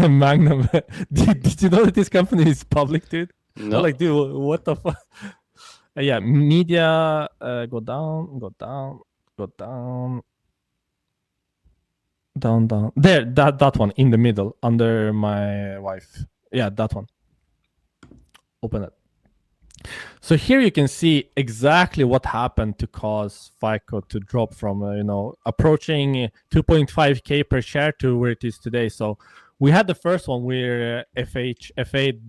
Magnum. Did you know that this company is public, dude? No. Like, dude, what the fuck? Yeah, media. Go down. Down. There, that one in the middle under my wife. Yeah, that one. Open it. So here you can see exactly what happened to cause FICO to drop from approaching 2.5K per share to where it is today. So we had the first one where FA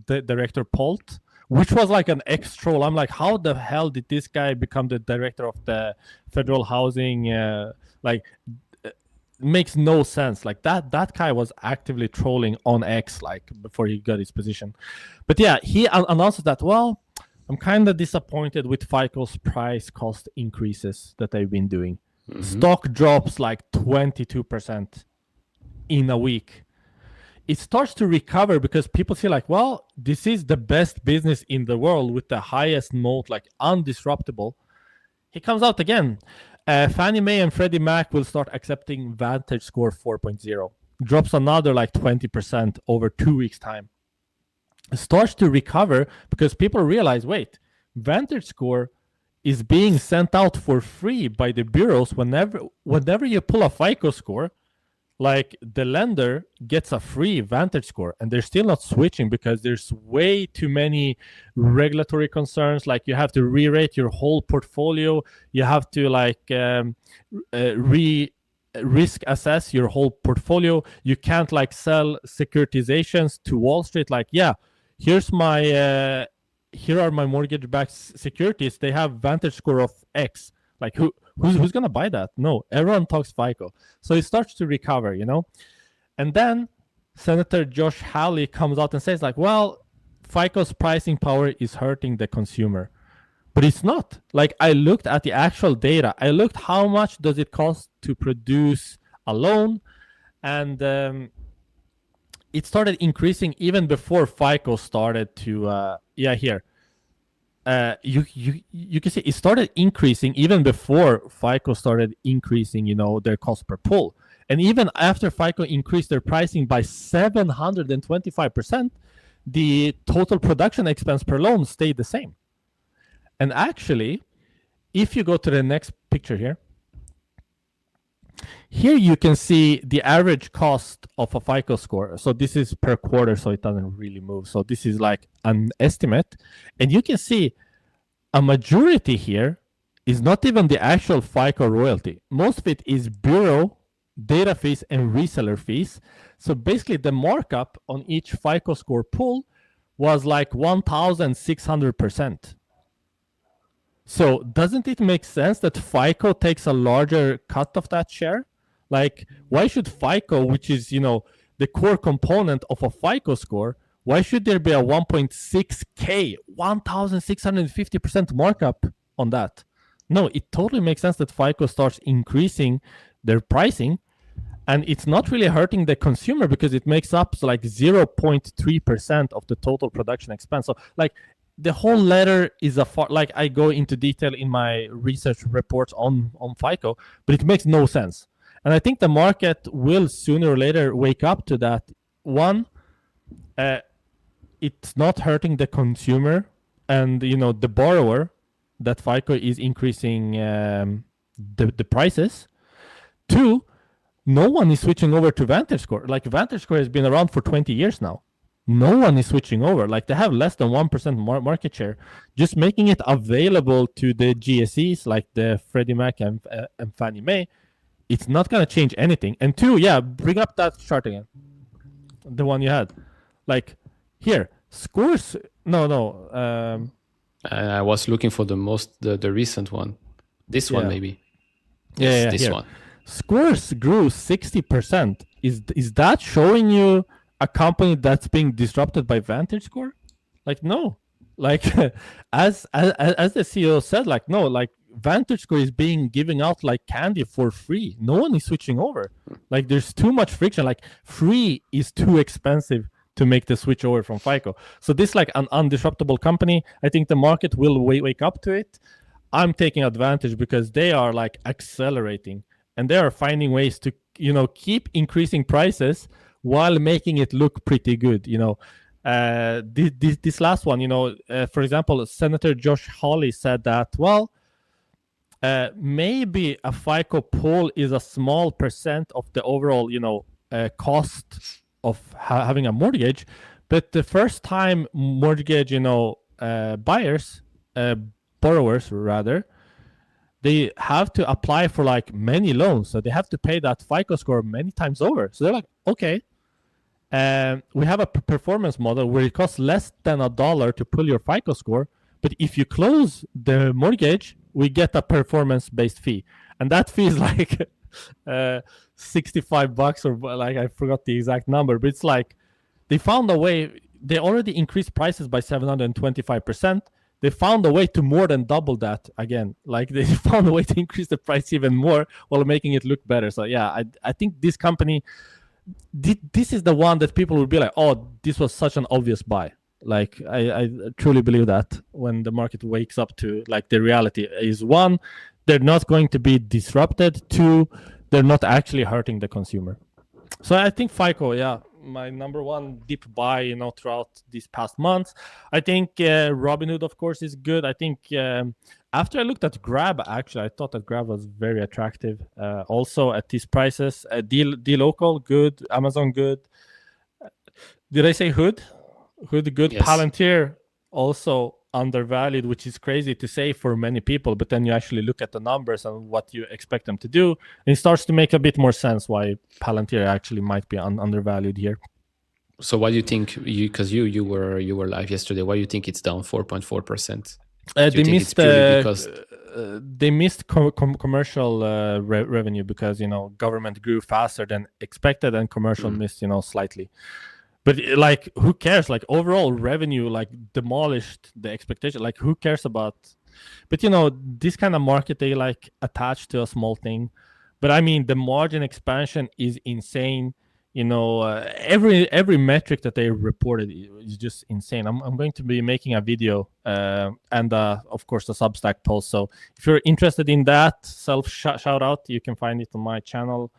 director Polt, which was like an ex-troll. I'm like, how the hell did this guy become the director of the federal housing? Makes no sense. Like that guy was actively trolling on X like before he got his position. But yeah, he announced that, well, I'm kind of disappointed with FICO's price cost increases that they've been doing. Mm-hmm. Stock drops like 22% in a week. It starts to recover because people see like, well, this is the best business in the world with the highest moat, like undisruptible. He comes out again. Fannie Mae and Freddie Mac will start accepting Vantage Score 4.0. Drops another like 20% over 2 weeks' time. It starts to recover because people realize, wait, Vantage Score is being sent out for free by the bureaus whenever you pull a FICO score. Like the lender gets a free Vantage Score, and they're still not switching because there's way too many regulatory concerns. Like you have to re-rate your whole portfolio. You have to like risk assess your whole portfolio. You can't like sell securitizations to Wall Street. Like, yeah, here are my mortgage-backed securities. They have Vantage Score of X. Like who's gonna buy that? No, everyone talks FICO. So it starts to recover, And then Senator Josh Hawley comes out and says like, well, FICO's pricing power is hurting the consumer. But it's not. Like I looked at the actual data. I looked how much does it cost to produce a loan, and it started increasing even before FICO started to here. You can see it started increasing even before FICO started increasing, their cost per pull. And even after FICO increased their pricing by 725%, the total production expense per loan stayed the same. And actually, if you go to the next picture here you can see the average cost of a FICO score. So this is per quarter, so it doesn't really move. So this is like an estimate. And you can see a majority here is not even the actual FICO royalty. Most of it is bureau, data fees, and reseller fees. So basically the markup on each FICO score pool was like 1,600%. So doesn't it make sense that FICO takes a larger cut of that share? Like, why should FICO, which is, the core component of a FICO score, why should there be a 1.6K, 1,650% markup on that? No, it totally makes sense that FICO starts increasing their pricing, and it's not really hurting the consumer because it makes up like 0.3% of the total production expense. So like the whole letter is like I go into detail in my research reports on FICO, but it makes no sense. And I think the market will sooner or later wake up to that. One, it's not hurting the consumer and the borrower that FICO is increasing the prices. Two, no one is switching over to VantageScore. Like VantageScore has been around for 20 years now. No one is switching over. Like they have less than 1% market share. Just making it available to the GSEs like the Freddie Mac and Fannie Mae, it's not going to change anything. And two, bring up that chart again. The one you had. Like here, scores. No. I was looking for the recent one. This one maybe. Yes, this here. one. Scores grew 60%. Is that showing you a company that's being disrupted by VantageScore? Like no. Like as the CEO said, like no, like VantageScore is being given out like candy for free. No one is switching over. Like there's too much friction. Like free is too expensive to make the switch over from FICO. So this like an undisruptable company. I think the market will wake up to it. I'm taking advantage because they are like accelerating and they are finding ways to keep increasing prices while making it look pretty good. This last one, for example, Senator Josh Hawley said that, maybe a FICO pool is a small percent of the overall, cost of having a mortgage, but the first time mortgage, borrowers rather, they have to apply for like many loans. So they have to pay that FICO score many times over. So they're like, okay, we have a performance model where it costs less than $1 to pull your FICO score. But if you close the mortgage, we get a performance-based fee. And that fee is like $65 or like, I forgot the exact number, but it's like they found a way. They already increased prices by 725%. They found a way to more than double that again. Like they found a way to increase the price even more while making it look better. So I think this company, this is the one that people will be like, oh, this was such an obvious buy. Like I truly believe that when the market wakes up to like the reality is one, they're not going to be disrupted. Two, they're not actually hurting the consumer. So I think FICO, my number one deep buy, throughout these past months. I think Robinhood, of course, is good. I think after I looked at Grab, actually, I thought that Grab was very attractive. Also at these prices, D-Local, good. Amazon, good. Did I say Hood? Hood, good. Yes. Palantir, also undervalued, which is crazy to say for many people. But then you actually look at the numbers and what you expect them to do, and it starts to make a bit more sense why Palantir actually might be undervalued here. So what do you think? Because you were live yesterday. Why do you think it's down 4.4%? They missed commercial revenue because government grew faster than expected and commercial missed slightly. But like, who cares? Like overall revenue, like demolished the expectation. Like who cares about? But this kind of market, they like attach to a small thing. But I mean, the margin expansion is insane. Every metric that they reported is just insane. I'm going to be making a video and of course a Substack post. So if you're interested in that, shout out, you can find it on my channel.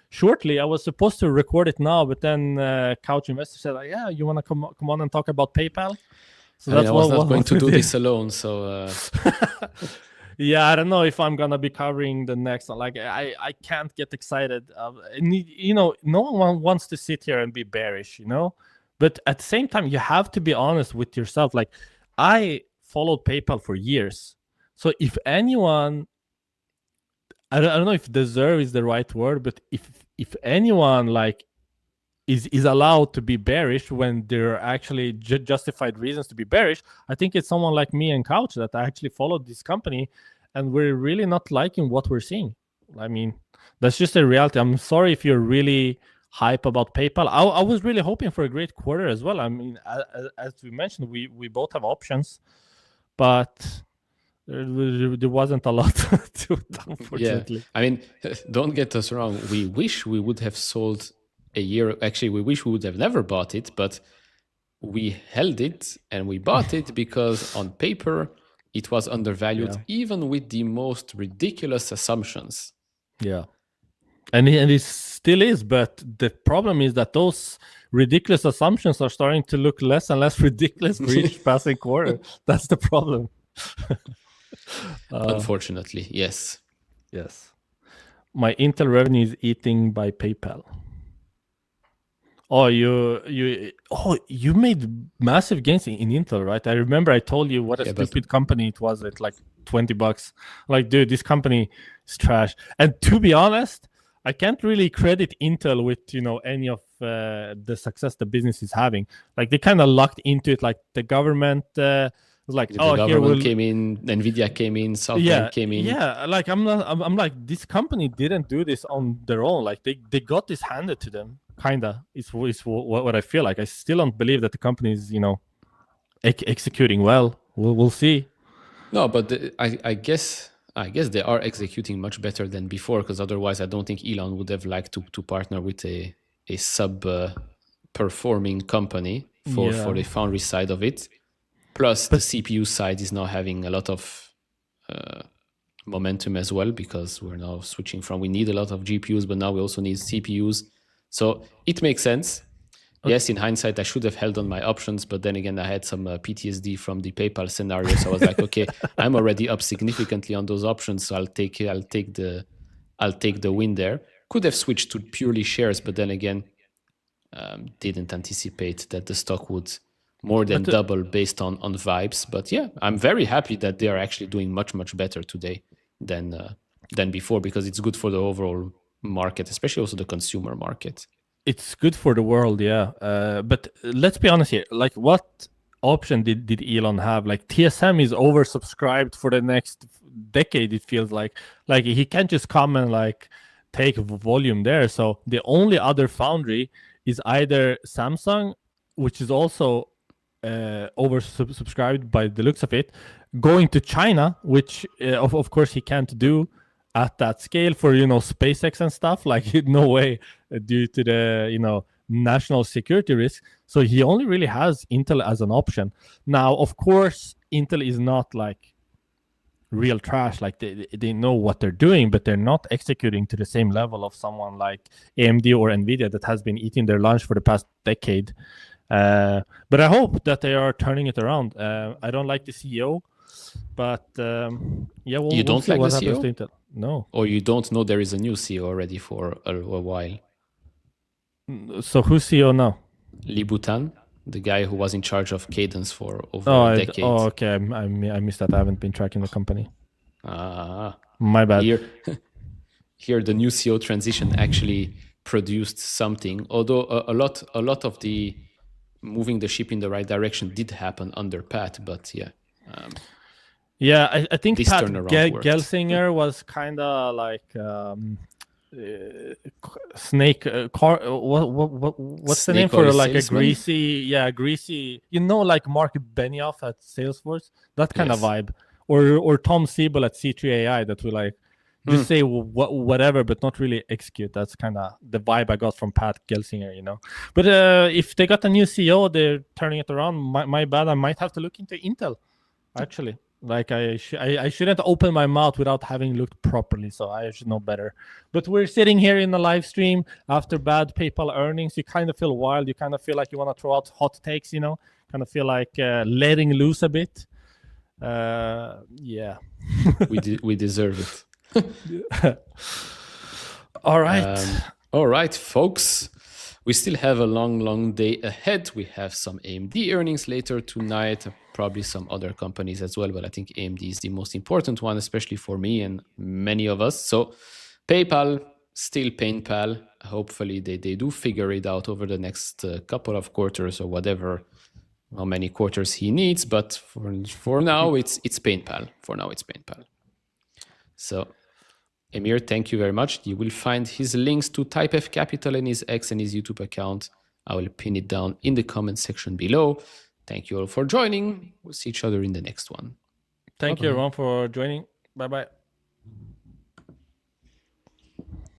shortly. I was supposed to record it now, but then Couch Investor said, "Yeah, you want to come on and talk about PayPal?" So I was not going to do this alone. So yeah, I don't know if I'm gonna be covering the next one. Like, I can't get excited. No one wants to sit here and be bearish, But at the same time, you have to be honest with yourself. Like, I followed PayPal for years, so if anyone, I don't know if deserve is the right word, but if anyone like is allowed to be bearish when there are actually justified reasons to be bearish, I think it's someone like me and Couch that actually followed this company, and we're really not liking what we're seeing. I mean, that's just a reality. I'm sorry if you're really hype about PayPal. I was really hoping for a great quarter as well. I mean, as we mentioned, we both have options, but there wasn't a lot to it, unfortunately. Yeah. I mean, don't get us wrong. We wish we would have sold a year. Actually, we wish we would have never bought it, but we held it and we bought it because on paper it was undervalued, even with the most ridiculous assumptions. Yeah. And it still is, but the problem is that those ridiculous assumptions are starting to look less and less ridiculous for each passing quarter. That's the problem. Unfortunately, yes. Yes. My Intel revenue is eating by PayPal. Oh, you made massive gains in Intel, right? I remember I told you what a stupid company it was at like $20. Like, dude, this company is trash. And to be honest, I can't really credit Intel with any of the success the business is having. Like, they kind of locked into it. Like, the government was like, the government came in, Nvidia came in, SoftBank came in. Yeah, like I'm like, this company didn't do this on their own. Like, they got this handed to them. Kinda is what I feel like. I still don't believe that the company is executing well. We'll see. No, but I guess they are executing much better than before, because otherwise I don't think Elon would have liked to partner with a sub performing company for the foundry side of it. Plus, the CPU side is now having a lot of momentum as well, because we're now switching from, we need a lot of GPUs, but now we also need CPUs. So it makes sense. Okay. Yes, in hindsight, I should have held on my options, but then again, I had some PTSD from the PayPal scenario. So I was like, okay, I'm already up significantly on those options, so I'll take the win there. Could have switched to purely shares, but then again, didn't anticipate that the stock would more than double based on vibes. But yeah, I'm very happy that they are actually doing much, much better today than before, because it's good for the overall market, especially also the consumer market. It's good for the world, yeah. But let's be honest here. Like, what option did Elon have? Like, TSM is oversubscribed for the next decade, it feels like. Like, he can't just come and like take volume there. So the only other foundry is either Samsung, which is also oversubscribed by the looks of it, going to China, which of course he can't do at that scale for SpaceX and stuff. Like, no way, due to the national security risk. So he only really has Intel as an option. Now, of course, Intel is not like real trash. Like, they know what they're doing, but they're not executing to the same level of someone like AMD or Nvidia that has been eating their lunch for the past decade. But I hope that they are turning it around. I don't like the CEO, but you don't like the CEO? No. Or you don't know there is a new CEO already for a while? So who's CEO now? Li Butan, the guy who was in charge of Cadence for over a decade. Okay. I missed that. I haven't been tracking the company. My bad. Here, the new CEO transition actually produced something. Although a lot of the moving the ship in the right direction did happen under Pat, but yeah. I think Pat Gelsinger was kind of like snake. What's the name for like salesman? A greasy? Like Mark Benioff at Salesforce, that kind of vibe, or Tom Siebel at C3AI, that we like just say whatever, but not really execute. That's kind of the vibe I got from Pat Gelsinger, But if they got a new CEO, they're turning it around. My bad. I might have to look into Intel, actually. Like I shouldn't open my mouth without having looked properly, so I should know better. But we're sitting here in the live stream after bad PayPal earnings. You kind of feel wild. You kind of feel like you want to throw out hot takes, you know? Kind of feel like letting loose a bit. Yeah. We deserve it. All right. All right, folks. We still have a long day ahead. We have some AMD earnings later tonight, probably some other companies as well, but I think AMD is the most important one, especially for me and many of us. So PayPal, still PayPal. Hopefully they do figure it out over the next couple of quarters or whatever, how many quarters he needs. But for now, it's PayPal. For now, it's PayPal. So Emir, thank you very much. You will find his links to Type F Capital and his X and his YouTube account. I will pin it down in the comment section below. Thank you all for joining. We'll see each other in the next one. Thank you everyone for joining. Bye-bye.